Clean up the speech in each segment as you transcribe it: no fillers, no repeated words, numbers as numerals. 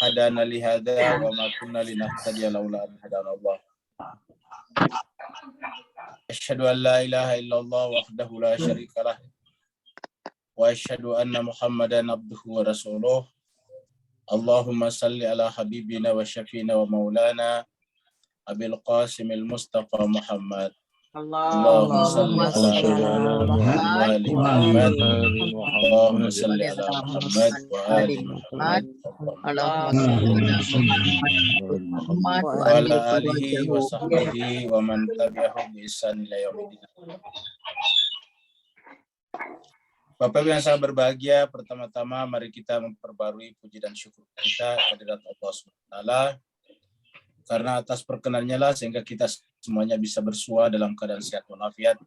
hadana li hada wa ma kunna linahtadiya laula an hadana Allah. Asyhadu an la ilaha illallah wahdahu la syarikalah wa asyhadu anna Muhammadan abduhu wa rasuluh. Allahumma salli ala habibina wa syafiina wa maulana Abil Qasimil Mustafa Muhammad. Allahumma salli ala Muhammad wa ali Muhammad. Allahumma salli ala Muhammad wa ali Muhammad. Allahumma wa ala alihi wa sahbihi wa man tabi'ahum bi ihsan ila yaumil. Bapak Ibu yang sangat berbahagia, pertama-tama mari kita memperbarui puji dan syukur kita kehadirat Allah SWT. Karena atas perkenannya lah sehingga kita semuanya bisa bersua dalam keadaan sehat walafiat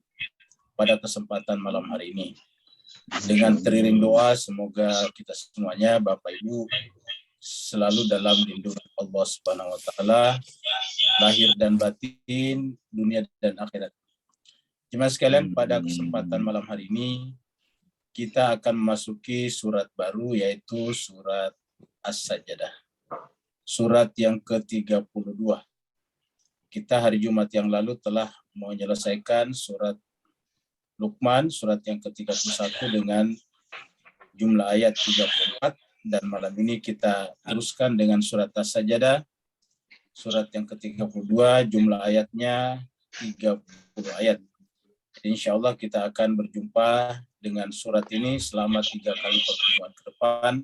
pada kesempatan malam hari ini. Dengan teriring doa, semoga kita semuanya, Bapak Ibu, selalu dalam lindungan Allah Subhanahu wa Ta'ala, lahir dan batin, dunia dan akhirat. Jemaah sekalian, pada kesempatan malam hari ini, kita akan memasuki surat baru, yaitu surat As-Sajdah. Surat yang ke-32. Kita hari Jumat yang lalu telah menyelesaikan surat Luqman, surat yang ke-31 dengan jumlah ayat 34. Dan malam ini kita teruskan dengan surat As-Sajdah, surat yang ke-32, jumlah ayatnya 30 ayat. Insya Allah kita akan berjumpa dengan surat ini selama 3 kali pertemuan ke depan,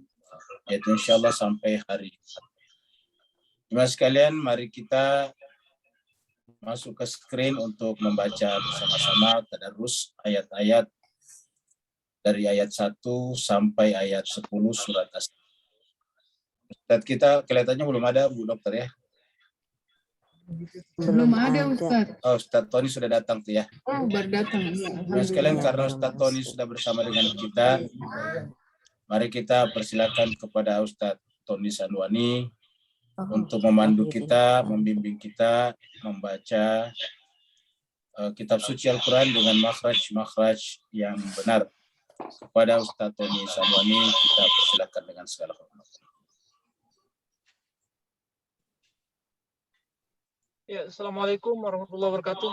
yaitu insya Allah sampai hari. Jemaah sekalian, mari kita masuk ke screen untuk membaca bersama-sama tadarus ayat-ayat dari ayat 1 sampai ayat 10 surat As-Sajdah. Ustaz kita kelihatannya belum ada, Bu Dokter ya? Belum ada Ustaz. Oh, Ustaz Tony sudah datang tuh ya. Oh, baru datang. Jemaah sekalian, karena Ustaz Tony sudah bersama dengan kita, mari kita persilakan kepada Ustaz Tony Sanwani untuk memandu kita, membimbing kita membaca kitab suci Al-Quran dengan makhraj-makhraj yang benar. Kepada Ustaz Tony Sanwani kita persilakan dengan segala hormat. Ya, Assalamualaikum warahmatullahi wabarakatuh.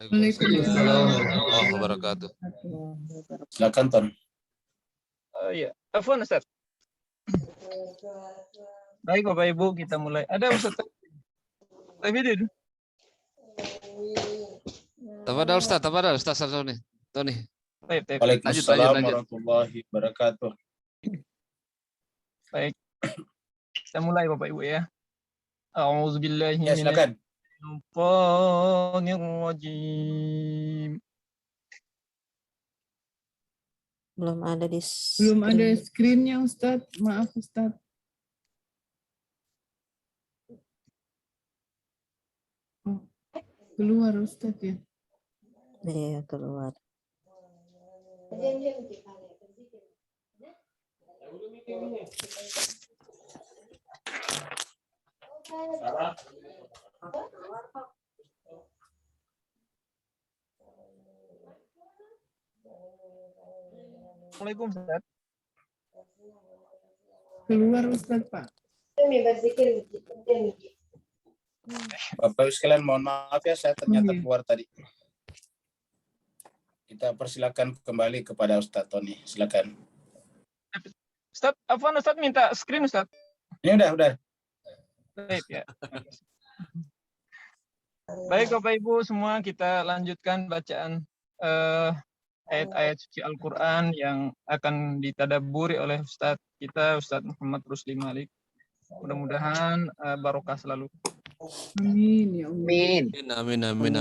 Waalaikumsalam warahmatullahi wabarakatuh. Silakan Ton. Ya, afwan Ustaz. Baik Bapak Ibu, kita mulai. Ada Ustaz. Tafidin. Tafadhal Ustaz Tony. Baik. Waalaikumsalam warahmatullahi wabarakatuh. Baik. Kita mulai Bapak Ibu ya. A'udzubillahi Ya, silakan. minasyaitonirrajim. Belum ada screen-nya Ustaz. Maaf Ustaz. Oh, keluar Ustaz ya. Iya, keluar. Assalamualaikum Ustaz. Keluar Ustaz Pak. Bapak Ibu sekalian, mohon maaf ya, saya ternyata keluar tadi. Kita persilakan kembali kepada Ustaz Tony. Silakan. Ustaz, afwan Ustaz minta screen Ustaz. Ini udah. Baik ya. Baik Bapak Ibu semua, kita lanjutkan bacaan ayat-ayat suci Al-Quran yang akan ditadabburi oleh Ustaz kita, Ustaz Muhammad Rusli Malik. Mudah-mudahan barokah selalu. Amin ya Allah. Amin.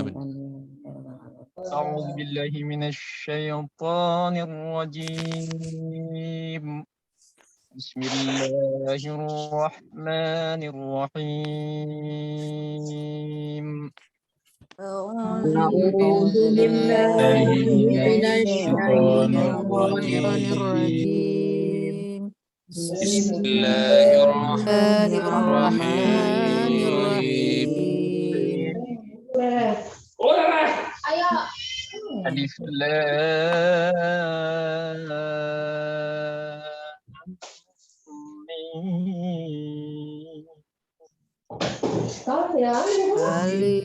A'udzu billahi minasyaitonir rajim. Bismillahirrahmanirrahim. A'udzu billahi minasyaitonir rajim. Bismillahirrahmanirrahim. Alif Lam Mim.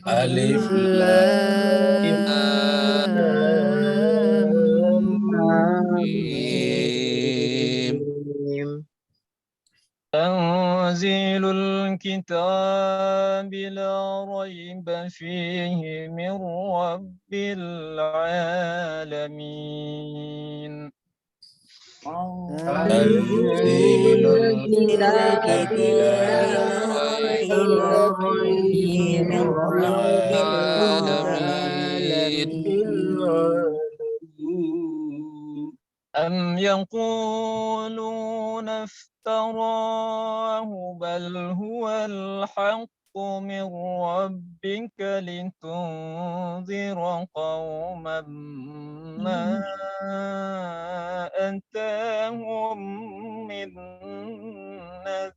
Alif Lam Mim. تنزيل الكتاب لا ريب فيه من رب العالمين. تنزيل الكتاب لا ريب فيه من رب العالمين. أم يقولون افتراه بل هو الحق من ربك لتنذر قوما ما أتاهم من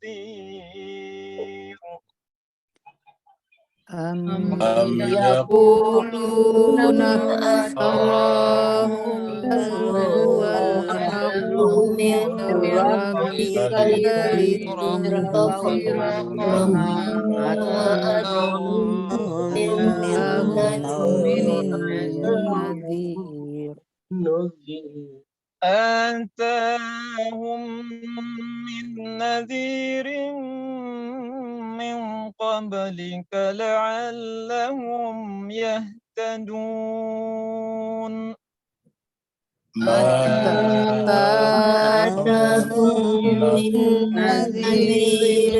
نذير. أم يقولون افتراه بل هو الحق من ربك لتنذر قوما ما أتاهم من نذير. آتاهم من نذير من قبلك لعلهم يهتدون. ما آتاهم من نذير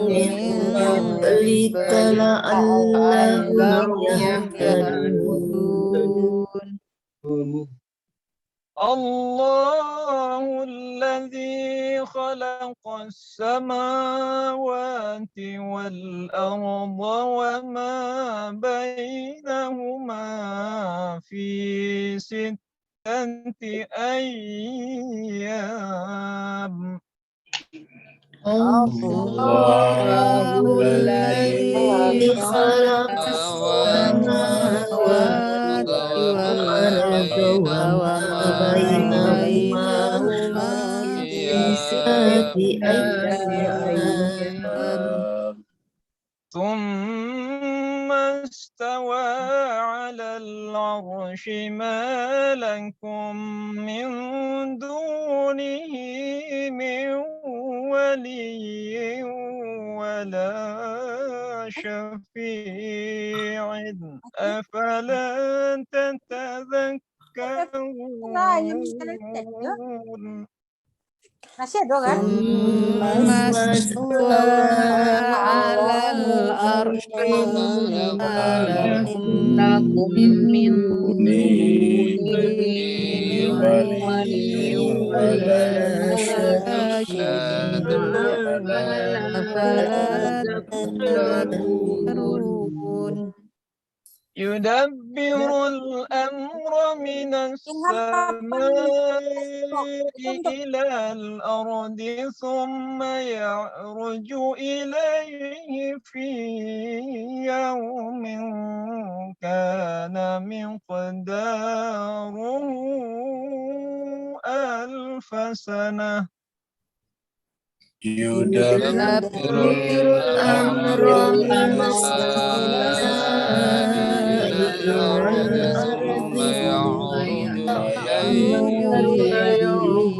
من قبلك لعلهم يهتدون. الله الذي خلق السماوات والأرض وما بينهما في 6 أيام. الله الذي خلق السماوات والأرض وما بينهما في 6 أيام ثم استوى على العرش ما لكم من دونه من ولي ولا شفيع أفلا تتذكرون. ثم استوى على العرش ما لكم من دونه من ولي ولا شفيع أفلا تذكرون. يدبر الأمر من السماء إلى الأرض ثم يعرج إليه في يوم كان مقداره 1000 سنة. يدبر الأمر من السماء إلى الأرض ثم يعرج إليه في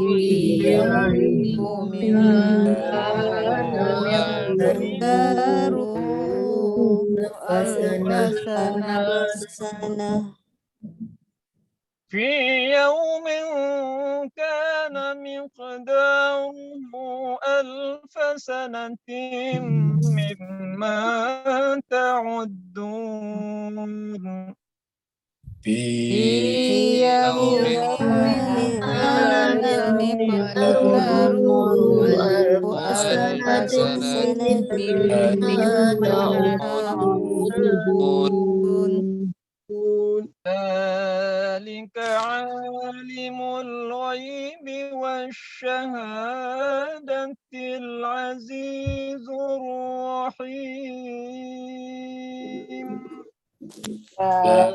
يوم مقداره 1000 سنة. في يوم كان مقداره 1000 سنة مما تعدون. في يوم كان مقداره 1000 سنة مما تعدون. ذلك عالم الغيب والشهادة العزيز الرحيم.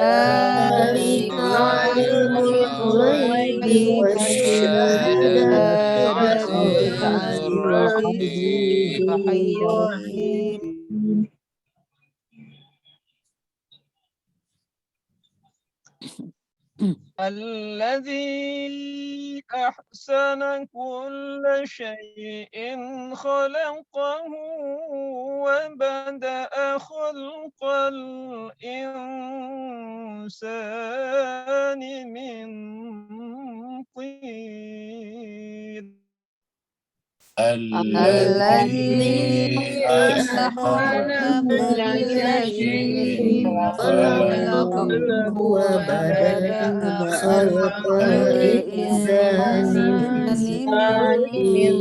ذلك عالم الغيب والشهادة العزيز الرحيم. الذي أحسن كل شيء خلقه وبدأ خلق الإنسان من طين. الذي أحسن كل شيء خلقه وبدأ خلق الإنسان من طين.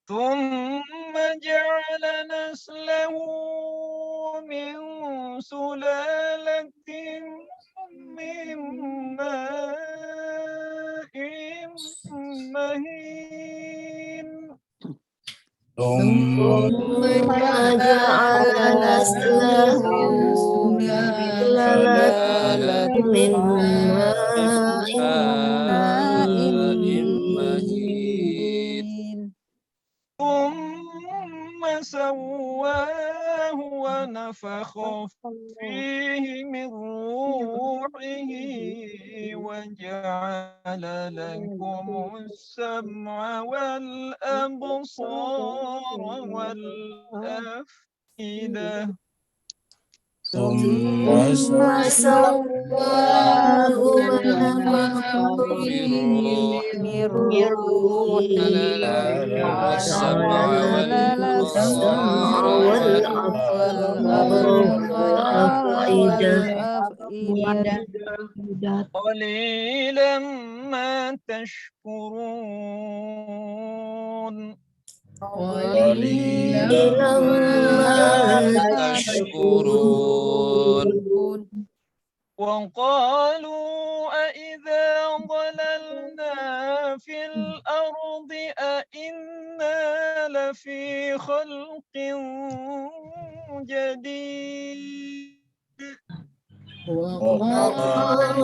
ثم جعل نسله من سلالة من ماء مهين. ثم جعل نسله من سلالة من ماء مهين. ثم سواه ونفخ فيه من روحه وجعل لكم السمع والأبصار والأفئدة. ثم سواه ونفخ فيه من روحه السمع والأبصار والأبصار والأفئدة. قليلا ما تشكرون. قليلا ما تشكرون. وقالوا أإذا ضللنا في الأرض أإنا لفي خلق جديد. وقالوا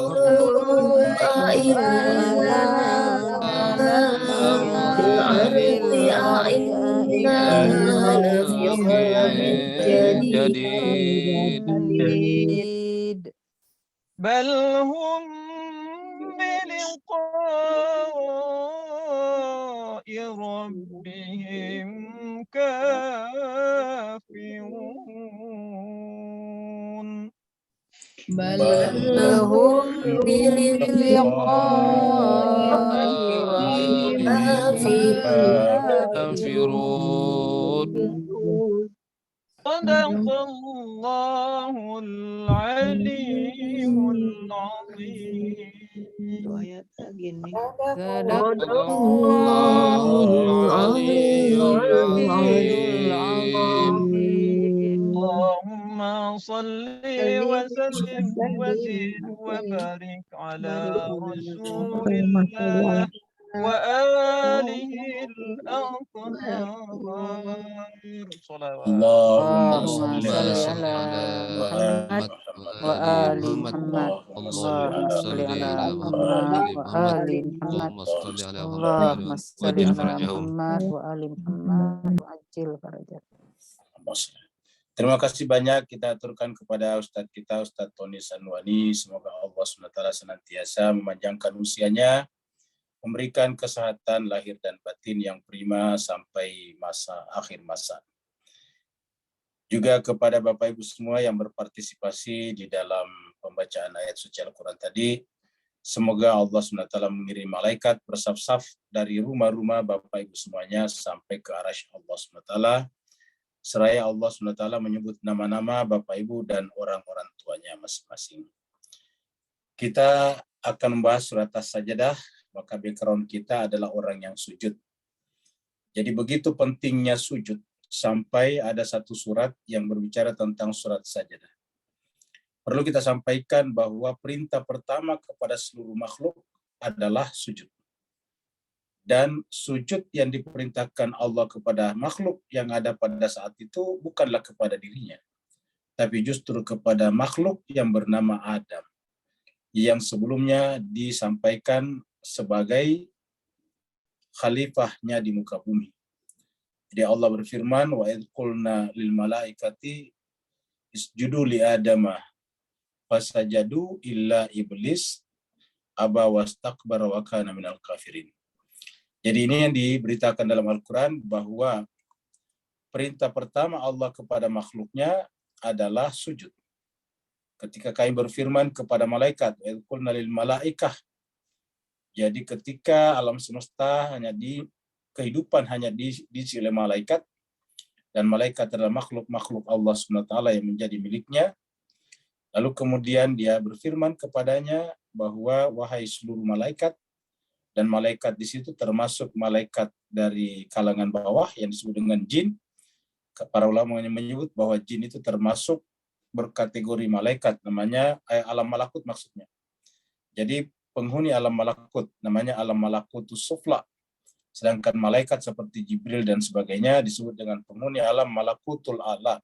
أإذا ضللنا في الأرض أإنا لفي خلق جديد. بل هم بلقاء ربهم كافرون. بل هم بلقاء ربهم كافرون. صدق الله العلي العظيم. صدق الله العلي العظيم. اللهم صل وسلم وزد وبارك على رسول الله وآله الأطهار. صلوات. اللهم اللهم صل صل على على محمد وآل محمد. اللهم صل اللهم على صل على محمد وآل محمد. اللهم صل على اللهم محمد صل وأجل على فرجهم. محمد وآل محمد وأجل فرجهم. Terima kasih banyak kita aturkan kepada Ustadz kita, Ustadz Tony Sanwani. Semoga Allah SWT senantiasa memanjangkan usianya, memberikan kesehatan lahir dan batin yang prima sampai akhir masa. Juga kepada Bapak Ibu semua yang berpartisipasi di dalam pembacaan ayat suci Al-Quran tadi, semoga Allah SWT mengirim malaikat bersaf-saf dari rumah-rumah Bapak Ibu semuanya sampai ke arasy Allah SWT. Seraya Allah SWT menyebut nama-nama Bapak Ibu dan orang-orang tuanya masing-masing. Kita akan membahas surat As-Sajdah, maka background kita adalah orang yang sujud. Jadi begitu pentingnya sujud, sampai ada satu surat yang berbicara tentang surat Sajdah. Perlu kita sampaikan bahwa perintah pertama kepada seluruh makhluk adalah sujud. Dan sujud yang diperintahkan Allah kepada makhluk yang ada pada saat itu bukanlah kepada dirinya, tapi justru kepada makhluk yang bernama Adam, yang sebelumnya disampaikan sebagai khalifahnya di muka bumi. Jadi Allah berfirman, wa idh qulna lil malaikati isjudu li adama fasajadu illa iblis aba wastakbara wa kana minal kafirin. Jadi ini yang diberitakan dalam Al-Quran bahwa perintah pertama Allah kepada makhluknya adalah sujud. Ketika kami berfirman kepada malaikat, wa idh qulna lil malaikah. Jadi ketika alam semesta kehidupan hanya diisi oleh malaikat, dan malaikat adalah makhluk-makhluk Allah SWT yang menjadi miliknya. Lalu kemudian dia berfirman kepadanya bahwa wahai seluruh malaikat, dan malaikat di situ termasuk malaikat dari kalangan bawah yang disebut dengan jin. Para ulama menyebut bahwa jin itu termasuk berkategori malaikat, namanya alam malakut maksudnya. Jadi penghuni alam malakut, namanya alam malakutus sufla. Sedangkan malaikat seperti Jibril dan sebagainya disebut dengan penghuni alam malakutul a'la,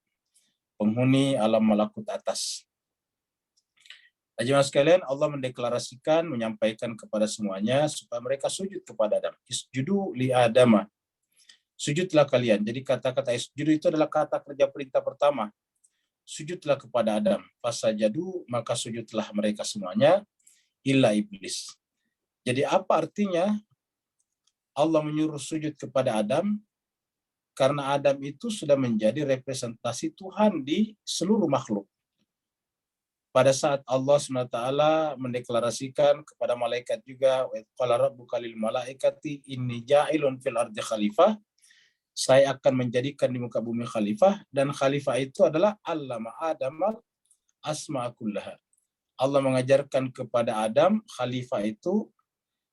penghuni alam malakut atas. Jemaah sekalian, Allah mendeklarasikan, menyampaikan kepada semuanya supaya mereka sujud kepada Adam. Isjudu li Adama. Sujudlah kalian. Jadi kata-kata isjudu itu adalah kata kerja perintah pertama. Sujudlah kepada Adam. Fasajadu, maka sujudlah mereka semuanya, illa iblis. Jadi apa artinya Allah menyuruh sujud kepada Adam? Karena Adam itu sudah menjadi representasi Tuhan di seluruh makhluk. Pada saat Allah SWT mendeklarasikan kepada malaikat juga, wa qala rabbuka lil malaikati inni ja'ilun fil ardi khalifah, saya akan menjadikan di muka bumi khalifah, dan khalifah itu adalah allama Adam asma kullaha. Allah mengajarkan kepada Adam, khalifah itu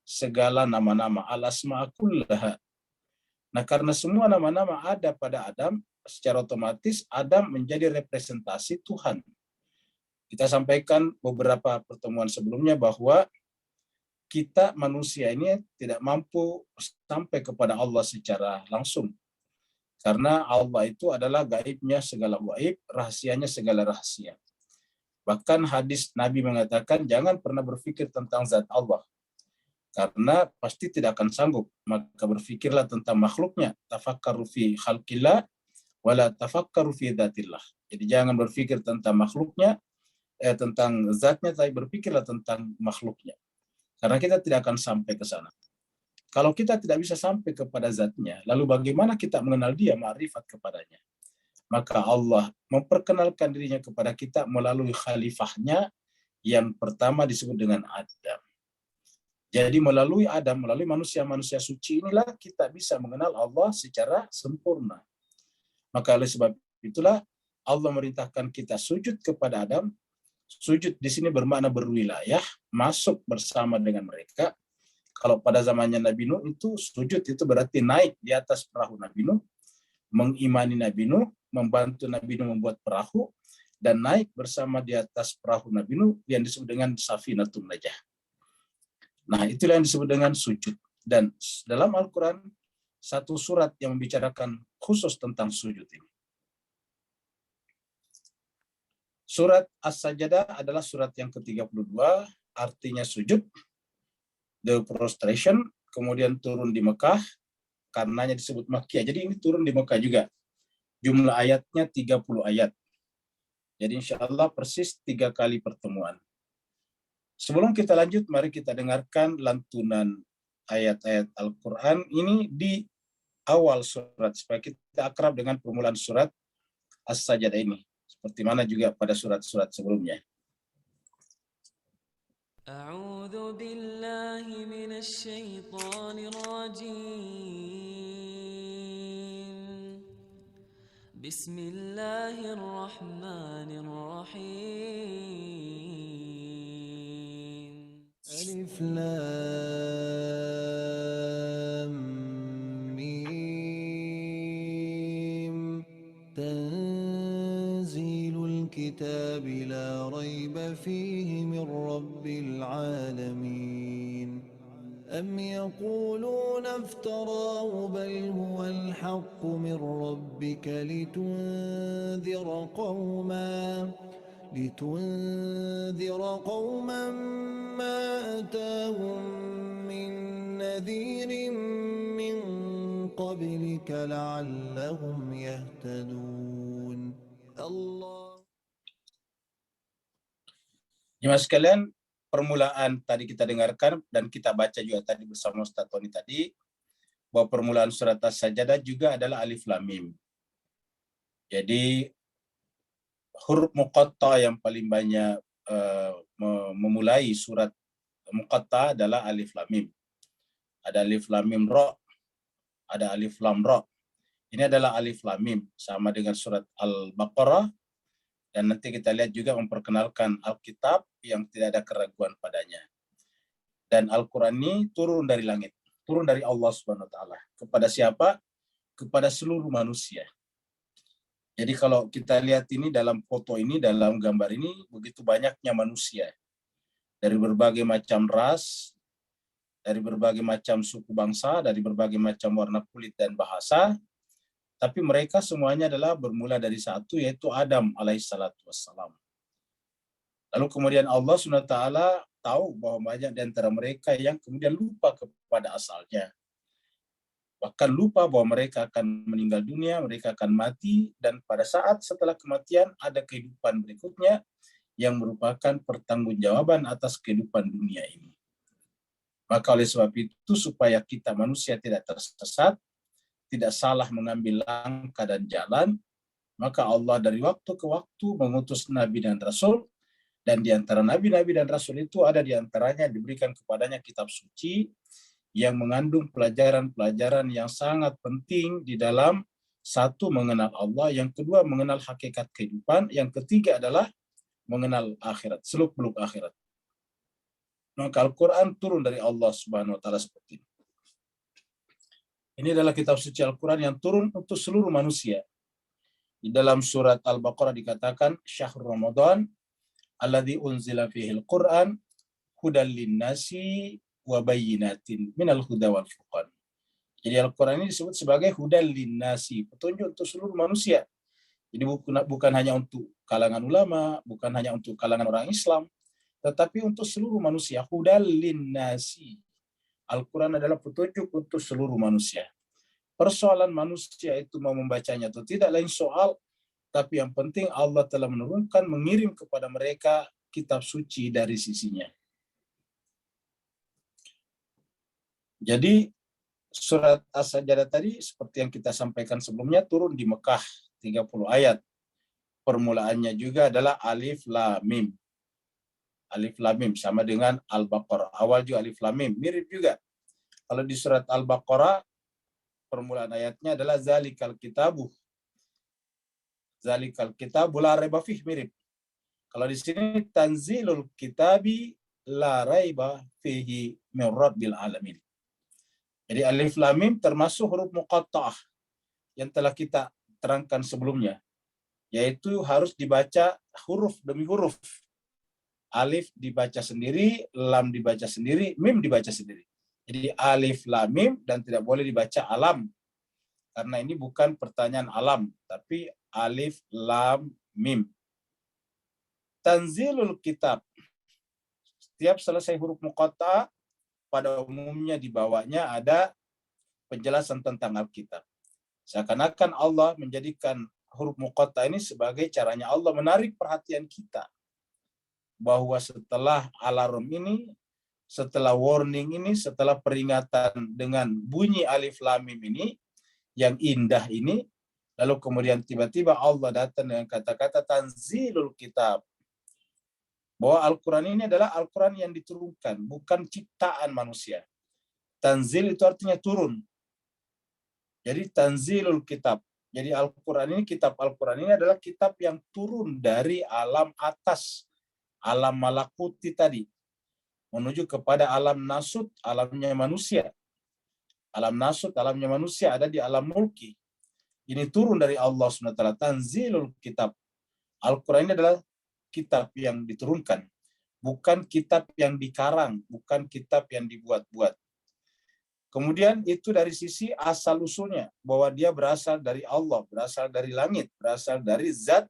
segala nama-nama, al-asma kullaha. Nah, karena semua nama-nama ada pada Adam, secara otomatis Adam menjadi representasi Tuhan. Kita sampaikan beberapa pertemuan sebelumnya bahwa kita manusia ini tidak mampu sampai kepada Allah secara langsung. Karena Allah itu adalah gaibnya segala gaib, rahasianya segala rahasia. Bahkan hadis Nabi mengatakan jangan pernah berpikir tentang zat Allah, karena pasti tidak akan sanggup. Maka berpikirlah tentang makhluknya. Tafakkaru fi khalqillah wala tafakkaru fi dzatillah. Jadi jangan berpikir tentang makhluknya, tentang zatnya, tapi berpikirlah tentang makhluknya. Karena kita tidak akan sampai ke sana. Kalau kita tidak bisa sampai kepada zatnya, lalu bagaimana kita mengenal dia, ma'rifat kepadanya? Maka Allah memperkenalkan dirinya kepada kita melalui khalifahnya yang pertama disebut dengan Adam. Jadi melalui Adam, melalui manusia-manusia suci inilah kita bisa mengenal Allah secara sempurna. Maka oleh sebab itulah Allah merintahkan kita sujud kepada Adam. Sujud di sini bermakna berwilayah, masuk bersama dengan mereka. Kalau pada zamannya Nabi Nuh itu sujud itu berarti naik di atas perahu Nabi Nuh, mengimani Nabi Nuh, membantu Nabi Nuh membuat perahu, dan naik bersama di atas perahu Nabi Nuh yang disebut dengan Safinatun Najah. Nah, itulah yang disebut dengan sujud. Dan dalam Al-Quran, satu surat yang membicarakan khusus tentang sujud ini. Surat As-Sajdah adalah surat yang ke-32, artinya sujud, the prostration, kemudian turun di Mekah, karenanya disebut Makkiyah. Jadi ini turun di Mekah juga. Jumlah ayatnya 30 ayat. Jadi insya Allah persis 3 kali pertemuan. Sebelum kita lanjut, mari kita dengarkan lantunan ayat-ayat Al-Quran ini di awal surat, supaya kita akrab dengan permulaan surat As-Sajdah ini. Seperti mana juga pada surat-surat sebelumnya. A'udzu billahi minasy syaithanir rajim. Bismillahirrahmanirrahim. Alif Lam Mim. الكتاب لا ريب فيه من رب العالمين أم يقولون افتراه بل هو الحق من ربك لتنذر قوما ما أتاهم من نذير من قبلك لعلهم يهتدون الله. Jemaah sekalian, permulaan tadi kita dengarkan dan kita baca juga tadi bersama Ustaz Tony tadi, bahwa permulaan surat As-Sajdah juga adalah alif lam mim. Jadi huruf muqatta yang paling banyak memulai surat muqatta adalah alif lam mim. Ada alif lam mim ra, ada alif lam ra. Ini adalah alif lam mim sama dengan surat Al-Baqarah. Dan nanti kita lihat juga memperkenalkan Alkitab yang tidak ada keraguan padanya. Dan Al-Quran ini turun dari langit, turun dari Allah Subhanahu wa Ta'ala. Kepada siapa? Kepada seluruh manusia. Jadi kalau kita lihat ini dalam foto ini, dalam gambar ini, begitu banyaknya manusia. Dari berbagai macam ras, dari berbagai macam suku bangsa, dari berbagai macam warna kulit dan bahasa. Tapi mereka semuanya adalah bermula dari satu, yaitu Adam alaihissalatu wassalam. Lalu kemudian Allah SWT tahu bahwa banyak di antara mereka yang kemudian lupa kepada asalnya. Bahkan lupa bahwa mereka akan meninggal dunia, mereka akan mati, dan pada saat setelah kematian ada kehidupan berikutnya yang merupakan pertanggungjawaban atas kehidupan dunia ini. Maka oleh sebab itu, supaya kita manusia tidak tersesat, tidak salah mengambil langkah dan jalan, maka Allah dari waktu ke waktu mengutus Nabi dan Rasul, dan di antara Nabi-Nabi dan Rasul itu ada di antaranya diberikan kepadanya kitab suci yang mengandung pelajaran-pelajaran yang sangat penting di dalam satu, mengenal Allah, yang kedua mengenal hakikat kehidupan, yang ketiga adalah mengenal akhirat, seluk-beluk akhirat. Maka Al-Quran turun dari Allah Subhanahu wa Ta'ala seperti ini. Ini adalah kitab suci Al-Quran yang turun untuk seluruh manusia. Di dalam surat Al-Baqarah dikatakan, Syahrul Ramadan, alladzi unzila fihil Qur'an, hudal linnasi wa bayyinatin minal huda wal furqan. Jadi Al-Quran ini disebut sebagai hudal linnasi, petunjuk untuk seluruh manusia. Jadi bukan hanya untuk kalangan ulama, bukan hanya untuk kalangan orang Islam, tetapi untuk seluruh manusia. Hudal linnasi. Al-Quran adalah petunjuk untuk seluruh manusia. Persoalan manusia itu mau membacanya atau tidak lain soal, tapi yang penting Allah telah menurunkan, mengirim kepada mereka kitab suci dari sisinya. Jadi surat As-Sajdah tadi seperti yang kita sampaikan sebelumnya turun di Mekah 30 ayat. Permulaannya juga adalah alif lam mim. Alif lam mim sama dengan Al-Baqarah. Awal juga alif lam mim, mirip juga. Kalau di surat Al-Baqarah permulaan ayatnya adalah zalikal kitabu. Zalikal kitabu la raiba fih, mirip. Kalau di sini tanzilul kitabi la raiba fihi min rabbil alamin. Jadi alif lam mim termasuk huruf muqatta'ah yang telah kita terangkan sebelumnya, yaitu harus dibaca huruf demi huruf. Alif dibaca sendiri, lam dibaca sendiri, mim dibaca sendiri. Jadi alif lam mim dan tidak boleh dibaca alam. Karena ini bukan pertanyaan alam, tapi alif lam mim. Tanzilul kitab. Setiap selesai huruf muqatta'ah, pada umumnya di bawahnya ada penjelasan tentang Alkitab. Seakan-akan Allah menjadikan huruf muqatta'ah ini sebagai caranya Allah menarik perhatian kita. Bahwa setelah alarm ini, setelah warning ini, setelah peringatan dengan bunyi alif lam mim ini, yang indah ini, lalu kemudian tiba-tiba Allah datang dengan kata-kata tanzilul kitab. Bahwa Al-Quran ini adalah Al-Quran yang diturunkan, bukan ciptaan manusia. Tanzil itu artinya turun. Jadi tanzilul kitab. Jadi Al-Quran ini, kitab Al-Quran ini adalah kitab yang turun dari alam atas, alam malakuti tadi, menuju kepada alam nasut, alamnya manusia. Alam nasut, alamnya manusia ada di alam mulki. Ini turun dari Allah SWT, tanzilul kitab. Al-Quran ini adalah kitab yang diturunkan, bukan kitab yang dikarang, bukan kitab yang dibuat-buat. Kemudian itu dari sisi asal-usulnya, bahwa dia berasal dari Allah, berasal dari langit, berasal dari zat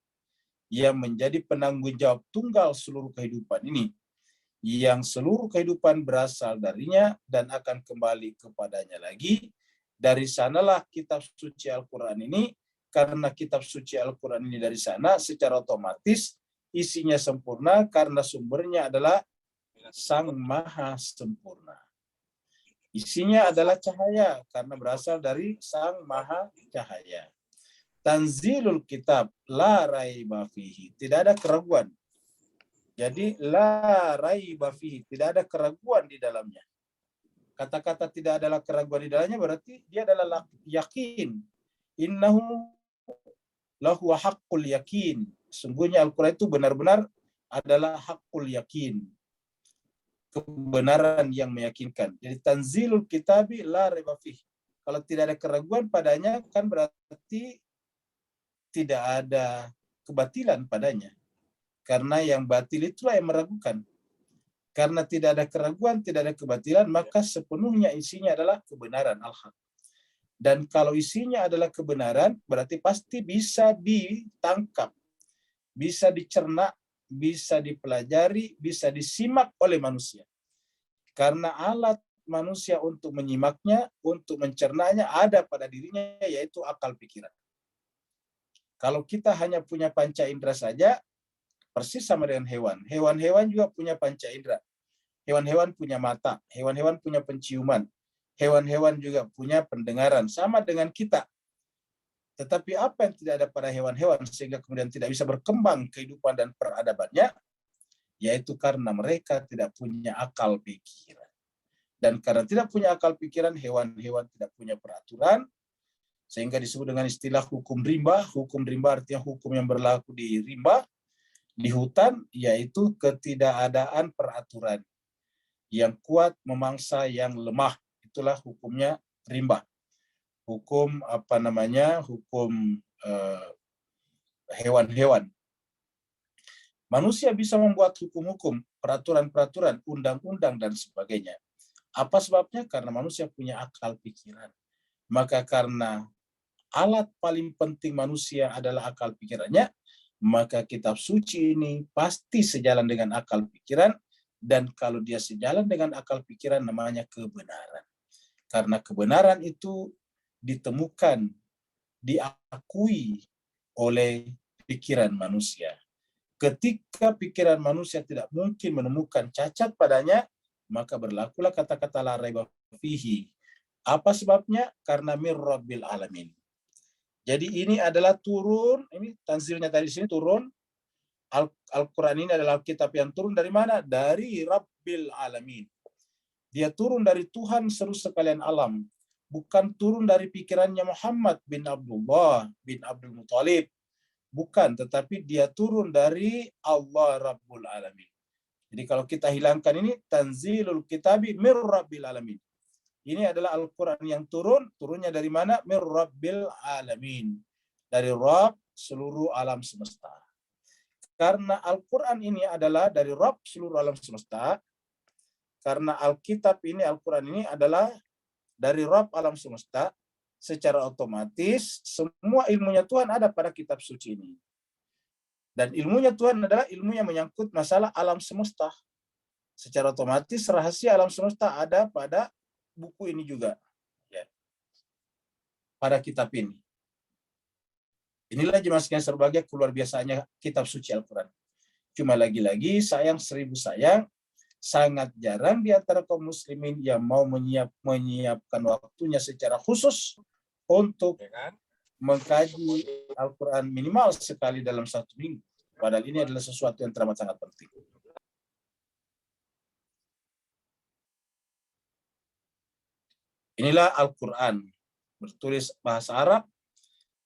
yang menjadi penanggung jawab tunggal seluruh kehidupan ini. Yang seluruh kehidupan berasal darinya dan akan kembali kepadanya lagi. Dari sanalah kitab suci Al-Quran ini, karena kitab suci Al-Quran ini dari sana, secara otomatis isinya sempurna karena sumbernya adalah Sang Maha Sempurna. Isinya adalah cahaya karena berasal dari Sang Maha Cahaya. Tanzilul kitab la raiba fihi, tidak ada keraguan. Jadi la raiba fihi, tidak ada keraguan di dalamnya. Kata-kata tidak adalah keraguan di dalamnya berarti dia adalah yakin. Innahu lahu haqqul yakin. Sungguhnya Al-Quran itu benar-benar adalah haqqul yakin. Kebenaran yang meyakinkan. Jadi tanzilul kitabi la raiba fihi. Kalau tidak ada keraguan padanya kan berarti tidak ada kebatilan padanya. Karena yang batil itulah yang meragukan. Karena tidak ada keraguan, tidak ada kebatilan, maka sepenuhnya isinya adalah kebenaran al-haq. Dan kalau isinya adalah kebenaran, berarti pasti bisa ditangkap, bisa dicerna, bisa dipelajari, bisa disimak oleh manusia. Karena alat manusia untuk menyimaknya, untuk mencernanya ada pada dirinya, yaitu akal pikiran. Kalau kita hanya punya panca indera saja, persis sama dengan hewan. Hewan-hewan juga punya panca indera. Hewan-hewan punya mata, hewan-hewan punya penciuman, hewan-hewan juga punya pendengaran, sama dengan kita. Tetapi apa yang tidak ada pada hewan-hewan sehingga kemudian tidak bisa berkembang kehidupan dan peradabannya, yaitu karena mereka tidak punya akal pikiran. Dan karena tidak punya akal pikiran, hewan-hewan tidak punya peraturan, sehingga disebut dengan istilah hukum rimba. Hukum rimba artinya hukum yang berlaku di rimba, di hutan, yaitu ketidakadaan peraturan. Yang kuat memangsa yang lemah, itulah hukumnya rimba. Hukum hukum hewan-hewan. Manusia bisa membuat hukum-hukum, peraturan-peraturan, undang-undang dan sebagainya. Apa sebabnya? Karena manusia punya akal pikiran. Maka karena alat paling penting manusia adalah akal pikirannya, maka kitab suci ini pasti sejalan dengan akal pikiran. Dan kalau dia sejalan dengan akal pikiran, namanya kebenaran. Karena kebenaran itu ditemukan, diakui oleh pikiran manusia. Ketika pikiran manusia tidak mungkin menemukan cacat padanya, maka berlakulah kata-kata la raiba fihi. Apa sebabnya? Karena mir rabbil alamin. Jadi ini adalah turun, ini tanzilnya tadi sini turun. Al-Quran ini adalah kitab yang turun dari mana? Dari Rabbil Alamin. Dia turun dari Tuhan seluruh sekalian alam. Bukan turun dari pikirannya Muhammad bin Abdullah bin Abdul Muthalib. Bukan, tetapi dia turun dari Allah Rabbul Alamin. Jadi kalau kita hilangkan ini, tanzilul kitabi mir Rabbil Alamin. Ini adalah Al-Quran yang turunnya dari mana? Mir Rabbil Alamin. Dari Rabb seluruh alam semesta. Karena Al-Quran ini adalah dari Rabb seluruh alam semesta, karena Alkitab ini, Al-Quran ini adalah dari Rabb alam semesta, secara otomatis semua ilmunya Tuhan ada pada kitab suci ini. Dan ilmunya Tuhan adalah ilmu yang menyangkut masalah alam semesta. Secara otomatis rahasia alam semesta ada pada buku ini juga. Ya. Pada kitab ini. Inilah jemaah sekalian berbahagia keluar biasanya kitab suci Al-Quran. Cuma lagi-lagi sayang seribu sayang, sangat jarang di antara kaum muslimin yang mau menyiapkan waktunya secara khusus untuk mengkaji Al-Quran minimal sekali dalam 1 minggu. Padahal ini adalah sesuatu yang teramat sangat penting. Inilah Al-Quran, bertulis bahasa Arab.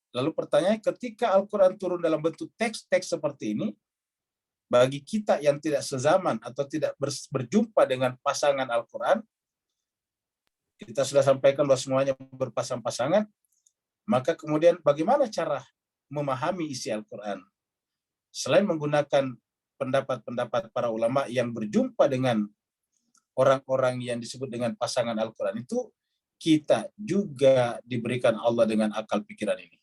Lalu pertanyaannya, ketika Al-Quran turun dalam bentuk teks-teks seperti ini, bagi kita yang tidak sezaman atau tidak berjumpa dengan pasangan Al-Quran, kita sudah sampaikan bahwa semuanya berpasang-pasangan, maka kemudian bagaimana cara memahami isi Al-Quran? Selain menggunakan pendapat-pendapat para ulama yang berjumpa dengan orang-orang yang disebut dengan pasangan Al-Quran itu, kita juga diberikan Allah dengan akal pikiran ini.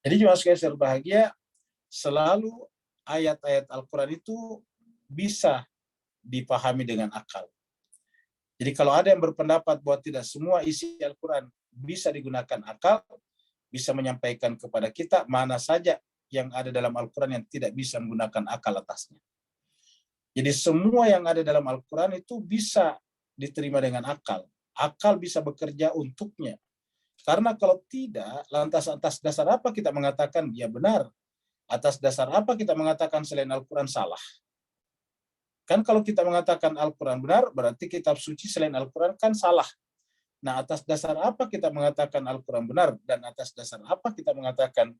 Jadi jemaah sekalian berbahagia, selalu ayat-ayat Al-Quran itu bisa dipahami dengan akal. Jadi kalau ada yang berpendapat bahwa tidak semua isi Al-Quran bisa digunakan akal, bisa menyampaikan kepada kita mana saja yang ada dalam Al-Quran yang tidak bisa menggunakan akal atasnya. Jadi semua yang ada dalam Al-Quran itu bisa diterima dengan akal. Akal bisa bekerja untuknya. Karena kalau tidak, lantas atas dasar apa kita mengatakan dia benar? Atas dasar apa kita mengatakan selain Al-Quran salah? Kan kalau kita mengatakan Al-Quran benar, berarti kitab suci selain Al-Quran kan salah. Nah, atas dasar apa kita mengatakan Al-Quran benar? Dan atas dasar apa kita mengatakan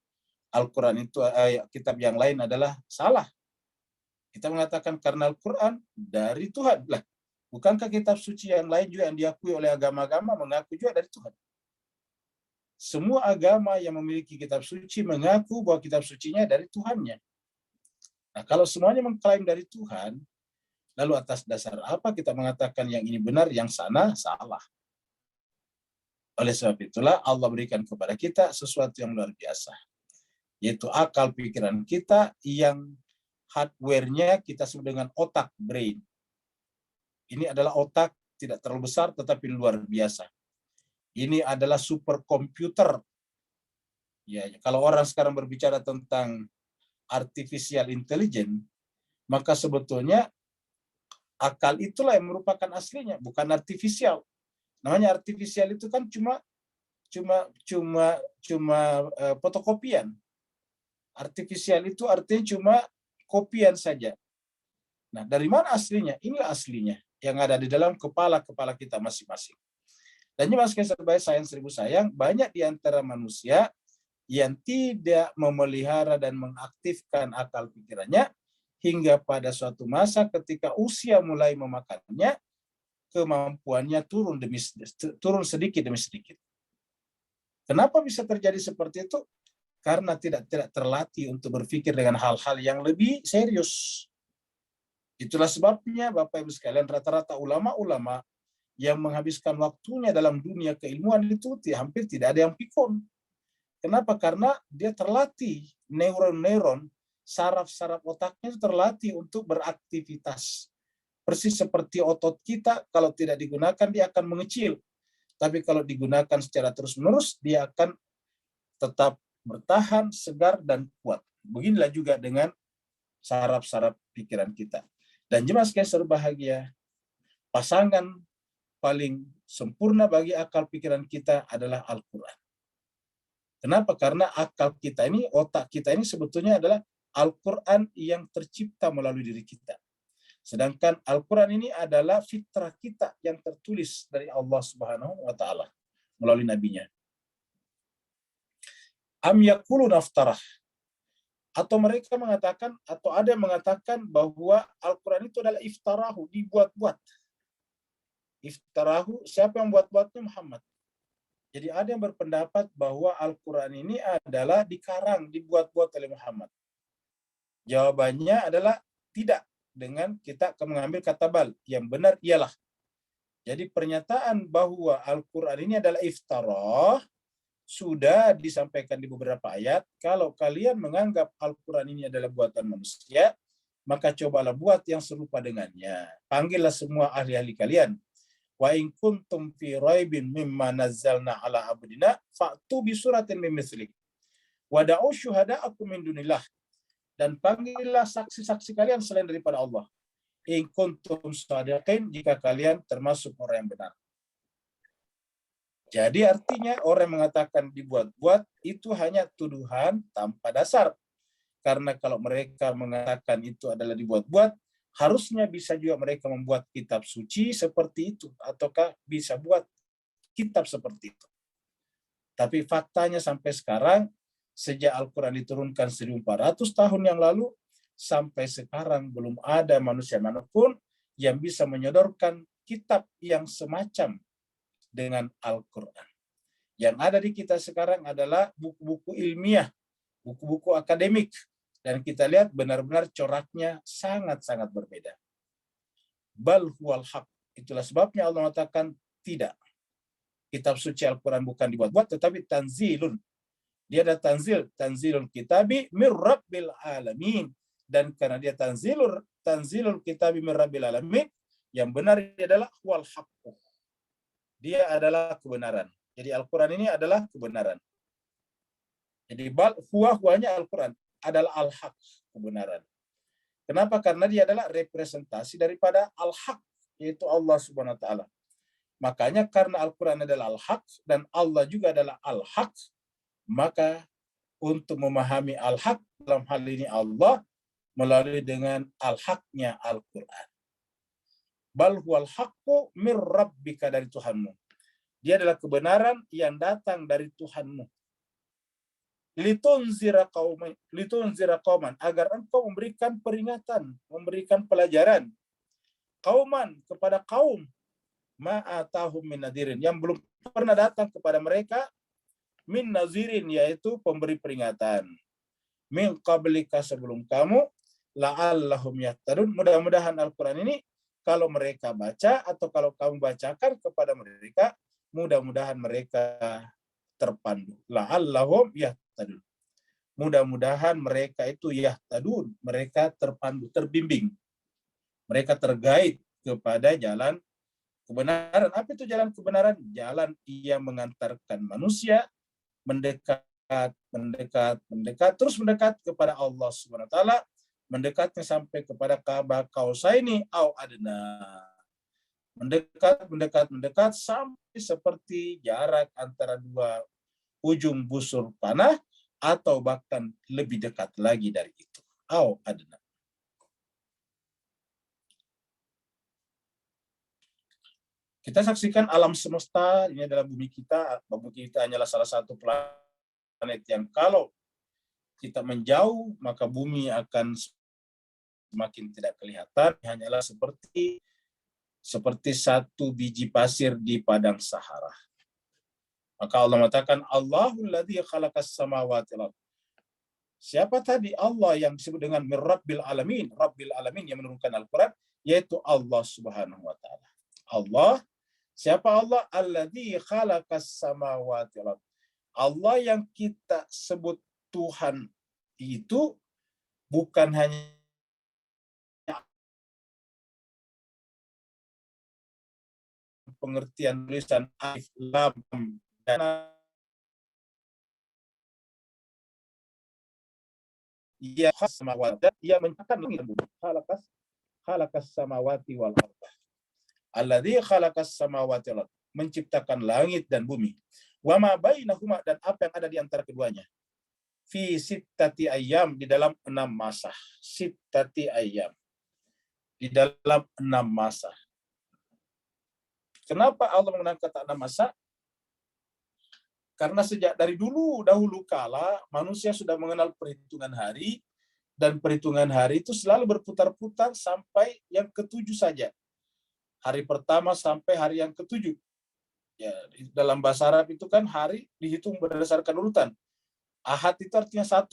Al-Quran itu kitab yang lain adalah salah? Kita mengatakan karena Al-Quran dari Tuhan. Lah, bukankah kitab suci yang lain juga yang diakui oleh agama-agama mengaku juga dari Tuhan? Semua agama yang memiliki kitab suci mengaku bahwa kitab sucinya dari Tuhannya. Nah, kalau semuanya mengklaim dari Tuhan, lalu atas dasar apa kita mengatakan yang ini benar, yang sana salah? Oleh sebab itulah Allah berikan kepada kita sesuatu yang luar biasa, yaitu akal pikiran kita yang hardware-nya kita sebut dengan otak, brain. Ini adalah otak tidak terlalu besar tetapi luar biasa. Ini adalah superkomputer. Ya, kalau orang sekarang berbicara tentang artificial intelligence, maka sebetulnya akal itulah yang merupakan aslinya, bukan artifisial. Namanya artifisial itu kan cuma fotokopian. Artifisial itu artinya cuma kopian saja. Nah, dari mana aslinya? Inilah aslinya yang ada di dalam kepala kita masing-masing. Dan ini masih serba sayang seribu sayang, banyak di antara manusia yang tidak memelihara dan mengaktifkan akal pikirannya hingga pada suatu masa ketika usia mulai memakannya, kemampuannya turun sedikit demi sedikit. Kenapa bisa terjadi seperti itu? Karena tidak terlatih untuk berpikir dengan hal-hal yang lebih serius. Itulah sebabnya Bapak Ibu sekalian, rata-rata ulama-ulama yang menghabiskan waktunya dalam dunia keilmuan itu hampir tidak ada yang pikun. Kenapa? Karena dia terlatih, neuron-neuron, saraf-saraf otaknya itu terlatih untuk beraktivitas. Persis seperti otot kita, kalau tidak digunakan dia akan mengecil. Tapi kalau digunakan secara terus-menerus, dia akan tetap bertahan, segar, dan kuat. Beginilah juga dengan saraf-saraf pikiran kita. Dan jemaah sekalian berbahagia, pasangan paling sempurna bagi akal pikiran kita adalah Al-Quran. Kenapa? Karena akal kita ini, otak kita ini sebetulnya adalah Al-Quran yang tercipta melalui diri kita. Sedangkan Al-Quran ini adalah fitrah kita yang tertulis dari Allah Subhanahu wa Ta'ala melalui nabinya. Am yaqulun aftarah, atau mereka mengatakan, atau ada yang mengatakan bahwa Al-Quran itu adalah iftarahu, dibuat-buat. Iftarahu, siapa yang buat-buatnya? Muhammad. Jadi ada yang berpendapat bahwa Al-Quran ini adalah dikarang, dibuat-buat oleh Muhammad. Jawabannya adalah tidak, dengan kita mengambil kata bal. Yang benar ialah. Jadi pernyataan bahwa Al-Quran ini adalah iftarah sudah disampaikan di beberapa ayat. Kalau kalian menganggap Al-Quran ini adalah buatan manusia, maka cobalah buat yang serupa dengannya. Panggillah semua ahli-ahli kalian. Wa in kuntum fi raibin mimma nazzalna ala abdina fa'tu bi suratin min mithlihi wa da'u syuhada'akum min dunillah, dan panggillah saksi-saksi kalian selain daripada Allah. In kuntum shadiqin, jika kalian termasuk orang yang benar. Jadi artinya orang yang mengatakan dibuat-buat itu hanya tuduhan tanpa dasar. Karena kalau mereka mengatakan itu adalah dibuat-buat, harusnya bisa juga mereka membuat kitab suci seperti itu, ataukah bisa buat kitab seperti itu. Tapi faktanya sampai sekarang, sejak Al-Quran diturunkan 1400 tahun yang lalu, sampai sekarang belum ada manusia manapun yang bisa menyodorkan kitab yang semacam dengan Al-Quran. Yang ada di kita sekarang adalah buku-buku ilmiah, buku-buku akademik, dan kita lihat benar-benar coraknya sangat-sangat berbeda. Bal huwal haq. Itulah sebabnya Allah mengatakan tidak. kitab suci Al-Quran bukan dibuat-buat, tetapi tanzilun. Dia ada tanzilul kitabi mir rabbil alamin. Dan karena dia tanzilul kitabi mir rabbil alamin, yang benar dia adalah wal haqqu. Dia adalah kebenaran. Jadi Al-Quran ini adalah kebenaran. Jadi huwanya Al-Quran adalah al-haq, kebenaran. Kenapa? Karena dia adalah representasi daripada al-haq, yaitu Allah Subhanahu wa taala. Makanya karena Al-Quran adalah al-haq dan Allah juga adalah al-haq, maka untuk memahami al-haq dalam hal ini Allah melalui dengan al-haqnya Al-Quran. Bal huwal haqqu mir rabbika, dari Tuhanmu. Dia adalah kebenaran yang datang dari Tuhanmu. Litunzira qauman, agar engkau memberikan peringatan, memberikan pelajaran. Qauman, kepada kaum, ma'atahum min nadirin, yang belum pernah datang kepada mereka, min nazirin, yaitu pemberi peringatan. Min qablika, sebelum kamu, la'allahum yahtadun. Mudah-mudahan Al-Quran ini kalau mereka baca atau kalau kamu bacakan kepada mereka, mudah-mudahan mereka terpandu. La'allahum yahtadun. Mudah-mudahan mereka itu yahtadun, mereka terpandu, terbimbing. Mereka tergait kepada jalan kebenaran. Apa itu jalan kebenaran? Jalan yang mengantarkan manusia mendekat, terus mendekat kepada Allah Subhanahu wa taala, mendekatnya sampai kepada Ka'bah Qausaini au adna. Mendekat sampai seperti jarak antara dua ujung busur panah, atau bahkan lebih dekat lagi dari itu. Au adna. Kita saksikan alam semesta, ini adalah bumi kita. Bumi kita hanyalah salah satu planet yang kalau kita menjauh, maka bumi akan semakin tidak kelihatan. Hanyalah seperti satu biji pasir di padang Sahara. Maka Allah mengatakan, Allahul ladzi khalaqas samawati wal ardh. Siapa tadi Allah yang disebut dengan Rabbil Alamin? Rabbil Alamin yang menurunkan Al-Quran, yaitu Allah Subhanahu wa taala. Allah, siapa Allah? Alladzi khalaqas samawati wal ardh. Allah yang kita sebut Tuhan itu bukan hanya pengertian tulisan alif lam dan ia samawati, ia menciptakan langit dan bumi. Khalaqas samawati wal ardh. Alladzi khalaqas samawati wal ardh, menciptakan langit dan bumi. Wa ma bainahuma, dan apa yang ada di antara keduanya. Fi sittati ayyam, di dalam 6 masa. Sittati ayyam, di dalam 6 masa. Kenapa Allah menggunakan kata 6 masa? Karena sejak dari dahulu kala manusia sudah mengenal perhitungan hari, dan perhitungan hari itu selalu berputar-putar sampai yang ke-7 saja. Hari pertama sampai hari yang ke-7. Ya, dalam bahasa Arab itu kan hari dihitung berdasarkan urutan. Ahad itu artinya 1.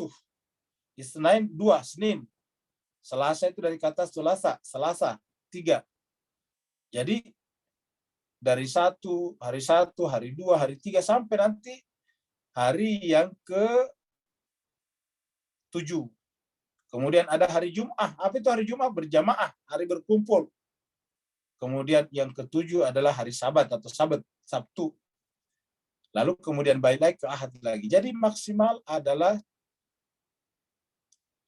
Isnain 2, Senin. Selasa itu dari kata Selasa 3. Jadi dari hari 1, hari 2, hari 3 sampai nanti hari yang ke-7. Kemudian ada hari Jum'ah. Apa itu hari Jum'ah? Berjamaah, hari berkumpul. Kemudian yang ke-7 adalah hari Sabat atau Sabtu. Lalu kemudian balik lagi ke Ahad lagi. Jadi maksimal adalah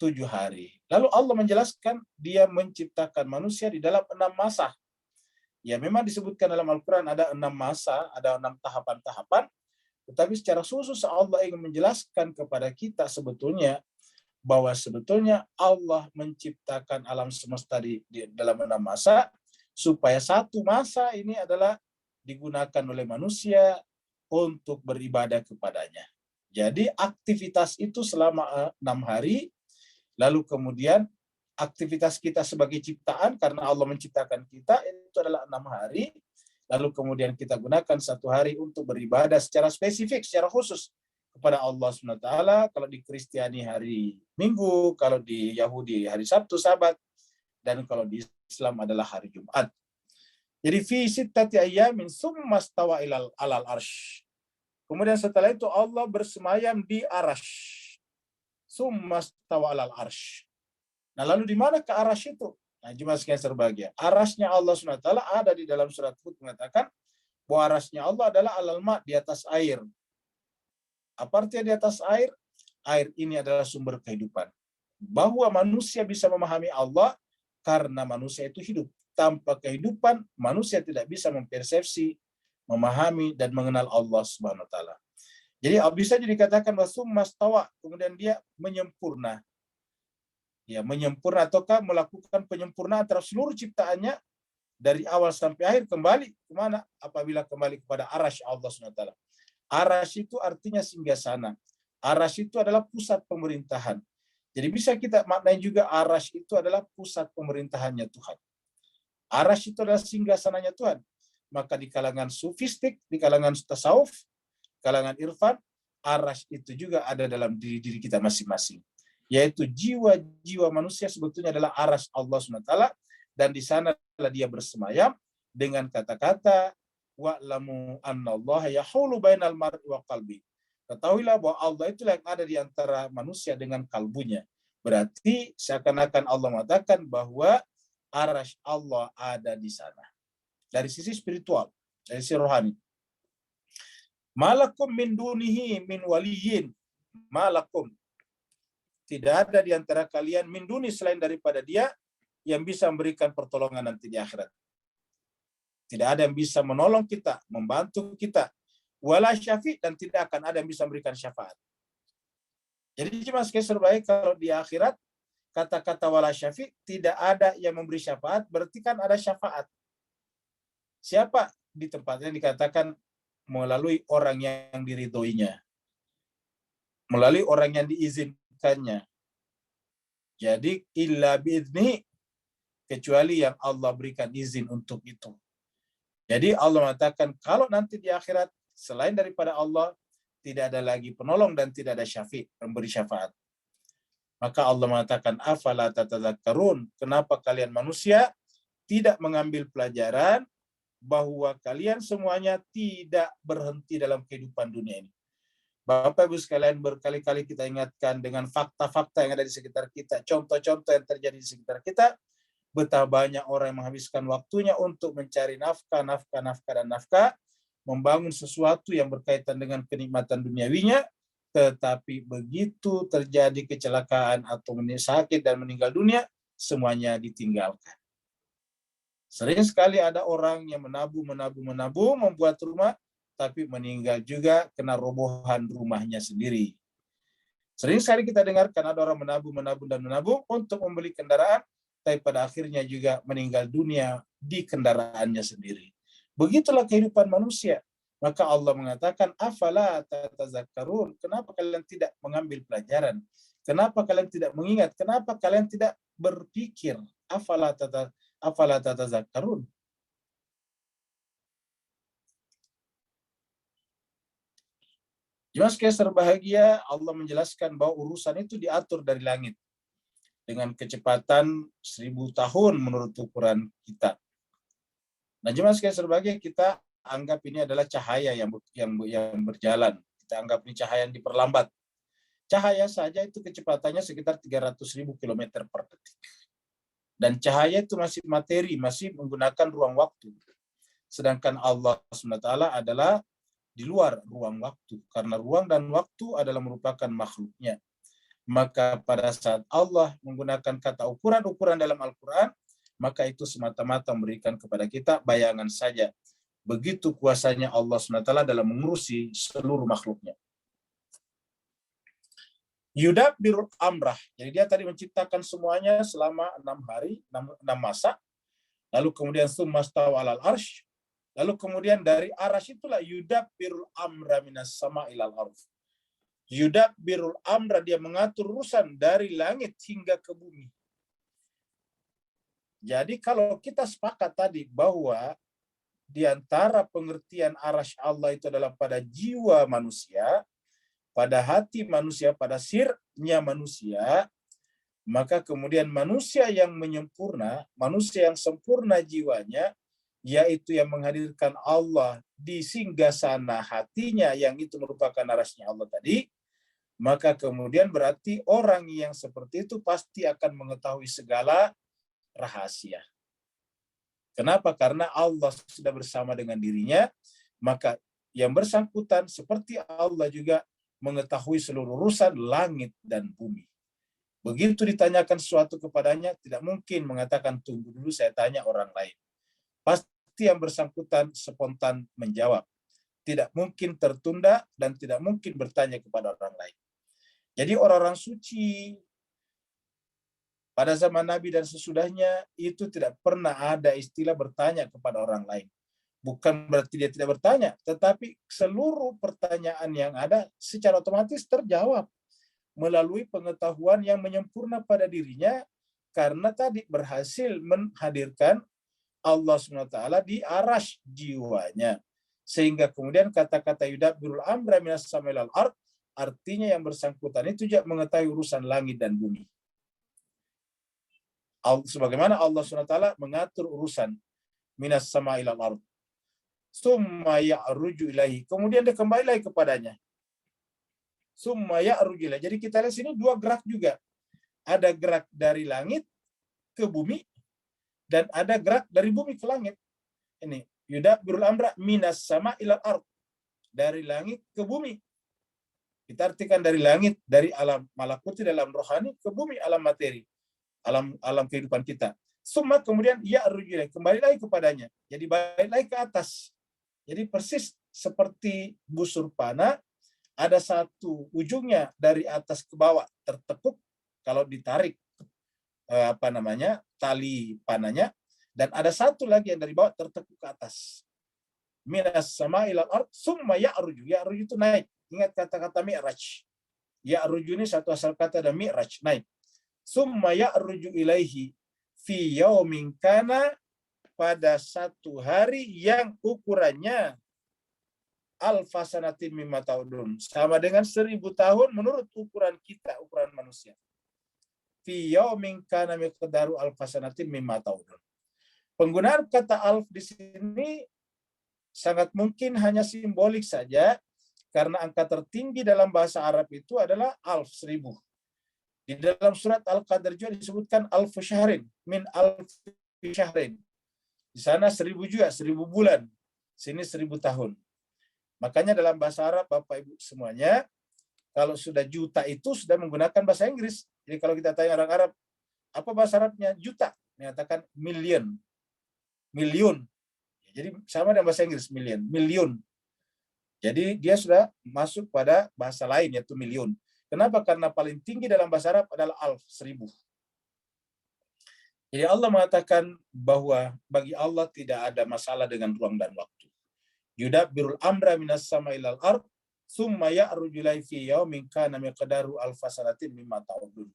7 hari. Lalu Allah menjelaskan dia menciptakan manusia di dalam 6 masa. Ya, memang disebutkan dalam Al-Quran ada 6 masa, ada 6 tahapan-tahapan, tetapi secara khusus Allah ingin menjelaskan kepada kita sebetulnya bahwa sebetulnya Allah menciptakan alam semesta di dalam 6 masa, supaya 1 masa ini adalah digunakan oleh manusia untuk beribadah kepadanya. Jadi aktivitas itu selama 6 hari, lalu kemudian aktivitas kita sebagai ciptaan, karena Allah menciptakan kita, itu adalah 6 hari. Lalu kemudian kita gunakan 1 hari untuk beribadah secara spesifik, secara khusus kepada Allah SWT. Kalau di Kristiani hari Minggu, kalau di Yahudi hari Sabtu, Sabat, dan kalau di Islam adalah hari Jumat. Jadi fi sittati ayyamin tsumma stawa alal arsy. Kemudian setelah itu Allah bersemayam di arsy. Tsumma stawa alal arsy. Nah, lalu di mana ke arsy itu? Nah, jemaah sekalian berbahagia. Arasnya Allah SWT ada di dalam surat Hud mengatakan bahwa arasnya Allah adalah alal ma, di atas air. Apa artinya di atas air? Air ini adalah sumber kehidupan. Bahwa manusia bisa memahami Allah karena manusia itu hidup. Tanpa kehidupan, manusia tidak bisa mempersepsi, memahami, dan mengenal Allah Subhanahu wa Ta'ala. Jadi bisa dikatakan summa stawa, kemudian dia menyempurna. Ya, menyempurna ataukah melakukan penyempurnaan terhadap seluruh ciptaannya dari awal sampai akhir kembali kemana? Apabila kembali kepada arasy Allah SWT. Arasy itu artinya singgasana. Arasy itu adalah pusat pemerintahan. Jadi bisa kita maknai juga arasy itu adalah pusat pemerintahannya Tuhan. Arasy itu adalah singgasananya Tuhan. Maka di kalangan sufistik, di kalangan tasawuf, kalangan irfan, arasy itu juga ada dalam diri kita masing-masing. Yaitu jiwa-jiwa manusia sebetulnya adalah arasy Allah SWT, dan di sana dia bersemayam dengan kata-kata wa'lamu annallaha yahulu bainal mar'i wa qalbi. Ketahuilah bahwa Allah itulah yang ada di antara manusia dengan kalbunya. Berarti seakan-akan Allah mengatakan bahwa arasy Allah ada di sana. Dari sisi spiritual, dari sisi rohani. Malakum min dunihi min waliyin. Malakum. Tidak ada di antara kalian min duni selain daripada dia yang bisa memberikan pertolongan nanti di akhirat. Tidak ada yang bisa menolong kita, membantu kita. Wala syafi', dan tidak akan ada yang bisa memberikan syafaat. Jadi cuma sekali kalau di akhirat kata-kata wala syafi' tidak ada yang memberi syafaat, berarti kan ada syafaat. Siapa? Di tempatnya dikatakan melalui orang yang diridhoinya. Melalui orang yang diizinkannya. Jadi illa bi'idzni, kecuali yang Allah berikan izin untuk itu. Jadi Allah mengatakan kalau nanti di akhirat selain daripada Allah tidak ada lagi penolong dan tidak ada syafi' memberi syafaat. Maka Allah mengatakan afala tatadzakkarun, kenapa kalian manusia tidak mengambil pelajaran bahwa kalian semuanya tidak berhenti dalam kehidupan dunia ini. Bapak Ibu sekalian, berkali-kali kita ingatkan dengan fakta-fakta yang ada di sekitar kita, contoh-contoh yang terjadi di sekitar kita, betapa banyak orang yang menghabiskan waktunya untuk mencari nafkah, membangun sesuatu yang berkaitan dengan kenikmatan duniawinya, tetapi begitu terjadi kecelakaan atau sakit dan meninggal dunia, semuanya ditinggalkan. Sering sekali ada orang yang menabung, membuat rumah, tapi meninggal juga kena robohan rumahnya sendiri. Sering sekali kita dengarkan ada orang menabung untuk membeli kendaraan, tapi pada akhirnya juga meninggal dunia di kendaraannya sendiri. Begitulah kehidupan manusia. Maka Allah mengatakan, afala tatadzakkarun, kenapa kalian tidak mengambil pelajaran? Kenapa kalian tidak mengingat? Kenapa kalian tidak berpikir? Afala tatadzakkarun. Jemaah sekalian berbahagia, Allah menjelaskan bahwa urusan itu diatur dari langit dengan kecepatan 1000 tahun menurut ukuran kita. Nah, jemaah sekalian berbahagia, kita anggap ini adalah cahaya yang berjalan. Kita anggap ini cahaya yang diperlambat. Cahaya saja itu kecepatannya sekitar 300.000 km per detik. Dan cahaya itu masih materi, masih menggunakan ruang waktu. Sedangkan Allah SWT adalah di luar ruang waktu, karena ruang dan waktu adalah merupakan makhluknya. Maka pada saat Allah menggunakan kata ukuran-ukuran dalam Al-Quran, maka itu semata-mata memberikan kepada kita bayangan saja. Begitu kuasanya Allah SWT dalam mengurusi seluruh makhluknya. Yudabbirul amrah. Jadi dia tadi menciptakan semuanya selama 6 hari, 6 masa. Lalu kemudian tsumma stawa alal arsy. Lalu kemudian dari arasy itulah yudabbirul amra minas sama ilal ardh. Yudabbirul amra, dia mengatur urusan dari langit hingga ke bumi. Jadi kalau kita sepakat tadi bahwa di antara pengertian arasy Allah itu adalah pada jiwa manusia, pada hati manusia, pada sirnya manusia, maka kemudian manusia yang menyempurna, manusia yang sempurna jiwanya, yaitu yang menghadirkan Allah di singgasana hatinya, yang itu merupakan arasnya Allah tadi, maka kemudian berarti orang yang seperti itu pasti akan mengetahui segala rahasia. Kenapa? Karena Allah sudah bersama dengan dirinya, maka yang bersangkutan seperti Allah juga mengetahui seluruh urusan langit dan bumi. Begitu ditanyakan sesuatu kepadanya, tidak mungkin mengatakan tunggu dulu saya tanya orang lain. Pasti yang bersangkutan spontan menjawab. Tidak mungkin tertunda dan tidak mungkin bertanya kepada orang lain. Jadi orang-orang suci pada zaman Nabi dan sesudahnya itu tidak pernah ada istilah bertanya kepada orang lain. Bukan berarti dia tidak bertanya, tetapi seluruh pertanyaan yang ada secara otomatis terjawab melalui pengetahuan yang menyempurna pada dirinya, karena tadi berhasil menghadirkan Allah SWT di arash jiwanya. Sehingga kemudian kata-kata yudabbirul amra minas samai ilal ard, artinya yang bersangkutan itu juga mengetahui urusan langit dan bumi. Sebagaimana Allah SWT mengatur urusan minas samai ilal ard. Summa ya'ruju ilaihi. Kemudian dia kembali lagi kepadanya. Summa ya'ruju ilaihi. Jadi kita lihat sini dua gerak juga. Ada gerak dari langit ke bumi, dan ada gerak dari bumi ke langit. Ini yudabbirul amra minas sama ilal ard, dari langit ke bumi. Kita artikan dari langit, dari alam malakuti, dalam rohani, ke bumi, alam materi, alam kehidupan kita. Summa kemudian ya'ruju, kembali lagi kepadanya. Jadi balik lagi ke atas. Jadi persis seperti busur panah, ada satu ujungnya dari atas ke bawah tertekuk kalau ditarik tali panahnya, dan ada satu lagi yang dari bawah tertekuk ke atas. Minas sama ilal ard summa ya'ruju. Ya'ruju itu naik. Ingat kata-kata mi'raj. Ya'ruju ini satu asal kata dan mi'raj, naik. Summa ya'ruju ilaihi fi yaumin kana, pada satu hari yang ukurannya alfasanatin mimma ta'udun, sama dengan 1000 tahun menurut ukuran kita, ukuran manusia. Fi yaumin kana miqdaru alfasanatin mimma ta'udun. Penggunaan kata alf di sini sangat mungkin hanya simbolik saja, karena angka tertinggi dalam bahasa Arab itu adalah alf, 1000. Di dalam surat Al-Qadr juga disebutkan alfu syahrin, min alfi syahrin. Di sana 1000 juga, 1000 bulan. Sini 1000 tahun. Makanya dalam bahasa Arab, Bapak Ibu semuanya, kalau sudah juta itu sudah menggunakan bahasa Inggris. Jadi kalau kita tanya orang Arab, apa bahasa Arabnya? Juta. Menyatakan million. Million. Jadi sama dengan bahasa Inggris, million. Million. Jadi dia sudah masuk pada bahasa lain, yaitu million. Kenapa? Karena paling tinggi dalam bahasa Arab adalah alf, 1000. Jadi Allah mengatakan bahwa bagi Allah tidak ada masalah dengan ruang dan waktu. Yudabbirul amra minas sama ilal ard, summa ya'ruju ilaihi fi yaumin kana miqdaru alfasanatin mimma ta'udun.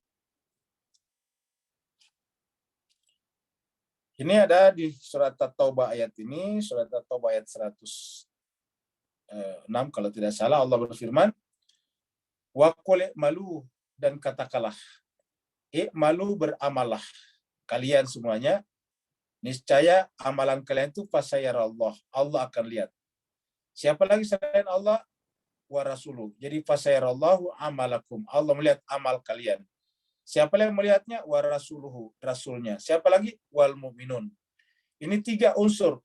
Ini ada di surat At-Taubah ayat ini, surat At-Taubah ayat 106 kalau tidak salah. Allah berfirman, wa qul i'malu, dan katakanlah, i'malu, beramalah kalian semuanya, niscaya amalan kalian itu fasayarallah, Allah akan lihat. Siapa lagi selain Allah? Wa rasuluh. Jadi fasayarallahu amalakum, Allah melihat amal kalian. Siapa yang melihatnya? Wa rasuluhu, rasulnya. Siapa lagi? Wal mu'minun. Ini 3 unsur.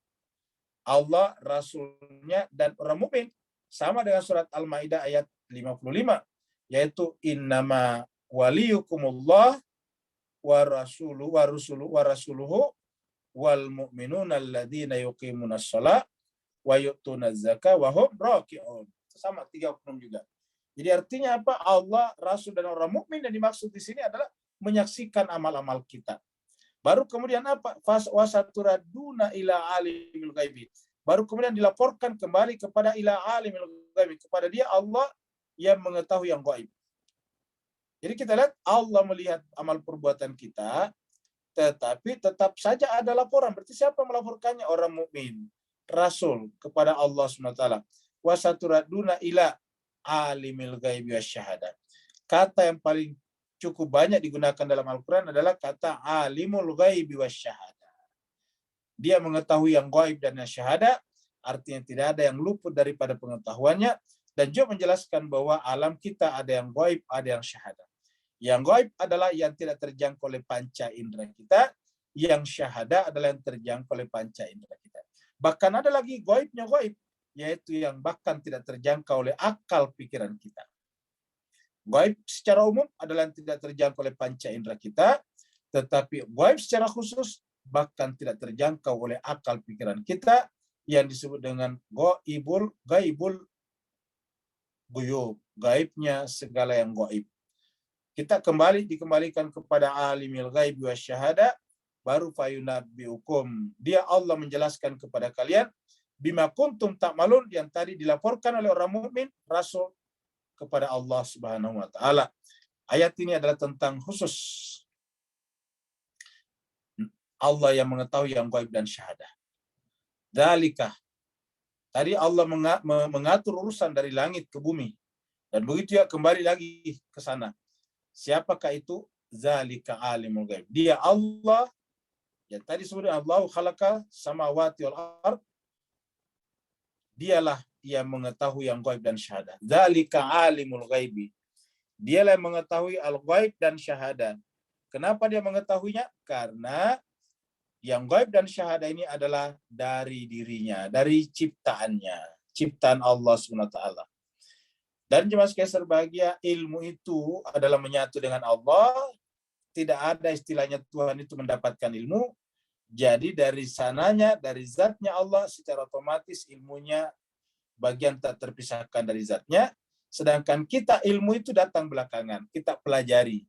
Allah, rasulnya, dan orang mukmin. Sama dengan surat Al-Maidah ayat 55, yaitu innama waliyukumullah wa rasuluhu wal mu'minuna alladzina yuqimunas shalah wa yu'tunaz zakah wa hum raki'un. Sama 3 hukum juga. Jadi artinya apa? Allah, Rasul, dan orang mukmin yang dimaksud di sini adalah menyaksikan amal-amal kita. Baru kemudian apa? Wasaturaduna ila alimil ghaibi. Baru kemudian dilaporkan kembali kepada ila alimil ghaibi, kepada dia Allah yang mengetahui yang gaib. Jadi kita lihat Allah melihat amal perbuatan kita, tetapi tetap saja ada laporan. Berarti siapa melaporkannya? Orang mukmin, Rasul, kepada Allah SWT. Wasaturaduna ila alimil ghaibi wasyahadah. Kata yang paling cukup banyak digunakan dalam Al-Quran adalah kata alimul ghaibi wasyahadah. Dia mengetahui yang gaib dan yang syahada, artinya tidak ada yang luput daripada pengetahuannya, dan juga menjelaskan bahwa alam kita ada yang gaib, ada yang syahada. Yang gaib adalah yang tidak terjangkau oleh panca indera kita, yang syahada adalah yang terjangkau oleh panca indera kita. Bahkan ada lagi gaibnya gaib, yaitu yang bahkan tidak terjangkau oleh akal pikiran kita. Gaib secara umum adalah yang tidak terjangkau oleh panca indera kita, tetapi gaib secara khusus bahkan tidak terjangkau oleh akal pikiran kita, yang disebut dengan gaibul guyub, gaibnya segala yang gaib. Kita dikembalikan kepada alimil ghaib wa syahada, baru fayunabbiukum. Dia Allah menjelaskan kepada kalian bima kuntum ta'malun, yang tadi dilaporkan oleh orang mukmin rasul kepada Allah Subhanahu wa taala. Ayat ini adalah tentang khusus Allah yang mengetahui yang gaib dan syahada. Dzalika. Tadi Allah mengatur urusan dari langit ke bumi. Dan begitu ya kembali lagi ke sana. Siapakah itu? Zalika alimul ghaib. Dia Allah yang tadi sebutkan Allahu khalaqa samawati wal ard. Dialah yang mengetahui yang gaib dan syahada. Zalika alimul ghaibi. Dialah yang mengetahui al-ghaib dan syahada. Kenapa dia mengetahuinya? Karena yang gaib dan syahada ini adalah dari dirinya, dari ciptaannya, ciptaan Allah SWT. Dan jemaah sekalian berbahagia, ilmu itu adalah menyatu dengan Allah. Tidak ada istilahnya Tuhan itu mendapatkan ilmu. Jadi dari sananya, dari zatnya Allah, secara otomatis ilmunya bagian tak terpisahkan dari zatnya. Sedangkan kita ilmu itu datang belakangan, kita pelajari.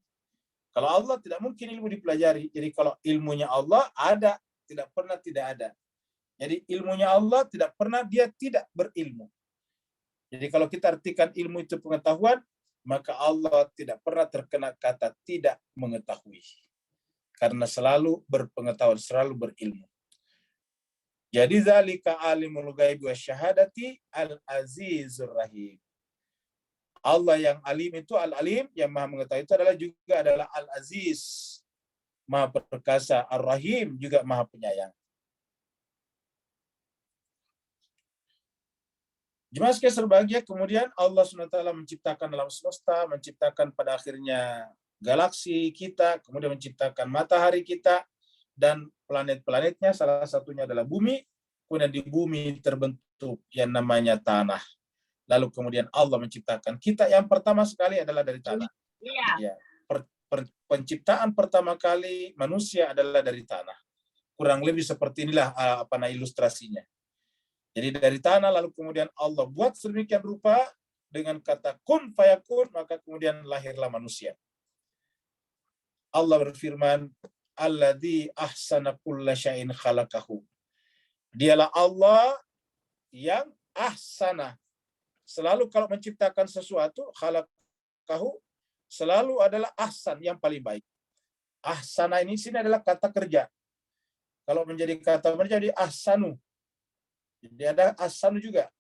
Kalau Allah tidak mungkin ilmu dipelajari. Jadi kalau ilmunya Allah ada, tidak pernah tidak ada. Jadi ilmunya Allah tidak pernah dia tidak berilmu. Jadi kalau kita artikan ilmu itu pengetahuan, maka Allah tidak pernah terkena kata tidak mengetahui. Karena selalu berpengetahuan, selalu berilmu. Jadi zalika alimul ghaibi wasyahadati al-azizur rahim. Allah yang alim itu al-alim, yang maha mengetahui itu adalah al-aziz, maha perkasa, ar-rahim, juga maha penyayang. Jemaah sekalian berbahagia, kemudian Allah SWT menciptakan alam semesta, menciptakan pada akhirnya galaksi kita, kemudian menciptakan matahari kita, dan planet-planetnya, salah satunya adalah bumi. Kemudian di bumi terbentuk yang namanya tanah. Lalu kemudian Allah menciptakan kita yang pertama sekali adalah dari tanah. Ya, penciptaan pertama kali manusia adalah dari tanah. Kurang lebih seperti inilah ilustrasinya. Jadi dari tanah, lalu kemudian Allah buat sedemikian rupa dengan kata kun fayakun, maka kemudian lahirlah manusia. Allah berfirman, alladzi ahsana kulla syai'in khalaqahu. Dialah Allah yang ahsana. Selalu kalau menciptakan sesuatu, khalaqahu, selalu adalah ahsan, yang paling baik. Ahsana ini sini adalah kata kerja. Kalau menjadi kata menjadi ahsanu. Jadi ada ahsanu juga.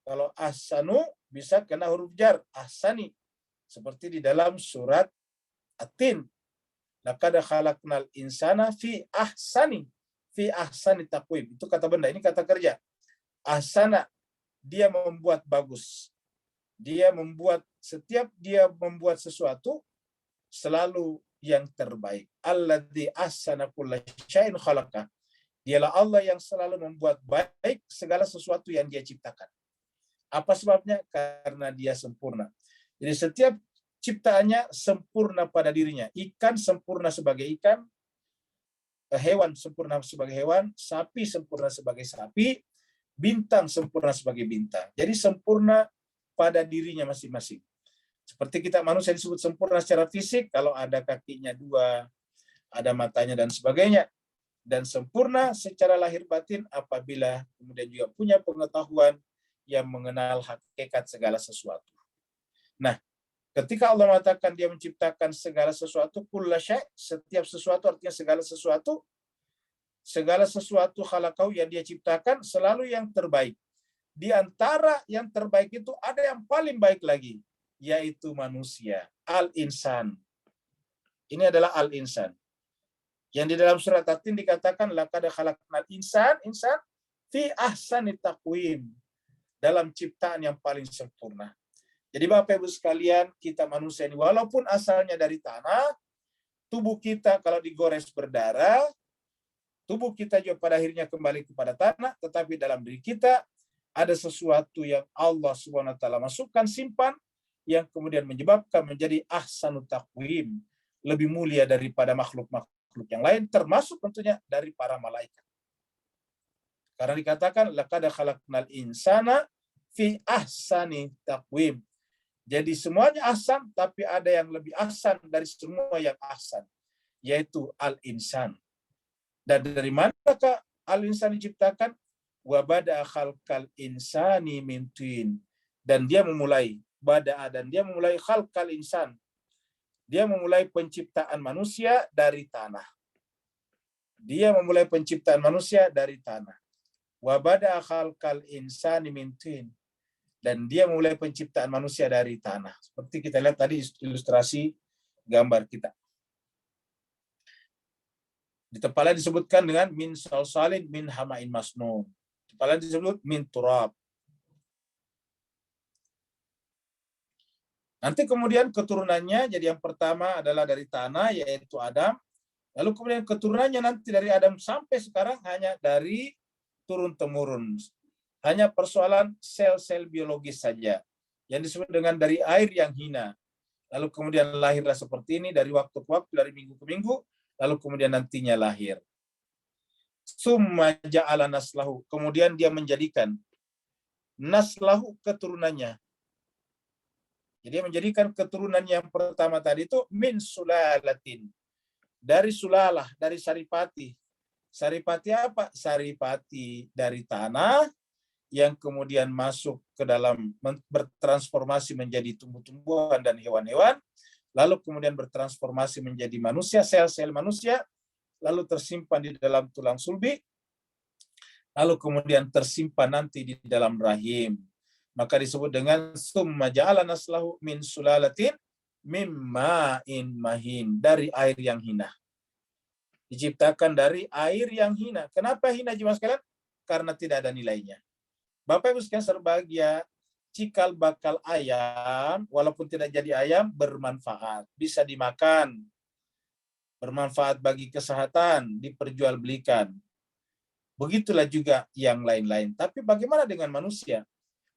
Kalau ahsanu bisa kena huruf jar, ahsani. Seperti di dalam surat At-Tin. Laqad khalaqnal insana fi ahsani taqwim. Itu kata benda, ini kata kerja. Ahsana, dia membuat bagus. Dia membuat, setiap dia membuat sesuatu selalu yang terbaik. Alladzi ahsana kulla syai'in khalaqah. Dialah Allah yang selalu membuat baik segala sesuatu yang dia ciptakan. Apa sebabnya? Karena dia sempurna. Jadi setiap ciptaannya sempurna pada dirinya. Ikan sempurna sebagai ikan, hewan sempurna sebagai hewan, sapi sempurna sebagai sapi, bintang sempurna sebagai bintang. Jadi sempurna pada dirinya masing-masing. Seperti kita manusia disebut sempurna secara fisik, kalau ada kakinya 2, ada matanya dan sebagainya. Dan sempurna secara lahir batin apabila kemudian juga punya pengetahuan yang mengenal hakikat segala sesuatu. Nah, ketika Allah mengatakan dia menciptakan segala sesuatu, kulla syai', setiap sesuatu artinya segala sesuatu, khalaqahu yang dia ciptakan selalu yang terbaik. Di antara yang terbaik itu ada yang paling baik lagi, yaitu manusia, al-insan. Ini adalah al-insan. Yang di dalam surat At-Tin dikatakan laqad khalaqnal insan fi ahsani taqwim, dalam ciptaan yang paling sempurna. Jadi Bapak Ibu sekalian, kita manusia ini walaupun asalnya dari tanah, tubuh kita kalau digores berdarah, tubuh kita juga pada akhirnya kembali kepada tanah, tetapi dalam diri kita ada sesuatu yang Allah Subhanahu wa taala masukkan, simpan, yang kemudian menyebabkan menjadi ahsanut taqwim, lebih mulia daripada makhluk-makhluk yang lain, termasuk tentunya dari para malaikat. Karena dikatakan laqad khalaqnal insana fi ahsani taqwim. Jadi semuanya ahsan, tapi ada yang lebih ahsan dari semua yang ahsan, yaitu al-insan. Dan dari manakah al-insan diciptakan? Wa bada'a khalqal insani min tin. Dan dia memulai khalqal insan. Dia memulai penciptaan manusia dari tanah. Wa bada'a khalqal insani min tin. Dan dia mulai penciptaan manusia dari tanah. Seperti kita lihat tadi ilustrasi gambar kita. Di tempat lain disebutkan dengan min salsalin min hama'in masnun. Di tempat lain disebut min turab. Nanti kemudian keturunannya, jadi yang pertama adalah dari tanah, yaitu Adam. Lalu kemudian keturunannya nanti dari Adam sampai sekarang hanya dari turun-temurun. Hanya persoalan sel-sel biologis saja, yang disebut dengan dari air yang hina. Lalu kemudian lahirlah seperti ini dari waktu ke waktu, dari minggu ke minggu, lalu kemudian nantinya lahir. Summa ja'ala naslahu, kemudian dia menjadikan naslahu, keturunannya. Jadi dia menjadikan keturunan yang pertama tadi itu min sulalatin, dari sulalah, dari saripati. Saripati apa? Saripati dari tanah, yang kemudian masuk ke dalam, bertransformasi menjadi tumbuh-tumbuhan dan hewan-hewan, lalu kemudian bertransformasi menjadi manusia, sel-sel manusia, lalu tersimpan di dalam tulang sulbi, lalu kemudian tersimpan nanti di dalam rahim. Maka disebut dengan summa ja'ala naslahu min sulalatin mimma'in mahin, dari air yang hina. Diciptakan dari air yang hina. Kenapa hina, jemaah sekalian? Karena tidak ada nilainya. Bapak Ibu sekalian berbahagia, cikal bakal ayam, walaupun tidak jadi ayam, bermanfaat. Bisa dimakan, bermanfaat bagi kesehatan, diperjualbelikan. Begitulah juga yang lain-lain. Tapi bagaimana dengan manusia?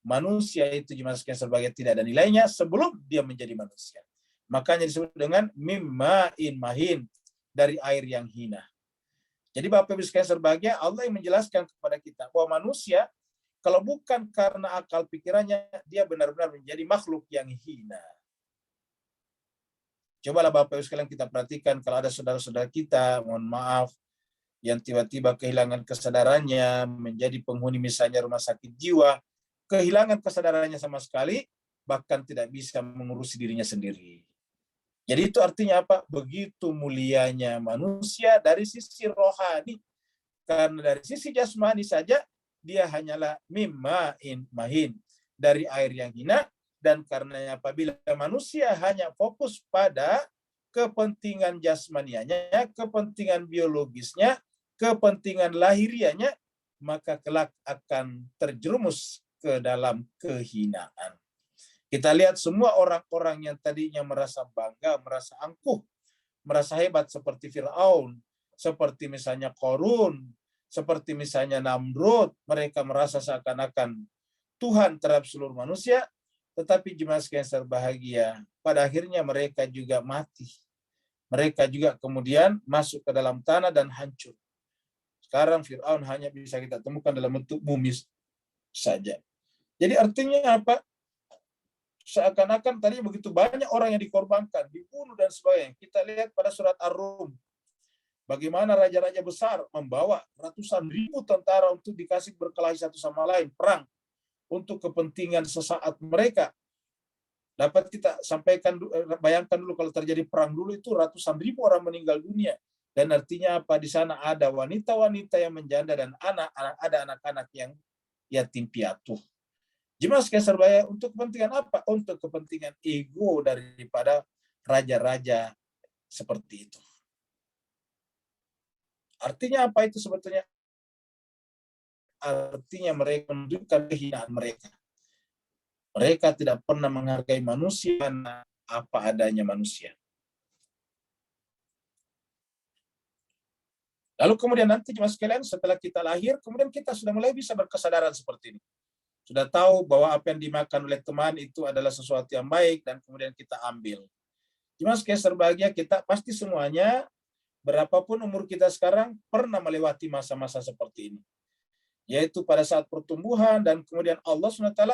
Manusia itu jemaah sekalian berbahagia tidak ada nilainya sebelum dia menjadi manusia. Makanya disebut dengan mimma'in mahin, dari air yang hina. Jadi Bapak Ibu sekalian berbahagia, Allah yang menjelaskan kepada kita bahwa manusia, kalau bukan karena akal pikirannya, dia benar-benar menjadi makhluk yang hina. Cobalah Bapak Ibu sekalian kita perhatikan, kalau ada saudara-saudara kita, mohon maaf, yang tiba-tiba kehilangan kesadarannya, menjadi penghuni misalnya rumah sakit jiwa, kehilangan kesadarannya sama sekali, bahkan tidak bisa mengurusi dirinya sendiri. Jadi itu artinya apa? Begitu mulianya manusia dari sisi rohani. Karena dari sisi jasmani saja, dia hanyalah mimma'in mahin, dari air yang hina. Dan karena apabila manusia hanya fokus pada kepentingan jasmanianya, kepentingan biologisnya, kepentingan lahirianya, maka kelak akan terjerumus ke dalam kehinaan. Kita lihat semua orang-orang yang tadinya merasa bangga, merasa angkuh, merasa hebat seperti Fir'aun, seperti misalnya Qarun, seperti misalnya Namrud, mereka merasa seakan-akan Tuhan terhadap seluruh manusia, tetapi jemaah sekalian berbahagia, pada akhirnya mereka juga mati. Mereka juga kemudian masuk ke dalam tanah dan hancur. Sekarang Fir'aun hanya bisa kita temukan dalam bentuk mumi saja. Jadi artinya apa? Seakan-akan tadi begitu banyak orang yang dikorbankan, dibunuh dan sebagainya. Kita lihat pada surat Ar-Rum, bagaimana raja-raja besar membawa ratusan ribu tentara untuk dikasih berkelahi satu sama lain, perang untuk kepentingan sesaat mereka. Dapat kita sampaikan, bayangkan dulu kalau terjadi perang dulu itu ratusan ribu orang meninggal dunia. Dan artinya apa? Di sana ada wanita-wanita yang menjanda dan ada anak-anak yang yatim piatu. Jemaah sekalian serba, untuk kepentingan apa? Untuk kepentingan ego daripada raja-raja seperti itu. Artinya apa itu sebetulnya? Artinya mereka menunjukkan kehinaan mereka. Mereka tidak pernah menghargai manusia apa adanya manusia. Lalu kemudian nanti jemaah sekalian, setelah kita lahir, kemudian kita sudah mulai bisa berkesadaran seperti ini. Sudah tahu bahwa apa yang dimakan oleh teman itu adalah sesuatu yang baik dan kemudian kita ambil. Jemaah sekalian berbahagia, kita pasti semuanya, berapapun umur kita sekarang, pernah melewati masa-masa seperti ini. Yaitu pada saat pertumbuhan dan kemudian Allah SWT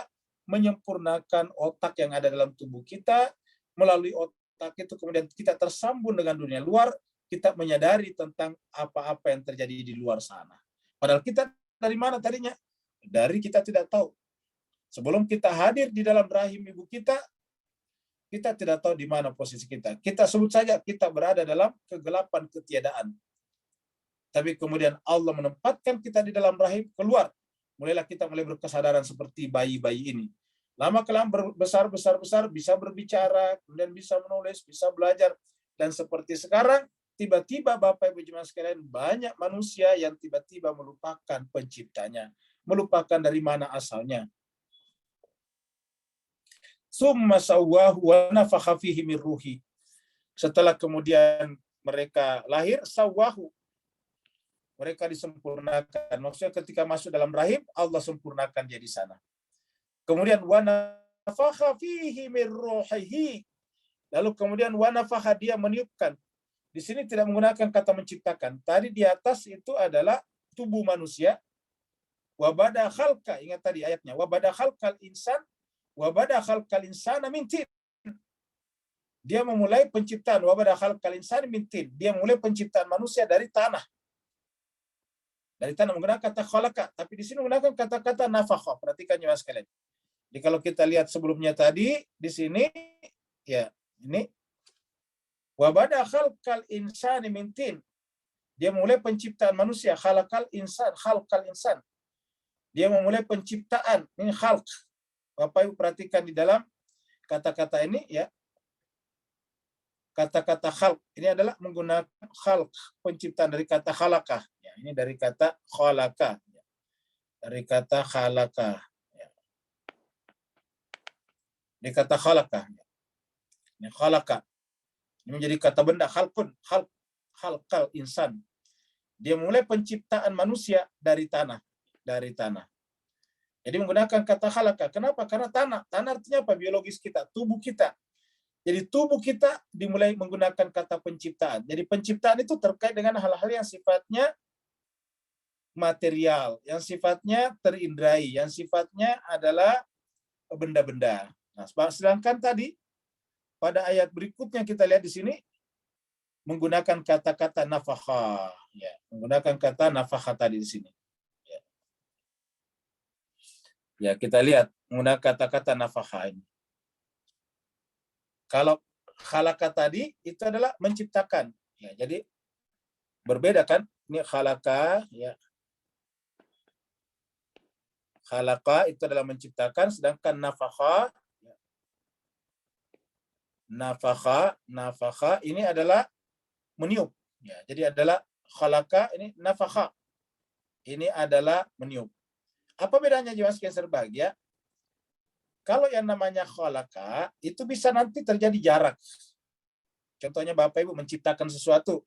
menyempurnakan otak yang ada dalam tubuh kita. Melalui otak itu kemudian kita tersambung dengan dunia luar, kita menyadari tentang apa-apa yang terjadi di luar sana. Padahal kita dari mana tadinya? Dari kita tidak tahu. Sebelum kita hadir di dalam rahim ibu kita tidak tahu di mana posisi kita. Kita sebut saja kita berada dalam kegelapan ketiadaan. Tapi kemudian Allah menempatkan kita di dalam rahim, keluar. Mulailah kita mulai berkesadaran seperti bayi-bayi ini. Lama-kelamaan besar, bisa berbicara, kemudian bisa menulis, bisa belajar. Dan seperti sekarang, tiba-tiba Bapak Ibu jemaah sekalian, banyak manusia yang tiba-tiba melupakan penciptanya, melupakan dari mana asalnya. Summa sawwahu wa nafakha fihi min ruhi. Setelah kemudian mereka lahir, sawwahu. Mereka disempurnakan. Maksudnya ketika masuk dalam rahim, Allah sempurnakan dia di sana. Kemudian wa nafakha fihi min ruhihi. Lalu kemudian wa nafakha, dia meniupkan. Di sini tidak menggunakan kata menciptakan. Tadi di atas itu adalah tubuh manusia. Wa bada khalqa, ingat tadi ayatnya. Wa bada khalqal insan, wa bada khalqal insana min tin. Dia memulai penciptaan. Wa bada khalqal insana min tin. Dia memulai penciptaan manusia dari tanah. Dari tanah menggunakan kata khalaqa, tapi di sini menggunakan kata-kata nafakha. Perhatikan ya sekalian. Jadi kalau kita lihat sebelumnya tadi di sini ya, ini wa bada khalqal insani min tin. Dia memulai penciptaan manusia, khalaqal insan, khalqal insan. Dia memulai penciptaan, ini khalq. Bapak Ibu perhatikan di dalam kata-kata ini ya. Kata-kata khalq ini adalah menggunakan khalq, penciptaan dari kata khalaqah. Ya, ini dari kata khalaqah. Ya. Dari kata khalaqah. Ya. Dari kata khalaqah. Ya. Ini khalaqah. Ini menjadi kata benda, khalqun, khalqal insan. Dia mulai penciptaan manusia dari tanah. Dari tanah. Jadi menggunakan kata khalaqah. Kenapa? Karena tanah. Tanah artinya apa? Biologis kita, tubuh kita. Jadi tubuh kita dimulai menggunakan kata penciptaan. Jadi penciptaan itu terkait dengan hal-hal yang sifatnya material, yang sifatnya terindrai, yang sifatnya adalah benda-benda. Nah, sedangkan tadi pada ayat berikutnya kita lihat di sini menggunakan kata-kata nafakha, ya, menggunakan kata nafakha tadi di sini. Ya, ya kita lihat menggunakan kata-kata nafakha ini. Kalau khalaqa tadi itu adalah menciptakan. Ya, jadi berbeda kan? Ini khalaqa, ya. Khalaqa itu adalah menciptakan, sedangkan nafakha, ya. Nafakha ini adalah meniup. Ya, jadi adalah khalaqa, ini nafakha. Ini adalah meniup. Apa bedanya jemaah sekalian berbahagia? Kalau yang namanya khalaqa, itu bisa nanti terjadi jarak. Contohnya Bapak Ibu menciptakan sesuatu.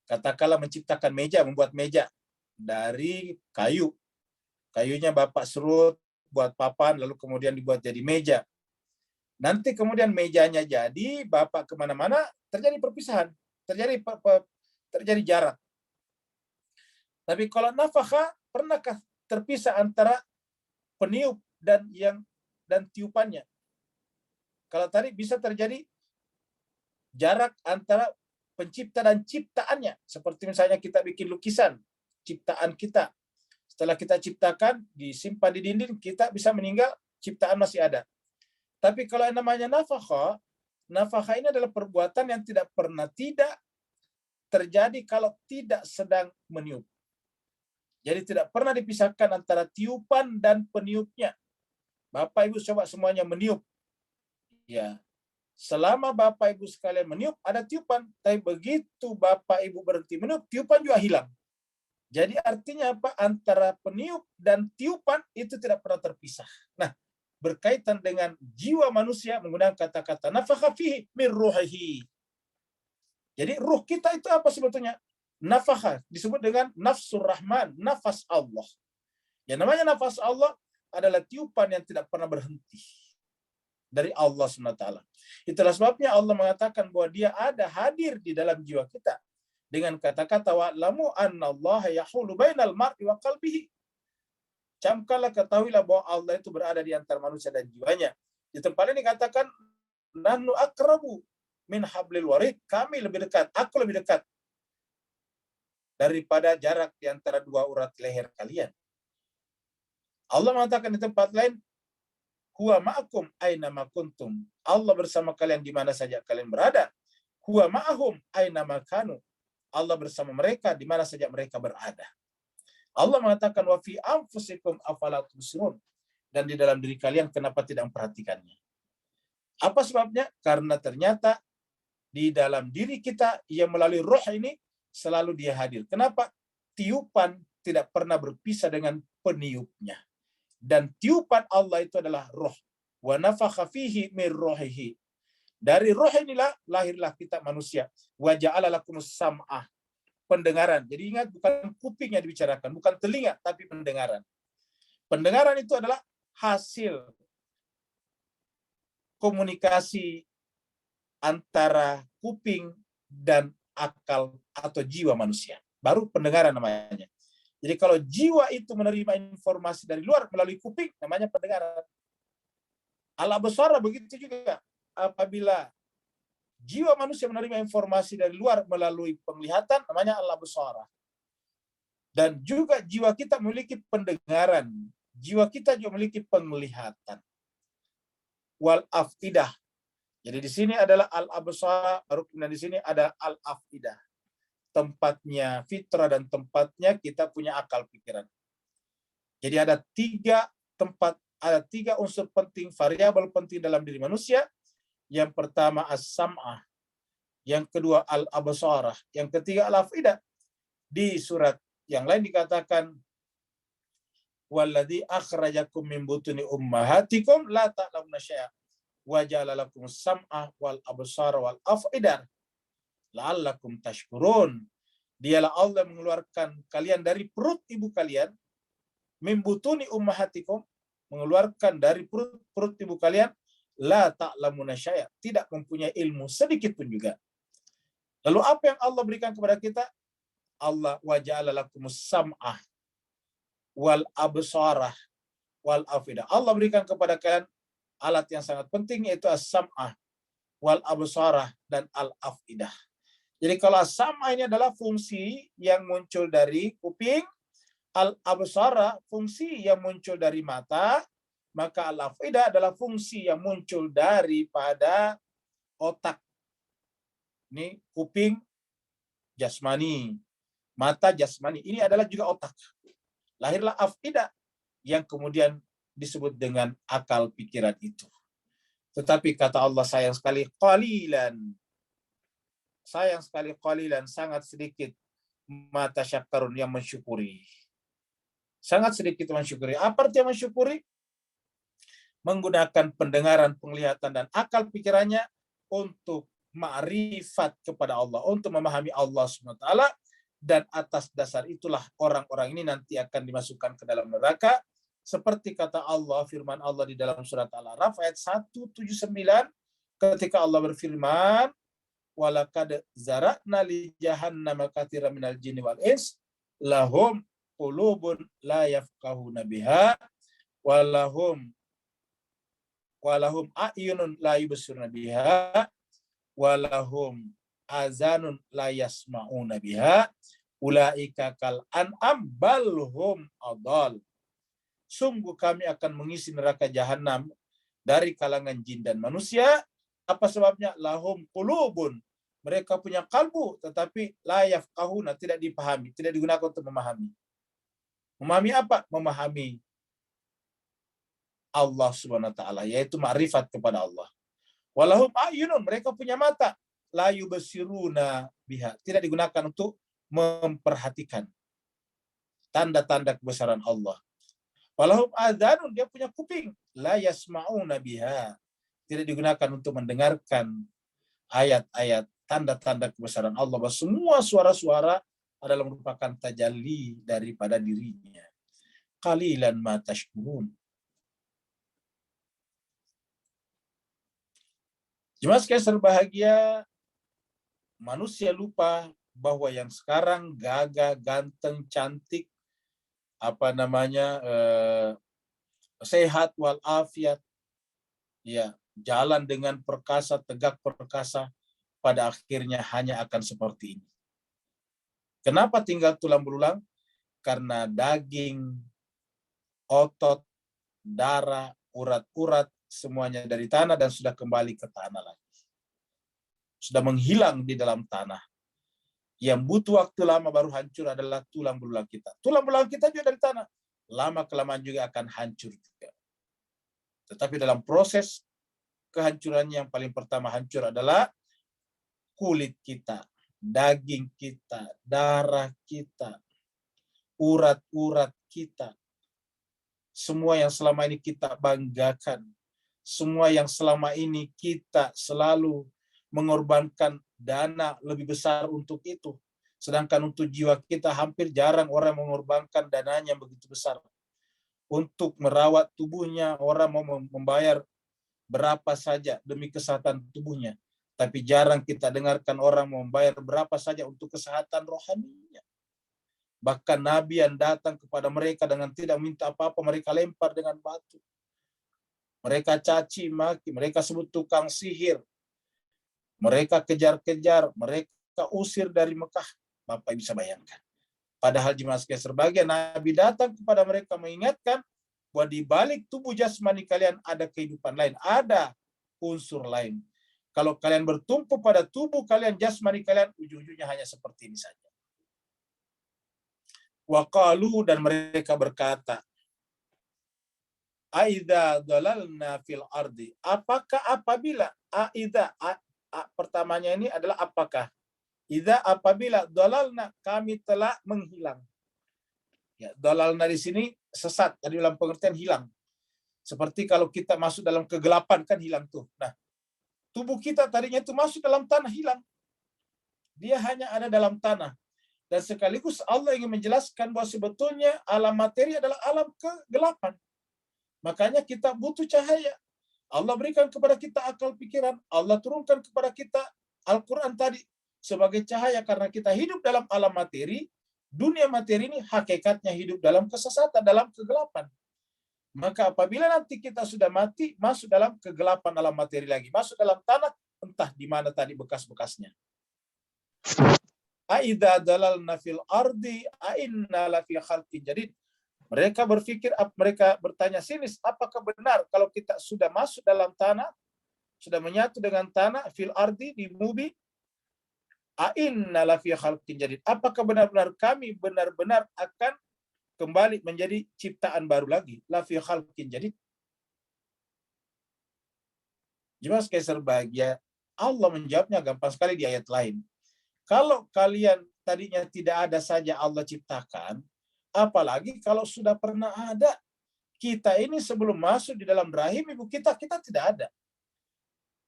Katakanlah menciptakan meja, membuat meja dari kayu. Kayunya Bapak serut, buat papan, lalu kemudian dibuat jadi meja. Nanti kemudian mejanya jadi, Bapak kemana-mana, terjadi perpisahan. Terjadi jarak. Tapi kalau nafakha, pernahkah terpisah antara peniup dan tiupannya? Kalau tadi bisa terjadi jarak antara pencipta dan ciptaannya. Seperti misalnya kita bikin lukisan, ciptaan kita. Setelah kita ciptakan, disimpan di dinding, kita bisa meninggal, ciptaan masih ada. Tapi kalau yang namanya nafakha ini adalah perbuatan yang tidak pernah tidak terjadi kalau tidak sedang meniup. Jadi tidak pernah dipisahkan antara tiupan dan peniupnya. Bapak Ibu coba semuanya meniup. Ya. Selama Bapak Ibu sekalian meniup, ada tiupan. Tapi begitu Bapak Ibu berhenti meniup, tiupan juga hilang. Jadi artinya apa? Antara peniup dan tiupan itu tidak pernah terpisah. Nah, berkaitan dengan jiwa manusia menggunakan kata-kata nafakha fihi min ruhihi. Jadi ruh kita itu apa sebetulnya? Nafakha disebut dengan nafsur rahman, nafas Allah. Yang namanya nafas Allah adalah tiupan yang tidak pernah berhenti dari Allah SWT. Itulah sebabnya Allah mengatakan bahwa dia ada hadir di dalam jiwa kita dengan kata-kata wa'lamu annallaha yahulu bainal mar'i wa qalbihi. Camkanlah, ketahuilah bahwa Allah itu berada di antara manusia dan jiwanya. Di tempat ini katakan nahnu akrabu min hablil warid, kami lebih dekat, aku lebih dekat daripada jarak di antara dua urat leher kalian. Allah mengatakan di tempat lain, huwa ma'akum aina ma kuntum. Allah bersama kalian di mana saja kalian berada. Huwa ma'ahum aina ma kanu. Allah bersama mereka di mana saja mereka berada. Allah mengatakan wa fi anfusikum afala tubsirun, dan di dalam diri kalian kenapa tidak memperhatikannya. Apa sebabnya? Karena ternyata di dalam diri kita yang melalui roh ini selalu dia hadir. Kenapa? Tiupan tidak pernah berpisah dengan peniupnya. Dan tiupan Allah itu adalah roh. Wa nafakha fihi min rohihi. Dari roh inilah lahirlah kita manusia. Wa ja'ala lakumus sam'ah. Pendengaran. Jadi ingat, bukan kuping yang dibicarakan, bukan telinga, tapi pendengaran. Pendengaran itu adalah hasil komunikasi antara kuping dan akal atau jiwa manusia. Baru pendengaran namanya. Jadi kalau jiwa itu menerima informasi dari luar melalui kuping, namanya pendengaran. Al-absara begitu juga. Apabila jiwa manusia menerima informasi dari luar melalui penglihatan, namanya al-absara. Dan juga jiwa kita memiliki pendengaran. Jiwa kita juga memiliki penglihatan. Wal afidah. Jadi di sini adalah al-absara, baru kemudian di sini ada al-afidah. Tempatnya fitrah dan tempatnya kita punya akal pikiran. Jadi ada tiga unsur penting, variabel penting dalam diri manusia. Yang pertama as-sam'ah, yang kedua al-absarah, yang ketiga al-afidah. Di surat yang lain dikatakan walladzi akhrajakum min butuni ummahatikum la ta'lamuna syai'a wa ja'ala lakum sam'a wal absara wal afidah la'allakum tashkurun. Dialah Allah mengeluarkan kalian dari perut ibu kalian, min butuni ummahatikum, mengeluarkan dari perut ibu kalian, la ta'lamuna syai'a, tidak mempunyai ilmu sedikit pun juga. Lalu apa yang Allah berikan kepada kita? Allah wa ja'ala lakumus sam'ah wal absarah wal afidah. Allah berikan kepada kalian alat yang sangat penting, yaitu as-sam'ah wal absarah dan al-afidah. Jadi kalau as-sam'ah ini adalah fungsi yang muncul dari kuping, al-absarah fungsi yang muncul dari mata, maka al-afidah adalah fungsi yang muncul daripada otak. Ini kuping jasmani, mata jasmani, ini adalah juga otak. Lahirlah afidah yang kemudian disebut dengan akal pikiran itu. Tetapi kata Allah, sayang sekali qalilan, sangat sedikit mata syakarun yang mensyukuri. Sangat sedikit mensyukuri. Apa artinya mensyukuri? Menggunakan pendengaran, penglihatan, dan akal pikirannya untuk ma'rifat kepada Allah, untuk memahami Allah SWT, dan atas dasar itulah orang-orang ini nanti akan dimasukkan ke dalam neraka, seperti kata Allah, firman Allah di dalam surat Al-A'raf ayat 179, ketika Allah berfirman, walaqad zara'na li jahannama katsiran minal jinni wal ins lahum qulubun la yafqahuna biha walahum a'yunun la yubsiruna biha walahum azanun la yasma'una biha ulaika kal an'am bal hum adall. Sungguh kami akan mengisi neraka jahanam dari kalangan jin dan manusia. Apa sebabnya? Lahum qulubun, mereka punya kalbu, tetapi la yafqahuna, tidak dipahami, tidak digunakan untuk memahami. Memahami apa? Memahami Allah Subhanahu wa taala, yaitu ma'rifat kepada Allah. Walahum a'yunun, mereka punya mata, la yubsiruna biha, tidak digunakan untuk memperhatikan. tanda-tanda kebesaran Allah. Walahum adhanun, dia punya kuping, la yasma'una biha, tidak digunakan untuk mendengarkan ayat-ayat tanda-tanda kebesaran Allah. Bahwa semua suara-suara adalah merupakan tajalli daripada dirinya. Qalilan ma tashkurun. Jemaah sekalian berbahagia, manusia lupa bahwa yang sekarang gagah, ganteng, cantik, sehat walafiat, ya, jalan dengan perkasa, tegak perkasa, pada akhirnya hanya akan seperti ini. Kenapa tinggal tulang belulang? Karena daging, otot, darah, urat-urat, semuanya dari tanah dan sudah kembali ke tanah lagi. Sudah menghilang di dalam tanah. Yang butuh waktu lama baru hancur adalah tulang belulang kita. Tulang belulang kita juga dari tanah. Lama-kelamaan juga akan hancur juga. Tetapi dalam proses kehancurannya yang paling pertama hancur adalah kulit kita, daging kita, darah kita, urat-urat kita. Semua yang selama ini kita banggakan, semua yang selama ini kita selalu mengorbankan dana lebih besar untuk itu. Sedangkan untuk jiwa kita hampir jarang orang mengorbankan dananya begitu besar. Untuk merawat tubuhnya, orang mau membayar berapa saja demi kesehatan tubuhnya. Tapi jarang kita dengarkan orang membayar berapa saja untuk kesehatan rohaninya. Bahkan Nabi yang datang kepada mereka dengan tidak minta apa-apa, mereka lempar dengan batu. Mereka caci maki, mereka sebut tukang sihir. Mereka kejar-kejar, mereka usir dari Mekah. Bapak bisa bayangkan. Padahal jemaah sekalian berbahagia, Nabi datang kepada mereka mengingatkan bahwa di balik tubuh jasmani kalian ada kehidupan lain, ada unsur lain. Kalau kalian bertumpu pada tubuh kalian, jasmani kalian, ujung-ujungnya hanya seperti ini saja. Waqalu, dan mereka berkata, Aidha dalalna fil ardi. Apakah apabila, pertamanya ini adalah apakah. Idza, apabila dalalna, kami telah menghilang. Ya, dalalna di sini sesat, tadi dalam pengertian hilang. Seperti kalau kita masuk dalam kegelapan kan hilang tuh. Nah, tubuh kita tadinya itu masuk dalam tanah, hilang. Dia hanya ada dalam tanah. Dan sekaligus Allah ingin menjelaskan bahwa sebetulnya alam materi adalah alam kegelapan. Makanya kita butuh cahaya. Allah berikan kepada kita akal pikiran. Allah turunkan kepada kita Al-Quran tadi sebagai cahaya karena kita hidup dalam alam materi. Dunia materi ini hakikatnya hidup dalam kesesatan, dalam kegelapan. Maka apabila nanti kita sudah mati, masuk dalam kegelapan alam materi lagi. Masuk dalam tanah, entah di mana tadi bekas-bekasnya. Aidza dalalna fil ardi ainna la fi khalqin jadid. Mereka berpikir, mereka bertanya sinis, apakah benar kalau kita sudah masuk dalam tanah, sudah menyatu dengan tanah, fil ardi, di bumi, ainna la fi khalqin jadid. Apakah benar-benar kami benar-benar akan kembali menjadi ciptaan baru lagi, la fi khalqin jadid. Jemaah sekalian berbahagia, Allah menjawabnya gampang sekali di ayat lain. Kalau kalian tadinya tidak ada saja Allah ciptakan, apalagi kalau sudah pernah ada. Kita ini sebelum masuk di dalam rahim ibu kita, kita tidak ada.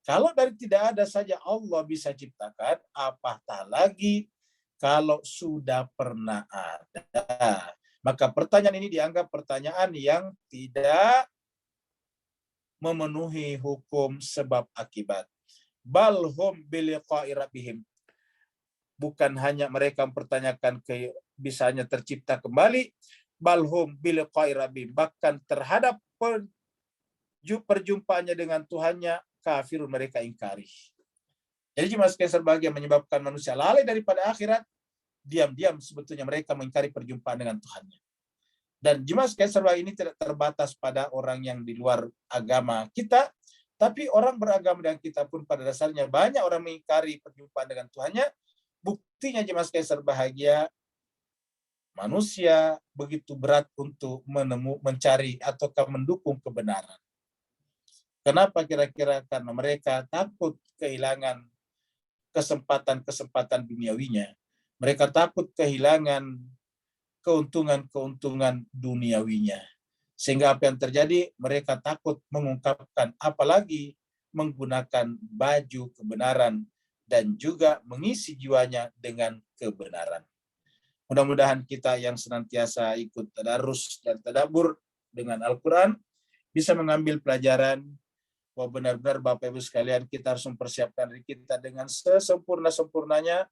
Kalau dari tidak ada saja Allah bisa ciptakan, apatah lagi kalau sudah pernah ada. Maka pertanyaan ini dianggap pertanyaan yang tidak memenuhi hukum sebab akibat. Balhum biliqa'i rabbihim. Bukan hanya mereka mempertanyakan bisanya tercipta kembali, balhum biliqa'i rabbihim, bahkan terhadap perjumpaannya dengan Tuhannya, kafirun, mereka ingkari. Jadi jemaah sekalian berbahagia, menyebabkan manusia lalai daripada akhirat, diam-diam sebetulnya mereka mengingkari perjumpaan dengan Tuhannya. Dan jemaah sekalian berbahagia, ini tidak terbatas pada orang yang di luar agama kita, tapi orang beragama dengan kita pun pada dasarnya banyak orang mengingkari perjumpaan dengan Tuhannya. Buktinya jemaah sekalian berbahagia, manusia begitu berat untuk mencari ataukah mendukung kebenaran. Kenapa kira-kira? Karena mereka takut kehilangan kesempatan-kesempatan duniawinya. Mereka takut kehilangan keuntungan-keuntungan duniawinya. Sehingga apa yang terjadi, mereka takut mengungkapkan, apalagi menggunakan baju kebenaran dan juga mengisi jiwanya dengan kebenaran. Mudah-mudahan kita yang senantiasa ikut tadarus dan tadabbur dengan Al-Quran bisa mengambil pelajaran bahwa benar-benar Bapak Ibu sekalian kita harus mempersiapkan diri kita dengan sesempurna-sempurnanya,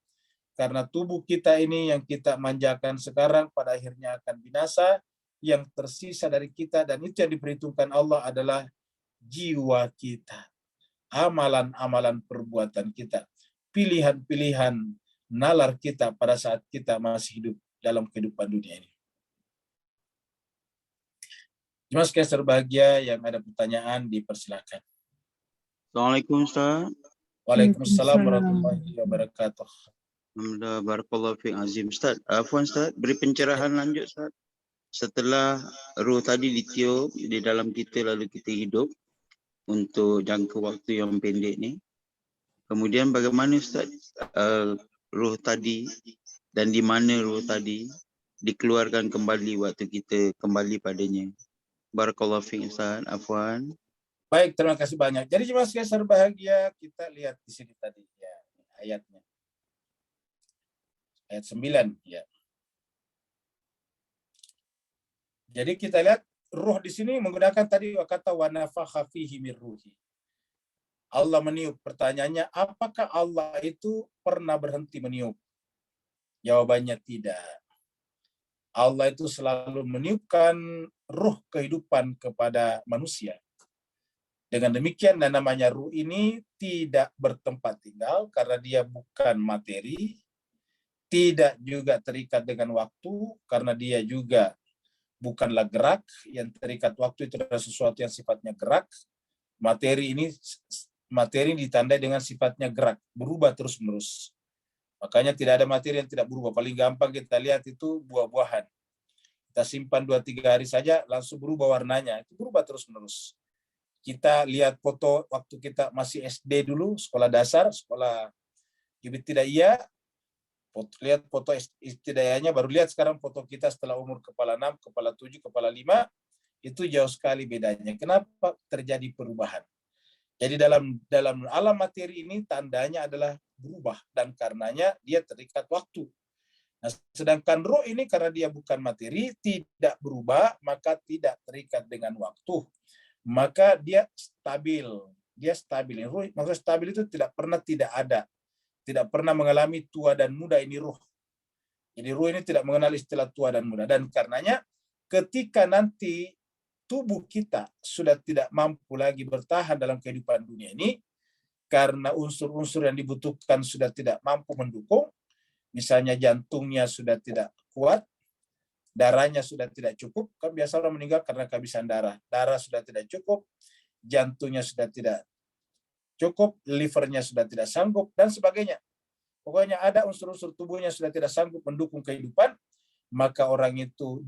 karena tubuh kita ini yang kita manjakan sekarang pada akhirnya akan binasa. Yang tersisa dari kita dan itu yang diperhitungkan Allah adalah jiwa kita, amalan-amalan perbuatan kita, pilihan-pilihan nalar kita pada saat kita masih hidup dalam kehidupan dunia ini. Jemaah sekalian berbahagia, yang ada pertanyaan dipersilakan. Assalamualaikum Ustaz. Waalaikumsalam warahmatullahi wabarakatuh. Alhamdulillah, barakallahu fiik azim. Ustaz, afwan Ustaz, beri pencerahan lanjut Ustaz. Setelah ruh tadi ditiup di dalam kita lalu kita hidup untuk jangka waktu yang pendek ni. Kemudian bagaimana Ustaz ruh tadi dan di mana ruh tadi dikeluarkan kembali waktu kita kembali padanya. Barakallahu fiik Ustaz, afwan. Baik, terima kasih banyak. Jadi jemaah sekalian berbahagia, kita lihat di sini tadi ya ayatnya. Ayat 9 ya. Jadi kita lihat ruh di sini menggunakan tadi kata wa nafakha fihi min ruhi. Allah meniup. Pertanyaannya, apakah Allah itu pernah berhenti meniup? Jawabannya tidak. Allah itu selalu meniupkan ruh kehidupan kepada manusia. Dengan demikian, dan namanya ruh ini tidak bertempat tinggal karena dia bukan materi, tidak juga terikat dengan waktu karena dia juga bukanlah gerak. Yang terikat waktu itu adalah sesuatu yang sifatnya gerak. Materi ditandai dengan sifatnya gerak, berubah terus-menerus. Makanya tidak ada materi yang tidak berubah. Paling gampang kita lihat itu buah-buahan. Kita simpan 2-3 hari saja, langsung berubah warnanya. Itu berubah terus-menerus. Kita lihat foto waktu kita masih SD dulu, sekolah dasar, sekolah ibtidaiyah. Lihat foto ibtidaiyahnya, baru lihat sekarang foto kita setelah umur kepala 6, kepala 7, kepala 5, itu jauh sekali bedanya. Kenapa terjadi perubahan? Jadi dalam alam materi ini tandanya adalah berubah, dan karenanya dia terikat waktu. Nah, sedangkan roh ini karena dia bukan materi, tidak berubah, maka tidak terikat dengan waktu. Maka dia stabil. Dia stabil. Roh, maksudnya stabil itu tidak pernah tidak ada. Tidak pernah mengalami tua dan muda, ini ruh. Jadi ruh ini tidak mengenal istilah tua dan muda. Dan karenanya ketika nanti tubuh kita sudah tidak mampu lagi bertahan dalam kehidupan dunia ini, karena unsur-unsur yang dibutuhkan sudah tidak mampu mendukung, misalnya jantungnya sudah tidak kuat, darahnya sudah tidak cukup, kan biasa orang meninggal karena kehabisan darah. Darah sudah tidak cukup, jantungnya sudah tidak cukup, livernya sudah tidak sanggup, dan sebagainya. Pokoknya ada unsur-unsur tubuhnya sudah tidak sanggup mendukung kehidupan, maka orang itu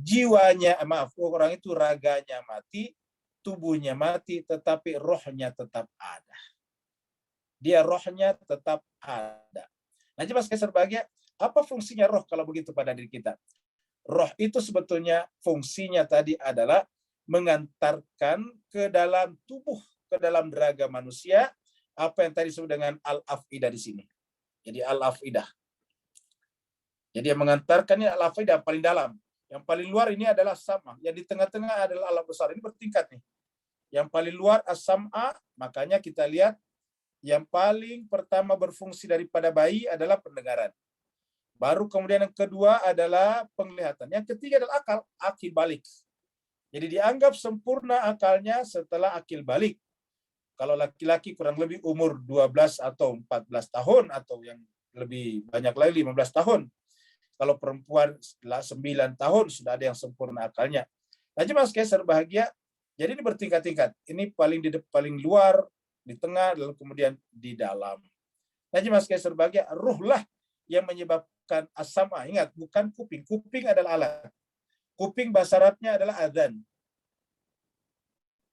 orang itu raganya mati, tubuhnya mati, tetapi rohnya tetap ada. Dia rohnya tetap ada. Nah, jemaah sekalian berbahagia, apa fungsinya roh kalau begitu pada diri kita? Roh itu sebetulnya fungsinya tadi adalah mengantarkan ke dalam tubuh, ke dalam raga manusia, apa yang tadi disebut dengan al-afidah di sini. Jadi al-afidah. Jadi yang mengantarkannya al-afidah paling dalam. Yang paling luar ini adalah sama. Yang di tengah-tengah adalah alam besar. Ini bertingkat nih. Yang paling luar as-sam'a, makanya kita lihat yang paling pertama berfungsi daripada bayi adalah pendengaran. Baru kemudian yang kedua adalah penglihatan. Yang ketiga adalah akil balik. Jadi dianggap sempurna akalnya setelah akil balik. Kalau laki-laki kurang lebih umur 12 atau 14 tahun, atau yang lebih banyak lagi 15 tahun. Kalau perempuan setelah 9 tahun sudah ada yang sempurna akalnya. Nah, jemaah sekalian berbahagia, jadi ini bertingkat-tingkat. Ini paling luar, di tengah, lalu kemudian di dalam. Nah, jemaah sekalian berbahagia, ruhlah yang menyebabkan as-sam'a. Ingat, bukan kuping. Kuping adalah alat. Kuping bahasa Arabnya adalah adzan.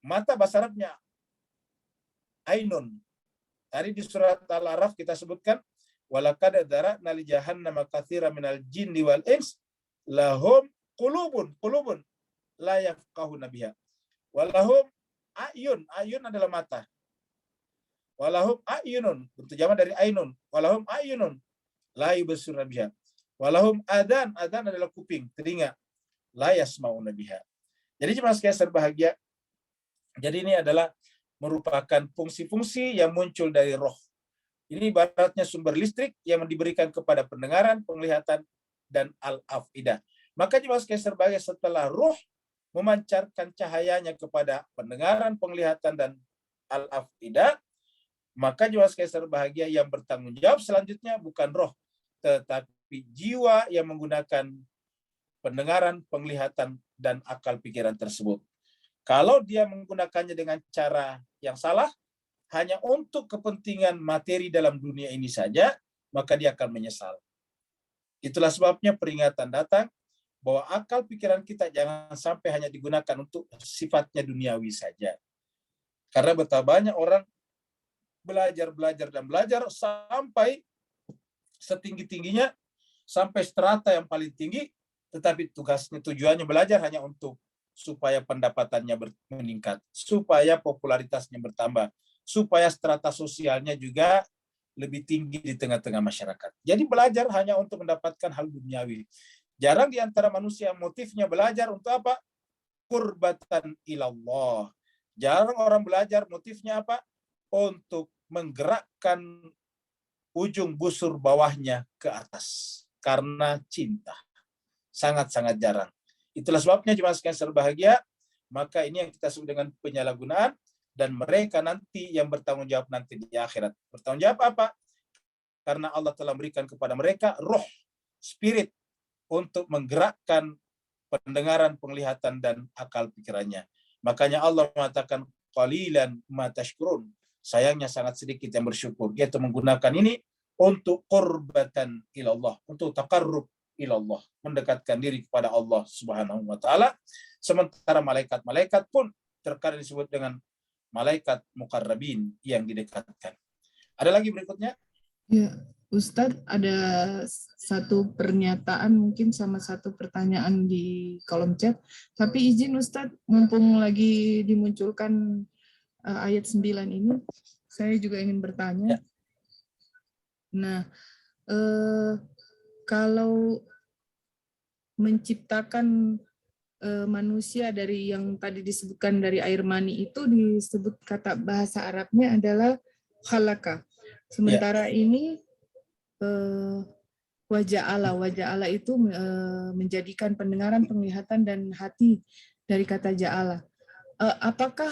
Mata bahasa Arabnya ainun. Tadi di surat Al-A'raf kita sebutkan walaqad dzara'na li jahannama katsiran minal jinni wal ins lahum qulubun la yafqahuna biha. Walahum ayun adalah mata. Walahum ayunun, bentuk jamak dari ainun. Walahum ayunun la yubsiruna biha. Walahum adan adalah kuping, telinga. La yasmauna biha. Jadi jemaah sekalian berbahagia, jadi ini adalah merupakan fungsi-fungsi yang muncul dari roh. Ini ibaratnya sumber listrik yang diberikan kepada pendengaran, penglihatan, dan al-afidah. Maka jemaah sekalian berbahagia, setelah roh memancarkan cahayanya kepada pendengaran, penglihatan, dan al-afidah, maka jemaah sekalian berbahagia, yang bertanggung jawab selanjutnya bukan roh, tetapi jiwa yang menggunakan pendengaran, penglihatan, dan akal pikiran tersebut. Kalau dia menggunakannya dengan cara yang salah, hanya untuk kepentingan materi dalam dunia ini saja, maka dia akan menyesal. Itulah sebabnya peringatan datang bahwa akal pikiran kita jangan sampai hanya digunakan untuk sifatnya duniawi saja. Karena betapa banyak orang belajar sampai setinggi-tingginya, sampai strata yang paling tinggi, tetapi tujuannya belajar hanya untuk supaya pendapatannya meningkat, supaya popularitasnya bertambah, supaya strata sosialnya juga lebih tinggi di tengah-tengah masyarakat. Jadi belajar hanya untuk mendapatkan hal duniawi. Jarang di antara manusia motifnya belajar untuk apa? Qurbatan ilallah. Jarang orang belajar motifnya apa? Untuk menggerakkan ujung busur bawahnya ke atas karena cinta. Sangat-sangat jarang. Itulah sebabnya jemaah sekalian berbahagia, maka ini yang kita sebut dengan penyalahgunaan, dan mereka nanti yang bertanggung jawab nanti di akhirat. Bertanggung jawab apa? Karena Allah telah berikan kepada mereka roh, spirit, untuk menggerakkan pendengaran, penglihatan, dan akal pikirannya. Makanya Allah mengatakan qalilan ma tashkurun. Sayangnya sangat sedikit yang bersyukur. Yaitu menggunakan ini untuk qurbatan ilallah, untuk taqarrub ilallah, mendekatkan diri kepada Allah Subhanahu wa taala. Sementara malaikat-malaikat pun terkadang disebut dengan malaikat muqarrabin, yang didekatkan. Ada lagi berikutnya? Ya, Ustadz, ada satu pernyataan mungkin sama satu pertanyaan di kolom chat. Tapi izin Ustadz, mumpung lagi dimunculkan ayat 9 ini, saya juga ingin bertanya. Ya. Nah, kalau menciptakan manusia dari yang tadi disebutkan dari air mani itu disebut kata bahasa Arabnya adalah khalaqa. Sementara ini wajah Allah itu menjadikan pendengaran, penglihatan, dan hati dari kata ja'ala. Apakah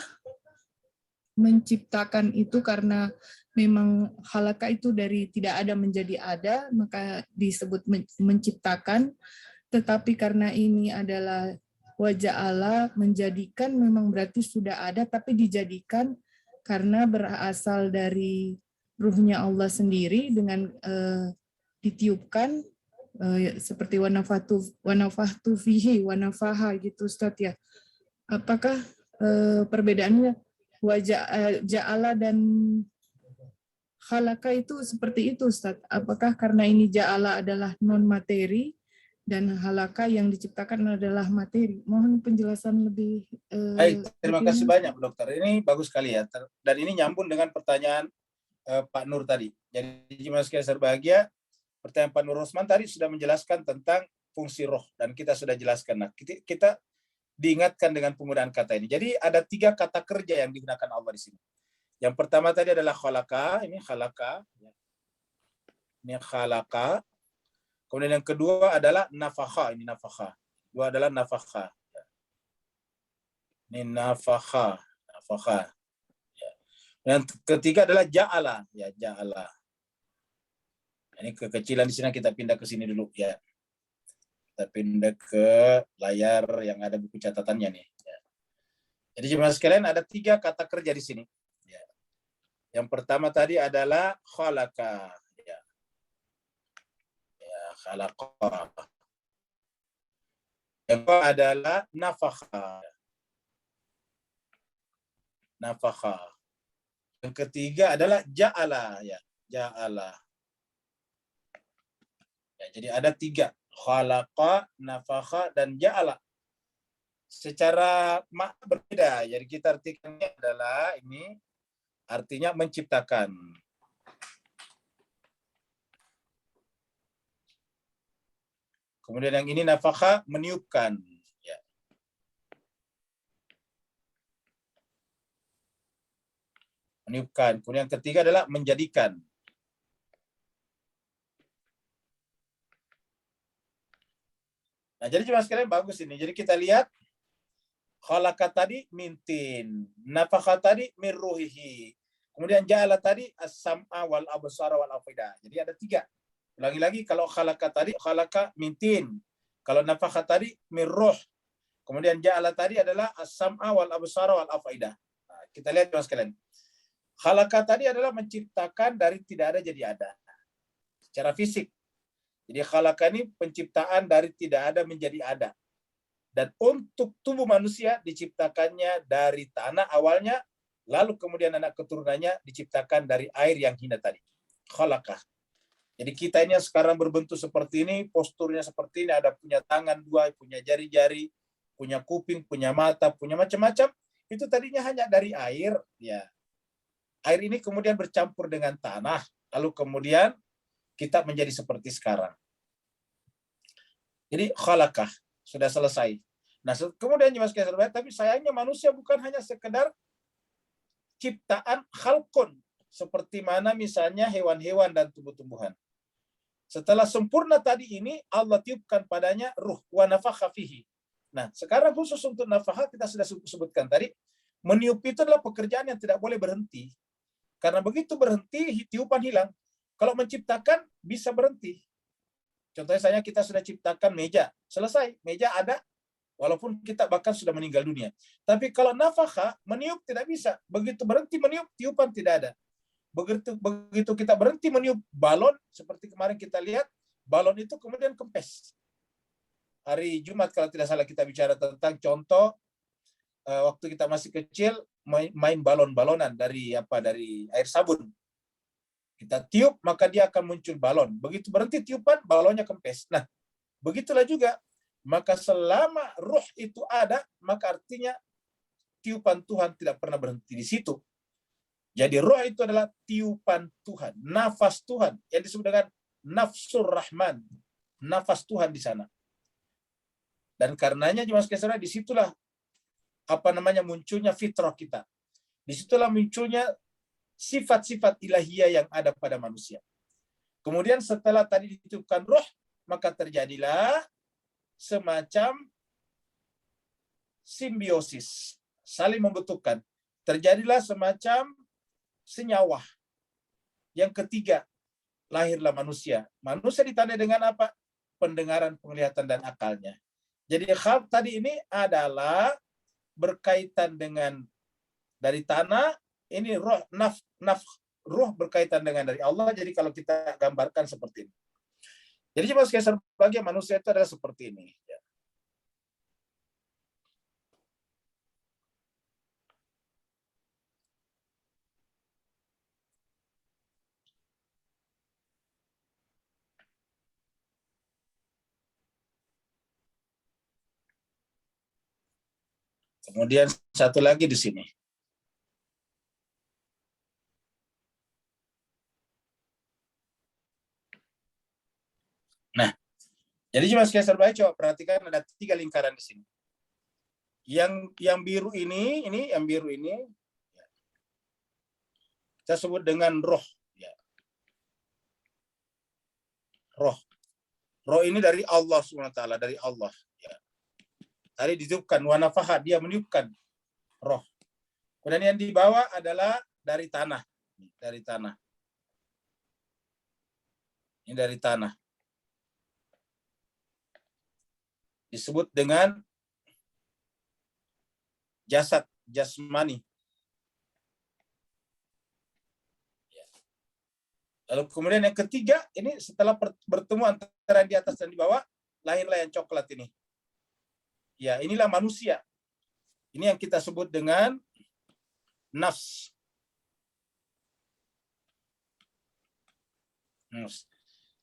menciptakan itu karena memang khalaqa itu dari tidak ada menjadi ada, maka disebut menciptakan, tetapi karena ini adalah wajah Allah, menjadikan memang berarti sudah ada, tapi dijadikan karena berasal dari ruhnya Allah sendiri dengan ditiupkan seperti wanafahtu fihi wanafaha gitu Ustaz ya. Apakah perbedaannya wajah ja'ala dan khalaqa itu seperti itu Ustaz? Apakah karena ini ja'ala adalah non materi dan khalaqa yang diciptakan adalah materi? Mohon penjelasan lebih. Baik, terima kasih banyak Bu Dokter. Ini bagus sekali ya. Dan ini nyambung dengan pertanyaan Pak Nur tadi. Jadi jemaah sekalian berbahagia, pertanyaan Pak Nur Rosman tadi sudah menjelaskan tentang fungsi roh, dan kita sudah jelaskan. Nah, kita diingatkan dengan penggunaan kata ini. Jadi ada 3 kata kerja yang digunakan Allah di sini. Yang pertama tadi adalah khalaqa, ini khalaqa. Ini khalaqa. Kemudian yang kedua adalah nafakha, ini nafakha. Dua adalah nafakha. Ini nafakha, nafakha. Yang ketiga adalah ja'ala, ya ja'ala. Ini kekecilan di sini, kita pindah ke sini dulu ya. Kita pindah ke layar yang ada buku catatannya nih. Ya. Jadi jemaah sekalian ada 3 kata kerja di sini. Ya. Yang pertama tadi adalah khalaqa. Ya. Ya, khalaqa. Yang kedua adalah nafakha. Nafakha. Yang ketiga adalah ja'ala, ya ja'ala. Ya, jadi ada 3, Khalaqa, nafakha, dan ja'ala. Secara makna berbeda. Jadi kita artikannya adalah ini artinya menciptakan. Kemudian yang ini nafakha, meniupkan. Ya. Meniupkan. Kemudian yang ketiga adalah menjadikan. Nah, jadi cuma sekalian bagus ini. Jadi kita lihat khalaqa tadi mintin, nafakha tadi min ruhihi. Kemudian ja'ala tadi as-sam'a wal absara wal afida. Jadi ada 3. Ulangi lagi, kalau khalaqa tadi khalaqa mintin. Kalau nafakha tadi min ruh. Kemudian ja'ala tadi adalah as-sam'a wal absara wal afida. Nah, kita lihat cuma sekalian. Khalaqa tadi adalah menciptakan dari tidak ada jadi ada. Secara fisik. Jadi khalaqa ini penciptaan dari tidak ada menjadi ada. Dan untuk tubuh manusia diciptakannya dari tanah awalnya, lalu kemudian anak keturunannya diciptakan dari air yang hina tadi. Khalaqa. Jadi kita ini yang sekarang berbentuk seperti ini, posturnya seperti ini, ada punya tangan 2, punya jari-jari, punya kuping, punya mata, punya macam-macam. Itu tadinya hanya dari air. Ya. Air ini kemudian bercampur dengan tanah, lalu kemudian kita menjadi seperti sekarang. Jadi khalaqah sudah selesai. Nah, kemudian tapi sayangnya manusia bukan hanya sekedar ciptaan khalqun, seperti mana misalnya hewan-hewan dan tumbuh-tumbuhan. Setelah sempurna tadi ini, Allah tiupkan padanya ruh wa nafakha fihi. Nah, sekarang khusus untuk nafakha kita sudah sebutkan tadi, meniup itu adalah pekerjaan yang tidak boleh berhenti. Karena begitu berhenti, tiupan hilang. Kalau menciptakan bisa berhenti. Contohnya kita sudah ciptakan meja, selesai, meja ada, walaupun kita bahkan sudah meninggal dunia. Tapi kalau nafakha, meniup tidak bisa. Begitu berhenti meniup, tiupan tidak ada. Begitu kita berhenti meniup balon, seperti kemarin kita lihat, balon itu kemudian kempes. Hari Jumat kalau tidak salah kita bicara tentang contoh waktu kita masih kecil main balon-balonan dari air sabun. Kita tiup maka dia akan muncul balon. Begitu berhenti tiupan, balonnya kempes. Nah, begitulah juga. Maka selama ruh itu ada, maka artinya tiupan Tuhan tidak pernah berhenti di situ. Jadi roh itu adalah tiupan Tuhan, nafas Tuhan yang disebut dengan nafsur rahman, nafas Tuhan di sana. Dan karenanya jemaah sekalian, disitulah munculnya fitrah kita. Disitulah munculnya sifat-sifat ilahiyah yang ada pada manusia. Kemudian setelah tadi ditiupkan roh, maka terjadilah semacam simbiosis, saling membutuhkan. Terjadilah semacam senyawa. Yang ketiga, lahirlah manusia. Manusia ditandai dengan apa? Pendengaran, penglihatan, dan akalnya. Jadi khalq tadi ini adalah berkaitan dengan dari tanah, ini roh, ruh berkaitan dengan dari Allah. Jadi kalau kita gambarkan seperti ini. Jadi cuma sebagai manusia itu adalah seperti ini. Ya. Kemudian satu lagi di sini. Nah, jadi cuma sekalian baik, coba perhatikan ada 3 lingkaran di sini. Yang biru ini yang biru ini kita sebut dengan roh. Ya. Roh ini dari Allah SWT, dari Allah. Ya. Tadi ditiupkan, wa nafakha, dia meniupkan roh. Kemudian yang di bawah adalah dari tanah. Dari tanah. Ini dari tanah. Disebut dengan jasad, jasmani. Lalu kemudian yang ketiga, ini setelah bertemu antara di atas dan di bawah, lahirlah yang coklat ini. Ya, inilah manusia. Ini yang kita sebut dengan nafs.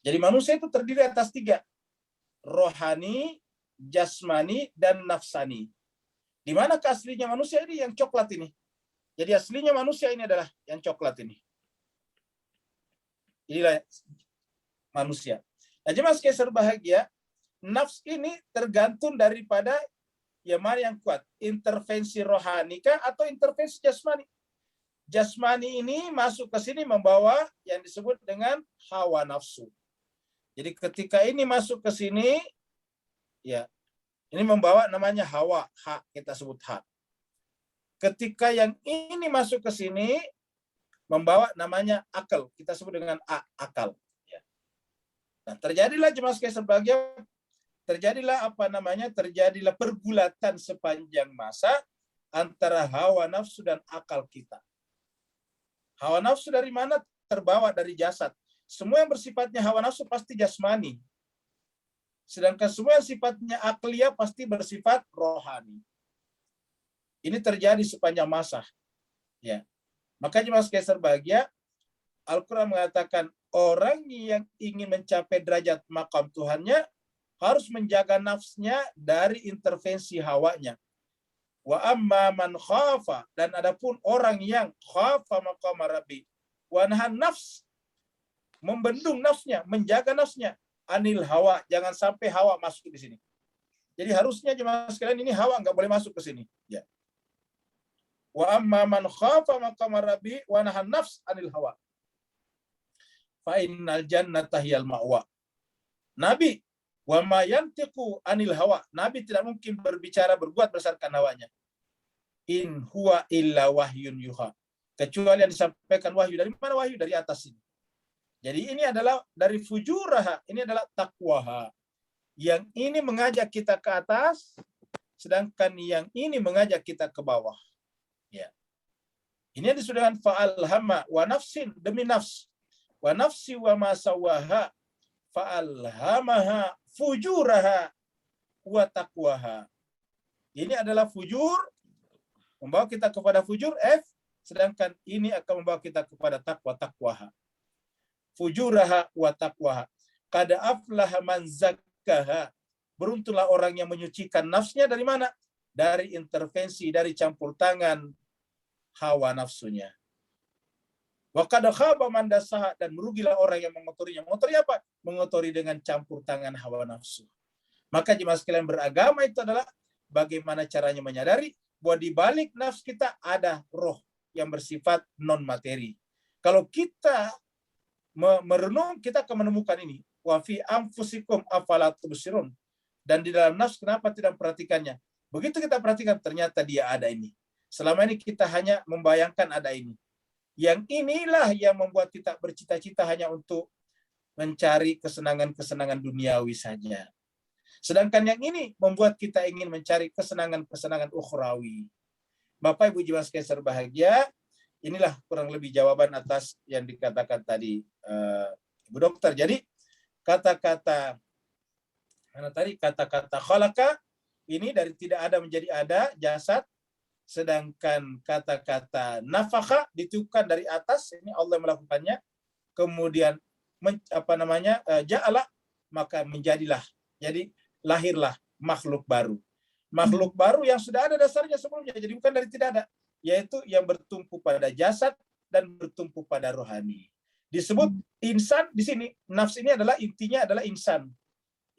Jadi manusia itu terdiri atas 3. rohani, jasmani, dan nafsani. Di mana aslinya manusia ini yang coklat ini? Jadi aslinya manusia ini adalah yang coklat ini. Inilah manusia. Nah, jemaah sekalian berbahagia, nafs ini tergantung daripada yang mana yang kuat, intervensi rohani kah atau intervensi jasmani. Jasmani ini masuk ke sini membawa yang disebut dengan hawa nafsu. Jadi ketika ini masuk ke sini, ya, ini membawa namanya hawa, hak, kita sebut hak. Ketika yang ini masuk ke sini, membawa namanya akal, kita sebut dengan akal. Ya. Nah, terjadilah jemaah sekalian sebagai terjadilah terjadilah pergulatan sepanjang masa antara hawa nafsu dan akal kita. Hawa nafsu dari mana? Terbawa dari jasad. Semua yang bersifatnya hawa nafsu pasti jasmani. Sedangkan semua yang sifatnya akliyah pasti bersifat rohani. Ini terjadi sepanjang masa. Ya. Makanya jemaah sekalian berbahagia, Al-Quran mengatakan orang yang ingin mencapai derajat maqam Tuhannya harus menjaga nafsnya dari intervensi hawanya. Wa amma man khafa, dan adapun orang yang khafa maqam rabbi wa nahan nafs, membendung nafsnya, menjaga nafsnya, anil hawa, jangan sampai hawa masuk di sini. Jadi harusnya jemaah sekalian ini hawa nggak boleh masuk ke sini. Ya. Wa amma man khafa maqam rabbi wa nahan nafs anil hawa fa innal jannata hiyal ma'wa. Nabi wa ma yantiqu anil hawa, Nabi tidak mungkin berbicara berbuat berdasarkan hawanya. In huwa illa wahyun yuha, kecuali yang disampaikan wahyu. Dari mana wahyu? Dari atas ini. Jadi ini adalah dari fujuraha, ini adalah takwaha. Yang ini mengajak kita ke atas, sedangkan yang ini mengajak kita ke bawah. Ya. Ini yang disebut dengan fa'alhama wa nafsin, demi nafs. Wa nafsi wa ma sawaha fa'alhamaha fujuraha wa taqwaha. Ini adalah fujur, membawa kita kepada fujur, F, sedangkan ini akan membawa kita kepada taqwaha. Fujuraha wa taqwaha. Kada aflaha man zakkaha. Beruntunglah orang yang menyucikan nafsnya dari mana? Dari intervensi, dari campur tangan hawa nafsunya. Wa qad khaba man dasaha, dan merugilah orang yang mengotorinya. Mengotori apa? Mengotori dengan campur tangan hawa nafsu. Maka jemaah sekalian, beragama itu adalah bagaimana caranya menyadari bahwa di balik nafsu kita ada roh yang bersifat non materi. Kalau kita merenung, kita akan menemukan ini. Wa fi anfusikum afala tubsirun. Dan di dalam nafsu, kenapa tidak memperhatikannya? Begitu kita perhatikan, ternyata dia ada ini. Selama ini kita hanya membayangkan ada ini. Yang inilah yang membuat kita bercita-cita hanya untuk mencari kesenangan-kesenangan duniawi saja. Sedangkan yang ini membuat kita ingin mencari kesenangan-kesenangan ukhrawi. Bapak Ibu jemaah sekalian berbahagia, inilah kurang lebih jawaban atas yang dikatakan tadi Ibu Dokter. Jadi kata-kata khalaqa ini dari tidak ada menjadi ada, jasad. Sedangkan kata-kata nafakha ditiupkan dari atas, ini Allah melakukannya. Kemudian ja'ala, maka menjadilah. Jadi lahirlah makhluk baru. Makhluk baru yang sudah ada dasarnya sebelumnya. Jadi bukan dari tidak ada, yaitu yang bertumpu pada jasad dan bertumpu pada rohani. Disebut insan di sini. Nafs ini adalah intinya adalah insan.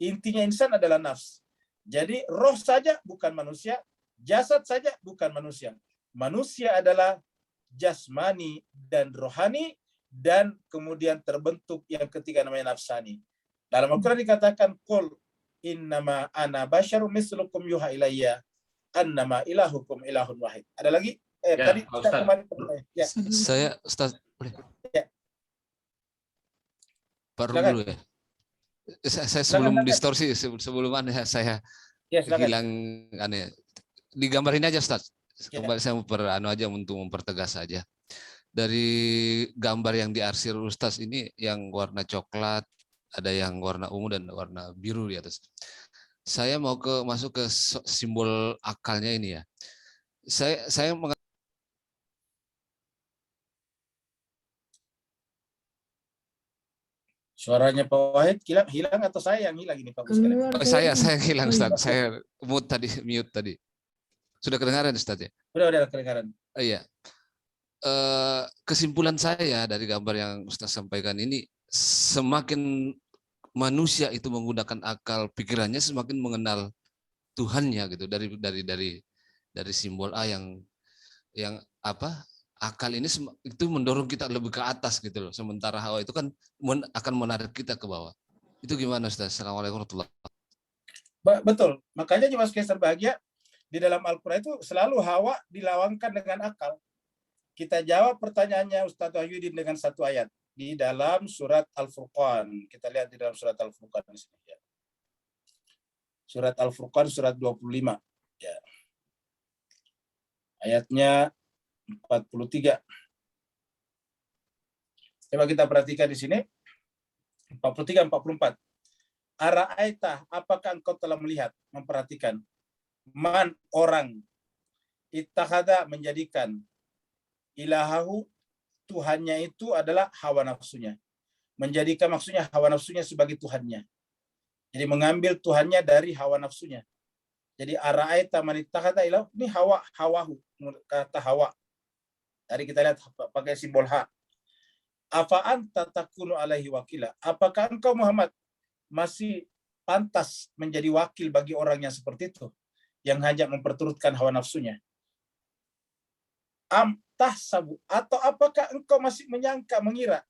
Intinya insan adalah nafs. Jadi roh saja bukan manusia, jasad saja bukan manusia. Manusia adalah jasmani dan rohani, dan kemudian terbentuk yang ketiga namanya nafsani. Dalam Al-Quran dikatakan, Qul innama ana basyarum mislukum yuha ilayya annama ilahukum ilahun wahid. Ada lagi? Tadi kita kembali ya. Saya Ustaz, boleh? Ya. Pak Rum dulu ya. Saya sebelum distorsi, sebelum saya hilang aneh. Digambarin aja Ustaz. Kembali saya aja untuk mempertegas saja. Dari gambar yang diarsir Ustaz ini, yang warna coklat, ada yang warna ungu dan warna biru di atas. Saya mau masuk ke simbol akalnya ini ya. Saya Suaranya Pak Wahid hilang atau saya yang hilang ini Pak Bos? Keluar Saya kayaknya. hilang Oh, iya. Ustaz. Saya mute tadi. Sudah kedengaran Ustaz ya? Udah kedengaran. Iya. Kesimpulan saya dari gambar yang Ustaz sampaikan ini, semakin manusia itu menggunakan akal pikirannya, semakin mengenal Tuhannya gitu. Dari simbol A yang apa? Akal ini itu mendorong kita lebih ke atas gitu loh. Sementara Hawa itu kan akan menarik kita ke bawah. Itu gimana Ustaz? Assalamualaikum warahmatullahi wabarakatuh. Betul. Makanya Jemaah sekalian berbahagia, di dalam Al-Quran itu selalu Hawa dilawankan dengan akal. Kita jawab pertanyaannya Ustaz Wahyudin dengan satu ayat di dalam surat Al-Furqan. Kita lihat di dalam surat Al-Furqan di sini ya. Surat Al-Furqan surat 25 ya. Ayatnya 43. Coba kita perhatikan di sini 43 44. Ara'aita, apakah engkau telah melihat, memperhatikan, man orang ittakhadha menjadikan ilahahu Tuhannya itu adalah hawa nafsunya. Menjadikan maksudnya hawa nafsunya sebagai Tuhannya. Jadi mengambil Tuhannya dari hawa nafsunya. Jadi ara'aita man ittakhadha ilahu, ini hawahu, kata hawa. Tadi kita lihat pakai simbol H. Afa anta takunu alaihi wakila. Apakah engkau Muhammad masih pantas menjadi wakil bagi orang yang seperti itu, yang hanya memperturutkan hawa nafsunya? Am tahsabu, atau apakah engkau masih menyangka, mengira,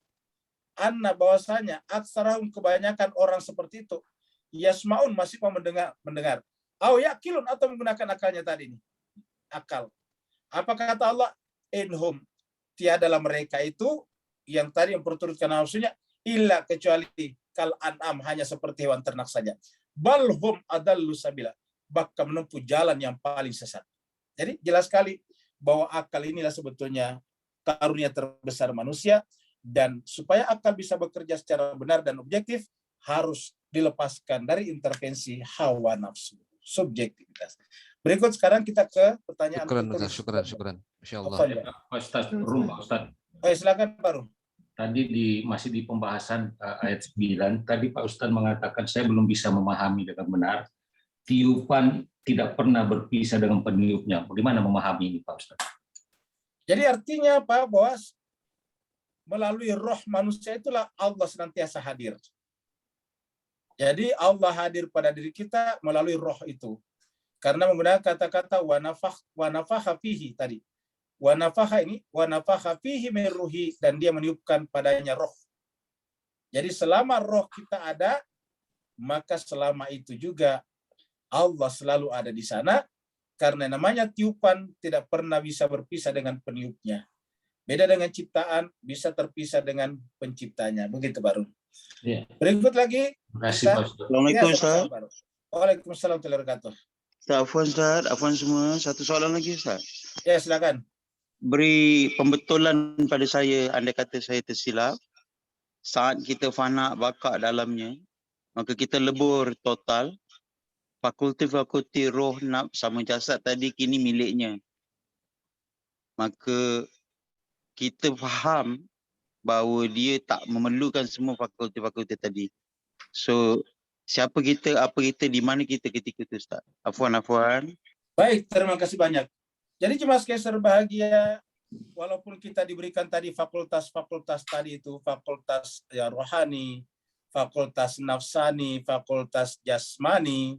anna bahwasanya aksarahum, kebanyakan orang seperti itu, yasmaun, masih mau mendengar. Au yakilun, atau menggunakan akalnya tadi ini. Akal. Apakah kata Allah? Inhum, tiadalah mereka itu yang tadi memperturutkan nafsunya, illa, kecuali kal an'am, hanya seperti hewan ternak saja. Balhum adallu sabila, bahkan menempuh jalan yang paling sesat. Jadi jelas sekali bahwa akal inilah sebetulnya karunia terbesar manusia, dan supaya akal bisa bekerja secara benar dan objektif, harus dilepaskan dari intervensi hawa nafsu, subjektivitas. Berikut sekarang kita ke pertanyaan. Syukran. Insyaallah. Pak Ustaz, Pak Ustaz. Silakan Pak Rum. Tadi masih di pembahasan ayat 9, tadi Pak Ustaz mengatakan saya belum bisa memahami dengan benar. Tiupan tidak pernah berpisah dengan peniupnya. Bagaimana memahami ini Pak Ustaz? Jadi artinya Pak Bos, melalui roh manusia itulah Allah senantiasa hadir. Jadi Allah hadir pada diri kita melalui roh itu. Karena menggunakan kata-kata wa nafakha fihi tadi. Wa nafakha fihi min ruhi, dan dia meniupkan padanya roh. Jadi selama roh kita ada, maka selama itu juga Allah selalu ada di sana, karena namanya tiupan tidak pernah bisa berpisah dengan peniupnya. Beda dengan ciptaan, bisa terpisah dengan penciptanya. Begitu baru. Ya. Berikut lagi. Terima kasih Pak Ustaz. Assalamualaikum Ustaz. Waalaikumsalam warahmatullahi wabarakatuh. Afwan semua. Satu soalan lagi Ustaz. Ya, silakan. Beri pembetulan pada saya, andai kata saya tersilap, saat kita fana bakak dalamnya, maka kita lebur total, fakulti roh, nafs sama jasad tadi kini miliknya. Maka kita faham bahawa dia tak memerlukan semua fakulti tadi. So, siapa kita, apa kita, di mana kita ketika itu Ustaz? Afwan. Baik, terima kasih banyak. Jadi Jemaah sekalian berbahagia, walaupun kita diberikan tadi fakultas tadi itu, fakultas ya rohani, fakultas nafsani, fakultas jasmani,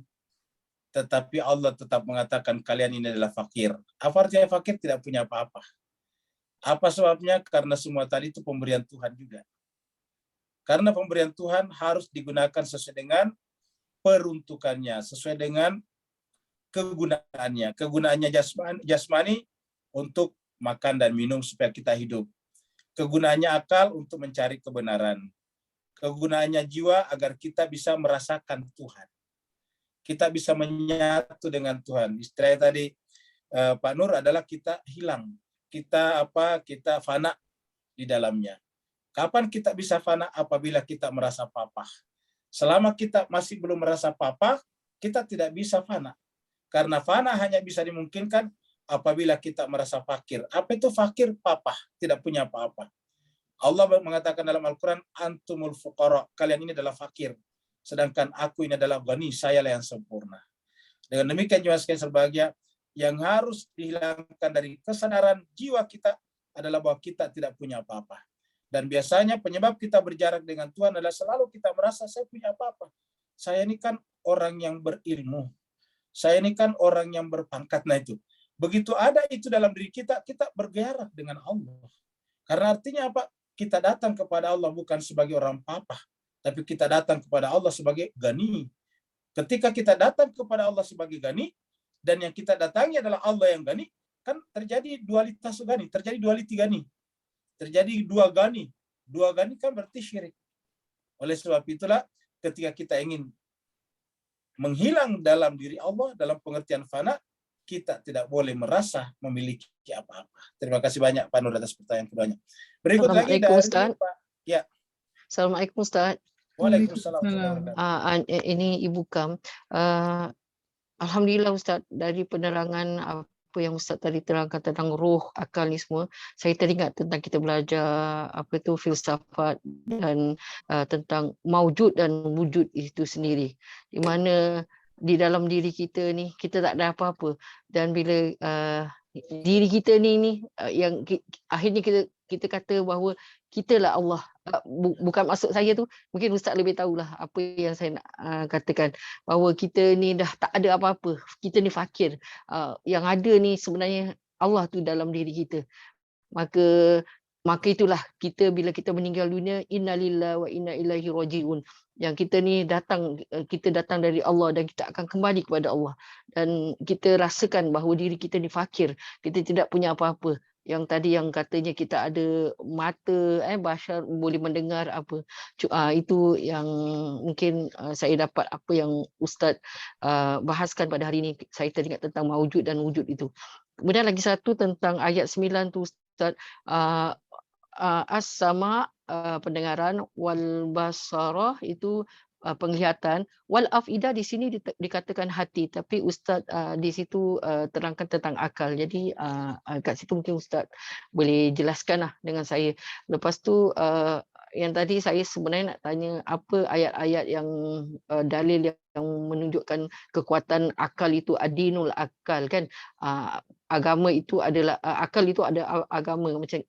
tetapi Allah tetap mengatakan kalian ini adalah fakir. Apa artinya fakir? Tidak punya apa-apa. Apa sebabnya? Karena semua tadi itu pemberian Tuhan juga. Karena pemberian Tuhan harus digunakan sesuai dengan peruntukannya, sesuai dengan kegunaannya. Kegunaannya jasmani untuk makan dan minum supaya kita hidup. Kegunaannya akal untuk mencari kebenaran. Kegunaannya jiwa agar kita bisa merasakan Tuhan. Kita bisa menyatu dengan Tuhan. Istilahnya tadi Pak Nur adalah kita hilang. Kita fana di dalamnya. Kapan kita bisa fana? Apabila kita merasa papah. Selama kita masih belum merasa papah, kita tidak bisa fana. Karena fana hanya bisa dimungkinkan apabila kita merasa fakir. Apa itu fakir? Papah, tidak punya apa-apa. Allah mengatakan dalam Al-Quran, antumul fuqara, kalian ini adalah fakir, sedangkan aku ini adalah ghani, saya lah yang sempurna. Dengan demikian juga sekalian berbahagia, yang harus dihilangkan dari kesadaran jiwa kita adalah bahwa kita tidak punya apa-apa. Dan biasanya penyebab kita berjarak dengan Tuhan adalah selalu kita merasa saya punya apa-apa. Saya ini kan orang yang berilmu. Saya ini kan orang yang berpangkat. Nah itu. Begitu ada itu dalam diri kita, kita bergerak dengan Allah. Karena artinya apa? Kita datang kepada Allah bukan sebagai orang papa, tapi kita datang kepada Allah sebagai Ghani. Ketika kita datang kepada Allah sebagai Ghani, dan yang kita datangi adalah Allah yang Ghani, kan terjadi dualitas Ghani, terjadi dualiti Ghani. Terjadi dua Ghani. Dua Ghani kan berarti syirik. Oleh sebab itulah, ketika kita ingin menghilang dalam diri Allah, dalam pengertian fana, kita tidak boleh merasa memiliki apa-apa. Terima kasih banyak Pak Nur atas pertanyaan keduanya. Berikut lagi dari Ustaz. Pak. Ya. Assalamualaikum Ustaz. Waalaikumsalam. Ini Ibu Kam. Alhamdulillah Ustaz, dari penerangan apa yang Ustaz tadi terangkan tentang roh, akal ni semua, saya teringat tentang kita belajar filsafat dan tentang maujud dan wujud itu sendiri. Di mana di dalam diri kita ni kita tak ada apa-apa, dan bila diri kita ni yang akhirnya kita kata bahawa kita lah Allah. Bukan maksud saya tu, mungkin Ustaz lebih tahulah apa yang saya nak katakan, bahawa kita ni dah tak ada apa-apa, kita ni fakir. Yang ada ni sebenarnya Allah tu dalam diri kita. Maka itulah kita bila kita meninggal dunia, innalillahi wa inna ilaihi rajiun. Yang kita datang dari Allah dan kita akan kembali kepada Allah. Dan kita rasakan bahawa diri kita ni fakir, kita tidak punya apa-apa. Yang tadi yang katanya kita ada mata, bashar boleh mendengar apa. Itu yang mungkin saya dapat apa yang Ustaz bahaskan pada hari ini. Saya teringat tentang maujud dan wujud itu. Kemudian lagi satu tentang ayat 9 tu Ustaz, as-sama pendengaran, wal basarah itu penglihatan, wal afida di sini dikatakan hati, tapi Ustaz di situ terangkan tentang akal. Jadi kat situ mungkin Ustaz boleh jelaskan dengan saya. Lepas tu yang tadi saya sebenarnya nak tanya apa ayat-ayat yang dalil yang menunjukkan kekuatan akal itu adinul akal kan. Agama itu adalah akal itu ada agama macam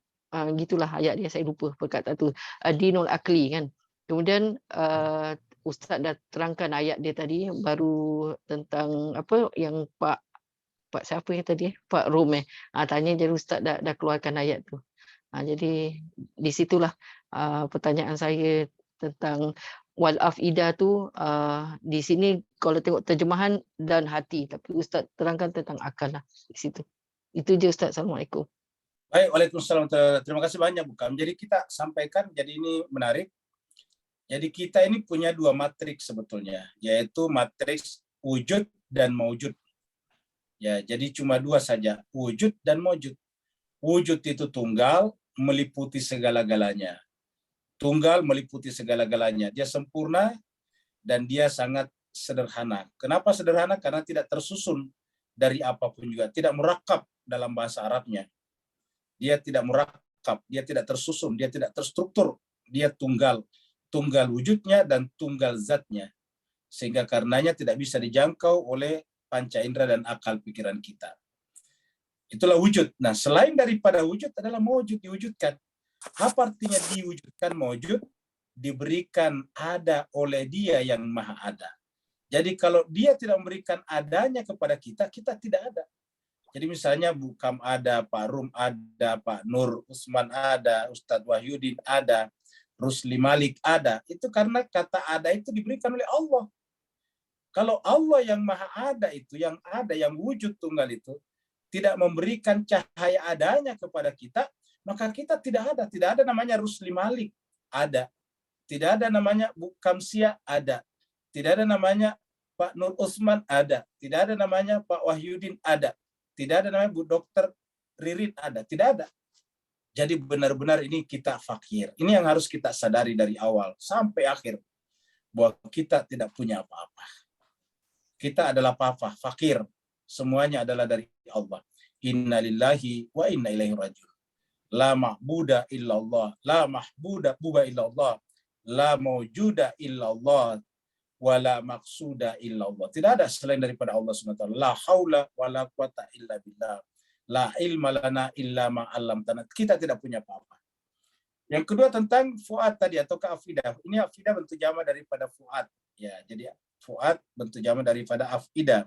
gitulah ayat dia, saya lupa perkataan tu, adinul akli kan. Kemudian Ustaz dah terangkan ayat dia tadi baru tentang apa yang Pak siapa yang tadi Pak Rom tanya, jadi Ustaz dah keluarkan ayat tu. Jadi di situlah pertanyaan saya tentang wal afida tu di sini kalau tengok terjemahan dan hati, tapi Ustaz terangkan tentang akal lah di situ. Itu je Ustaz. Assalamualaikum. Baik, waalaikumsalam. Terima kasih banyak Bukan. Jadi kita sampaikan, jadi ini menarik. Jadi kita ini punya dua matriks sebetulnya, yaitu matriks wujud dan maujud. Ya, jadi cuma dua saja, wujud dan maujud. Wujud itu tunggal, meliputi segala-galanya. Tunggal meliputi segala-galanya. Dia sempurna dan dia sangat sederhana. Kenapa sederhana? Karena tidak tersusun dari apapun juga. Tidak murakab dalam bahasa Arabnya. Dia tidak murakab, dia tidak tersusun, dia tidak terstruktur. Dia tunggal. Tunggal wujudnya dan tunggal zatnya. Sehingga karenanya tidak bisa dijangkau oleh panca indera dan akal pikiran kita. Itulah wujud. Nah, selain daripada wujud adalah mewujud, diwujudkan. Apa artinya diwujudkan mewujud? Diberikan ada oleh Dia yang Maha Ada. Jadi kalau Dia tidak memberikan adanya kepada kita, kita tidak ada. Jadi misalnya Bukam ada, Pak Rum ada, Pak Nur Usman ada, Ustadz Wahyudin ada, Rusli Malik ada. Itu karena kata ada itu diberikan oleh Allah. Kalau Allah yang Maha Ada itu, yang ada, yang wujud tunggal itu, tidak memberikan cahaya adanya kepada kita, maka kita tidak ada. Tidak ada namanya Rusli Malik, ada. Tidak ada namanya Bukam Sia, ada. Tidak ada namanya Pak Nur Usman, ada. Tidak ada namanya Pak Wahyudin, ada. Tidak ada namanya Bu Dokter Ririn, ada. Tidak ada. Jadi benar-benar ini kita fakir. Ini yang harus kita sadari dari awal sampai akhir. Bahwa kita tidak punya apa-apa. Kita adalah apa-apa, fakir. Semuanya adalah dari Allah. Inna lillahi wa inna ilaihi rajiun. la ma'buda illallah, la mahbuda buba illallah, la mawjuda illallah, wala maqsuda illallah. Tidak ada selain daripada Allah SWT. La haula wala quwata illa billah. La ilma lana illa ma 'allamtana. Kita tidak punya apa-apa. Yang kedua tentang fuad tadi atau afidah. Ini afidah bentuk jama daripada fuad. Ya, jadi fuad bentuk jama daripada afidah.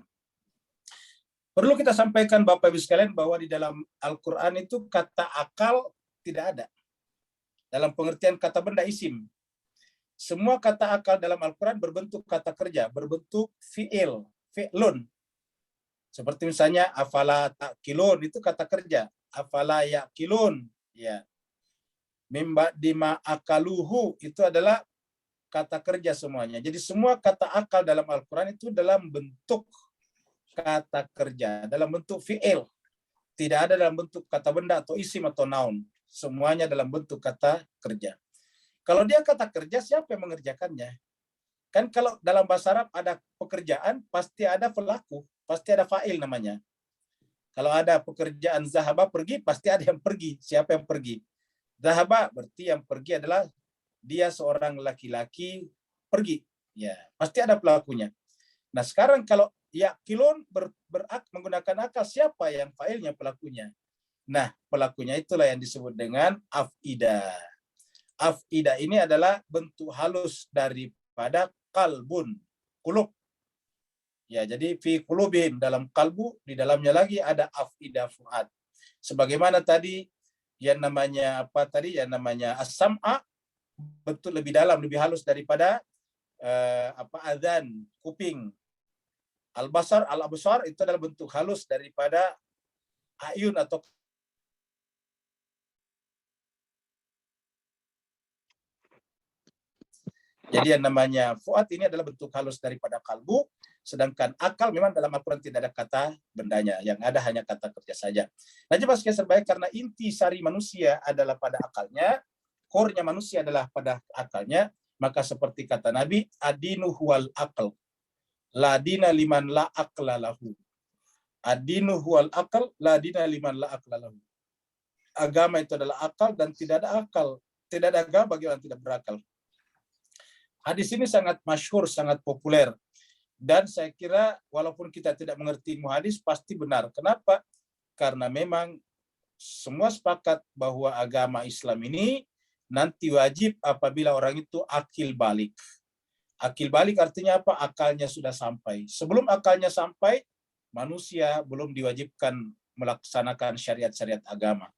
Perlu kita sampaikan Bapak Ibu sekalian bahwa di dalam Al-Qur'an itu kata akal tidak ada. Dalam pengertian kata benda isim. Semua kata akal dalam Al-Quran berbentuk kata kerja, berbentuk fi'il, fi'lun. Seperti misalnya, afala ta'kilun, itu kata kerja. Afala ya'kilun, ya. Mimba dima akaluhu, itu adalah kata kerja semuanya. Jadi semua kata akal dalam Al-Quran itu dalam bentuk kata kerja, dalam bentuk fi'il. Tidak ada dalam bentuk kata benda atau isim atau naun. Semuanya dalam bentuk kata kerja. Kalau dia kata kerja, siapa yang mengerjakannya? Kan kalau dalam bahasa Arab ada pekerjaan, pasti ada pelaku, pasti ada fa'il namanya. Kalau ada pekerjaan zahaba pergi, pasti ada yang pergi. Siapa yang pergi? Zahaba berarti yang pergi adalah dia seorang laki-laki pergi. Ya, pasti ada pelakunya. Nah sekarang kalau ya'kilun menggunakan akal, siapa yang fa'ilnya, pelakunya? Nah pelakunya itulah yang disebut dengan af'idah. Af'idah ini adalah bentuk halus daripada kalbun, kulub. Ya, jadi fi kulubihim, dalam kalbu, di dalamnya lagi ada af'idah fuad. Sebagaimana tadi yang namanya apa tadi? Yang namanya as-sam'a, bentuk lebih dalam, lebih halus daripada adzan, kuping. Al-basar, al-absar itu adalah bentuk halus daripada ayun atau jadi yang namanya fuad ini adalah bentuk halus daripada kalbu, sedangkan akal memang dalam Al-Quran tidak ada kata bendanya, yang ada hanya kata kerja saja. Nah, jemaah sekalian terbaik, karena inti sari manusia adalah pada akalnya, core-nya manusia adalah pada akalnya, maka seperti kata Nabi, adinu huwal aql, la dina liman la aqla lahu. Adinu huwal aql, la dina liman la aqla lahu. Agama itu adalah akal dan tidak ada akal. Tidak ada agama bagi orang tidak berakal. Hadis ini sangat masyhur, sangat populer. Dan saya kira walaupun kita tidak mengerti ilmu hadis, pasti benar. Kenapa? Karena memang semua sepakat bahwa agama Islam ini nanti wajib apabila orang itu akil balik. Akil balik artinya apa? Akalnya sudah sampai. Sebelum akalnya sampai, manusia belum diwajibkan melaksanakan syariat-syariat agama.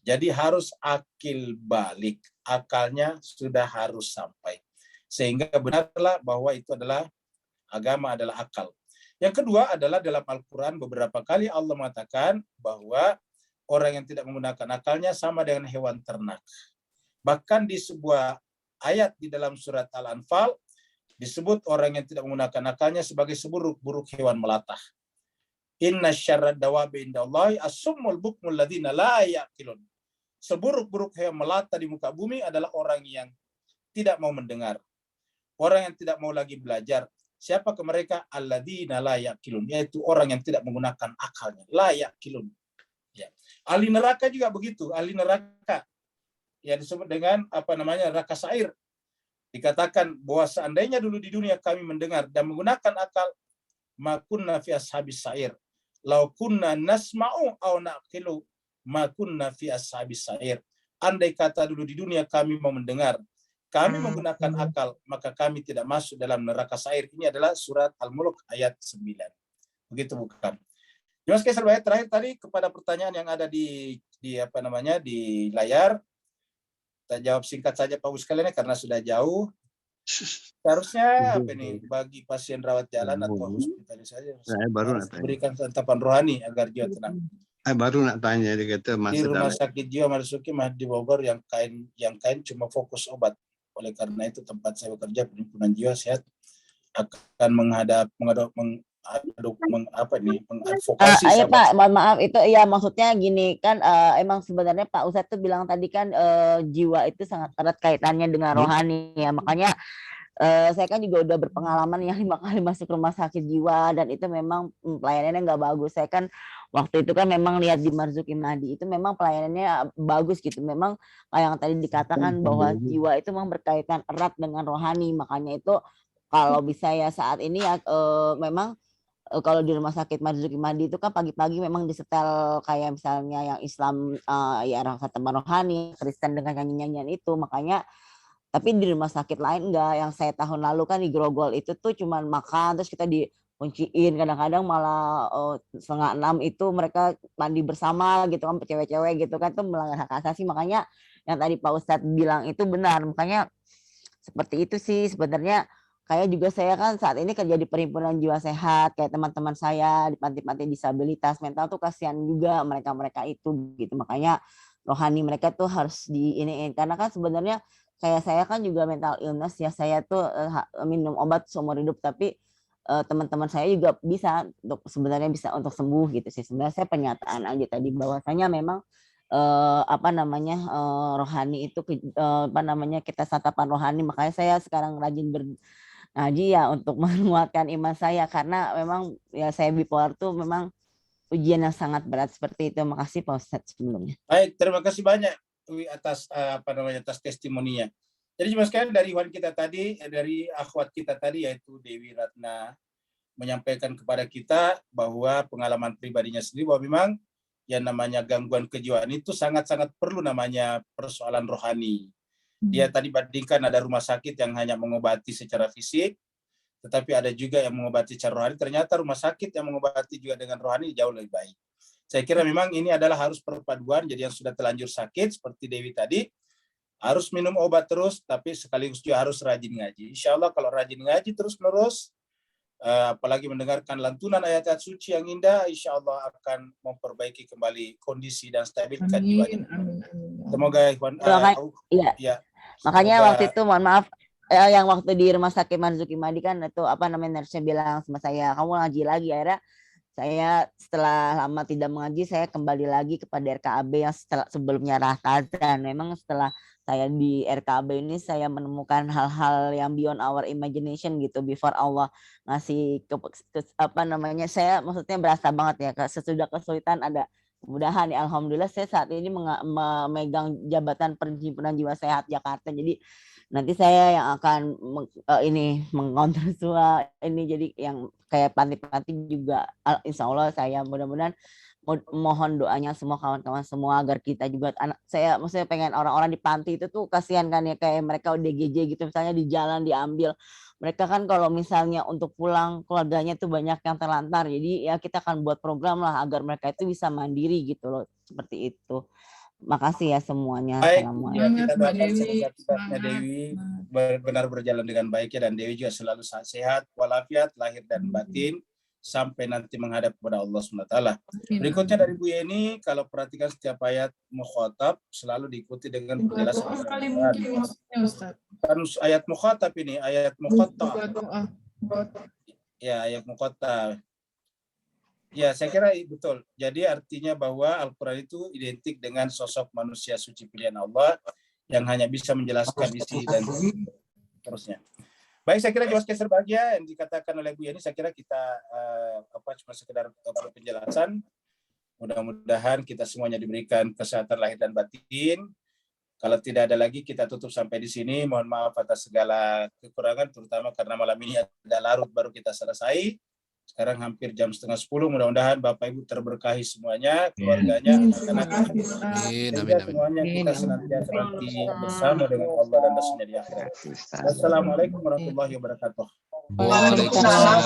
Jadi harus akil balik. Akalnya sudah harus sampai. Sehingga benarlah bahwa itu adalah agama adalah akal. Yang kedua adalah dalam Al-Quran beberapa kali Allah mengatakan bahwa orang yang tidak menggunakan akalnya sama dengan hewan ternak. Bahkan di sebuah ayat di dalam surat Al-Anfal disebut orang yang tidak menggunakan akalnya sebagai seburuk-buruk hewan melata. Inna syarrad dawabi indallahi as-summul bukmul ladzina la ya'qilun. Seburuk-buruk hewan melata di muka bumi adalah orang yang tidak mau mendengar. Orang yang tidak mau lagi belajar. Siapa ke mereka? Alladzina la ya'qilun, yaitu orang yang tidak menggunakan akalnya. La ya'qilun. Ya. Ahli neraka juga begitu, ahli neraka. Yang disebut dengan neraka sa'ir. Dikatakan bahwa seandainya dulu di dunia kami mendengar dan menggunakan akal, ma kunna fi ashabis sa'ir. Lau kunna nasma'u aw naqilu ma kunna fi ashabis sa'ir. Andai kata dulu di dunia kami mau mendengar, kami menggunakan akal, maka kami tidak masuk dalam neraka sa'ir. Ini adalah surat Al-Mulk ayat 9. Begitu bukan? Jemaah sekalian, terakhir tadi kepada pertanyaan yang ada di layar, kita jawab singkat saja Pak sekalian karena sudah jauh. Seharusnya bagi pasien rawat jalan atau hospitalisasi berikan santapan rohani agar jiwa tenang. Baru nak tanya, dia kata di rumah sakit jiwa Marzuki Mahdi Bogor yang kain cuma fokus obat. Oleh karena itu tempat saya bekerja perhimpunan jiwa sehat akan mengadvokasi. Iya Pak, mohon maaf itu ya maksudnya gini kan emang sebenarnya Pak Ustadz tuh bilang tadi kan jiwa itu sangat erat kaitannya dengan rohani ya, makanya saya kan juga udah berpengalaman yang 5 kali masuk rumah sakit jiwa dan itu memang pelayanannya nggak bagus. Saya kan waktu itu kan memang lihat di Marzuki Mahdi itu memang pelayanannya bagus gitu. Memang kayak yang tadi dikatakan bahwa jiwa itu memang berkaitan erat dengan rohani. Makanya itu kalau bisa ya saat ini ya memang kalau di rumah sakit Marzuki Mahdi itu kan pagi-pagi memang disetel kayak misalnya yang Islam ya khatam rohani, Kristen dengan nyanyi-nyanyian itu. Makanya tapi di rumah sakit lain enggak. Yang saya tahun lalu kan di Grogol itu tuh cuman makan terus kita dikunciin, kadang-kadang malah 5:30 itu mereka mandi bersama gitu kan, cewek-cewek gitu kan, itu melanggar hak asasi. Makanya yang tadi Pak Ustadz bilang itu benar. Makanya seperti itu sih sebenarnya. Kayak juga saya kan saat ini kerja di Perhimpunan Jiwa Sehat, kayak teman-teman saya di panti-panti disabilitas mental tuh kasihan juga mereka-mereka itu gitu. Makanya rohani mereka tuh harus diiniin, karena kan sebenarnya kayak saya kan juga mental illness ya, saya tuh minum obat seumur hidup, tapi teman-teman saya juga bisa untuk sebenarnya bisa untuk sembuh gitu sih. Sebenarnya saya pernyataan aja tadi bahwasanya memang rohani itu kita santapan rohani. Makanya saya sekarang rajin ngaji ya untuk menguatkan iman saya, karena memang ya saya bipolar tuh memang ujian yang sangat berat seperti itu. Makasih Pak Ustadz sebelumnya. Baik, terima kasih banyak atas atas testimoninya. Jadi cuma sekali dari ikhwan kita tadi, dari akhwat kita tadi yaitu Dewi Ratna menyampaikan kepada kita bahwa pengalaman pribadinya sendiri bahwa memang yang namanya gangguan kejiwaan itu sangat-sangat perlu namanya persoalan rohani. Dia tadi bandingkan ada rumah sakit yang hanya mengobati secara fisik, tetapi ada juga yang mengobati secara rohani. Ternyata rumah sakit yang mengobati juga dengan rohani jauh lebih baik. Saya kira memang ini adalah harus perpaduan. Jadi yang sudah terlanjur sakit seperti Dewi tadi harus minum obat terus, tapi sekaligus juga harus rajin ngaji. Insya Allah kalau rajin ngaji terus-menerus, apalagi mendengarkan lantunan ayat-ayat suci yang indah, insya Allah akan memperbaiki kembali kondisi dan stabilkan jiwanya. Semoga ya. Makanya waktu itu mohon maaf, yang waktu di rumah sakit Marzuki Mahdi kan itu nurse-nya bilang sama saya, kamu ngaji lagi. Akhirnya saya setelah lama tidak mengaji, saya kembali lagi kepada RKAB yang sebelumnya Rahtazan. Memang setelah saya di RKAB ini saya menemukan hal-hal yang beyond our imagination gitu, before Allah ngasih saya maksudnya berasa banget ya, sesudah kesulitan ada kemudahan ya. Alhamdulillah saya saat ini memegang jabatan Perhimpunan Jiwa Sehat Jakarta. Jadi nanti saya yang akan mengontrol semua ini, jadi yang kayak panti-panti juga insya Allah saya mudah-mudahan mohon doanya semua kawan-kawan semua agar kita juga saya maksudnya pengen orang-orang di panti itu tuh kasihan kan ya, kayak mereka DGJ gitu misalnya di jalan diambil. Mereka kan kalau misalnya untuk pulang keluarganya tuh banyak yang terlantar. Jadi ya kita akan buat program lah agar mereka itu bisa mandiri gitu loh, seperti itu. Makasih ya semuanya. Baik, ya, kita doakan semoga Dewi benar berjalan dengan baik ya, dan Dewi juga selalu sehat walafiat lahir dan batin sampai nanti menghadap kepada Allah SWT. Berikutnya dari Bu Yeni, kalau perhatikan setiap ayat mukhatab selalu diikuti dengan penjelasan. Kan ayat mukhatab ini, ayat mukhatab. Ya, ayat mukhatab. Ya, saya kira betul. Jadi artinya bahwa Al-Quran itu identik dengan sosok manusia suci pilihan Allah yang hanya bisa menjelaskan isi dan terusnya. Baik, saya kira jelas berbahagia yang dikatakan oleh Bu Yani, saya kira kita cuma sekedar penjelasan. Mudah-mudahan kita semuanya diberikan kesehatan lahir dan batin. Kalau tidak ada lagi, kita tutup sampai di sini. Mohon maaf atas segala kekurangan, terutama karena malam ini ada larut baru kita selesai. Sekarang hampir jam 9:30. Mudah-mudahan Bapak Ibu terberkahi semuanya, keluarganya, anak-anak. Semuanya kita senantiasa nanti bersama dengan Allah dan Rasulnya di akhirat. Assalamualaikum warahmatullahi wabarakatuh. Waalaikumsalam.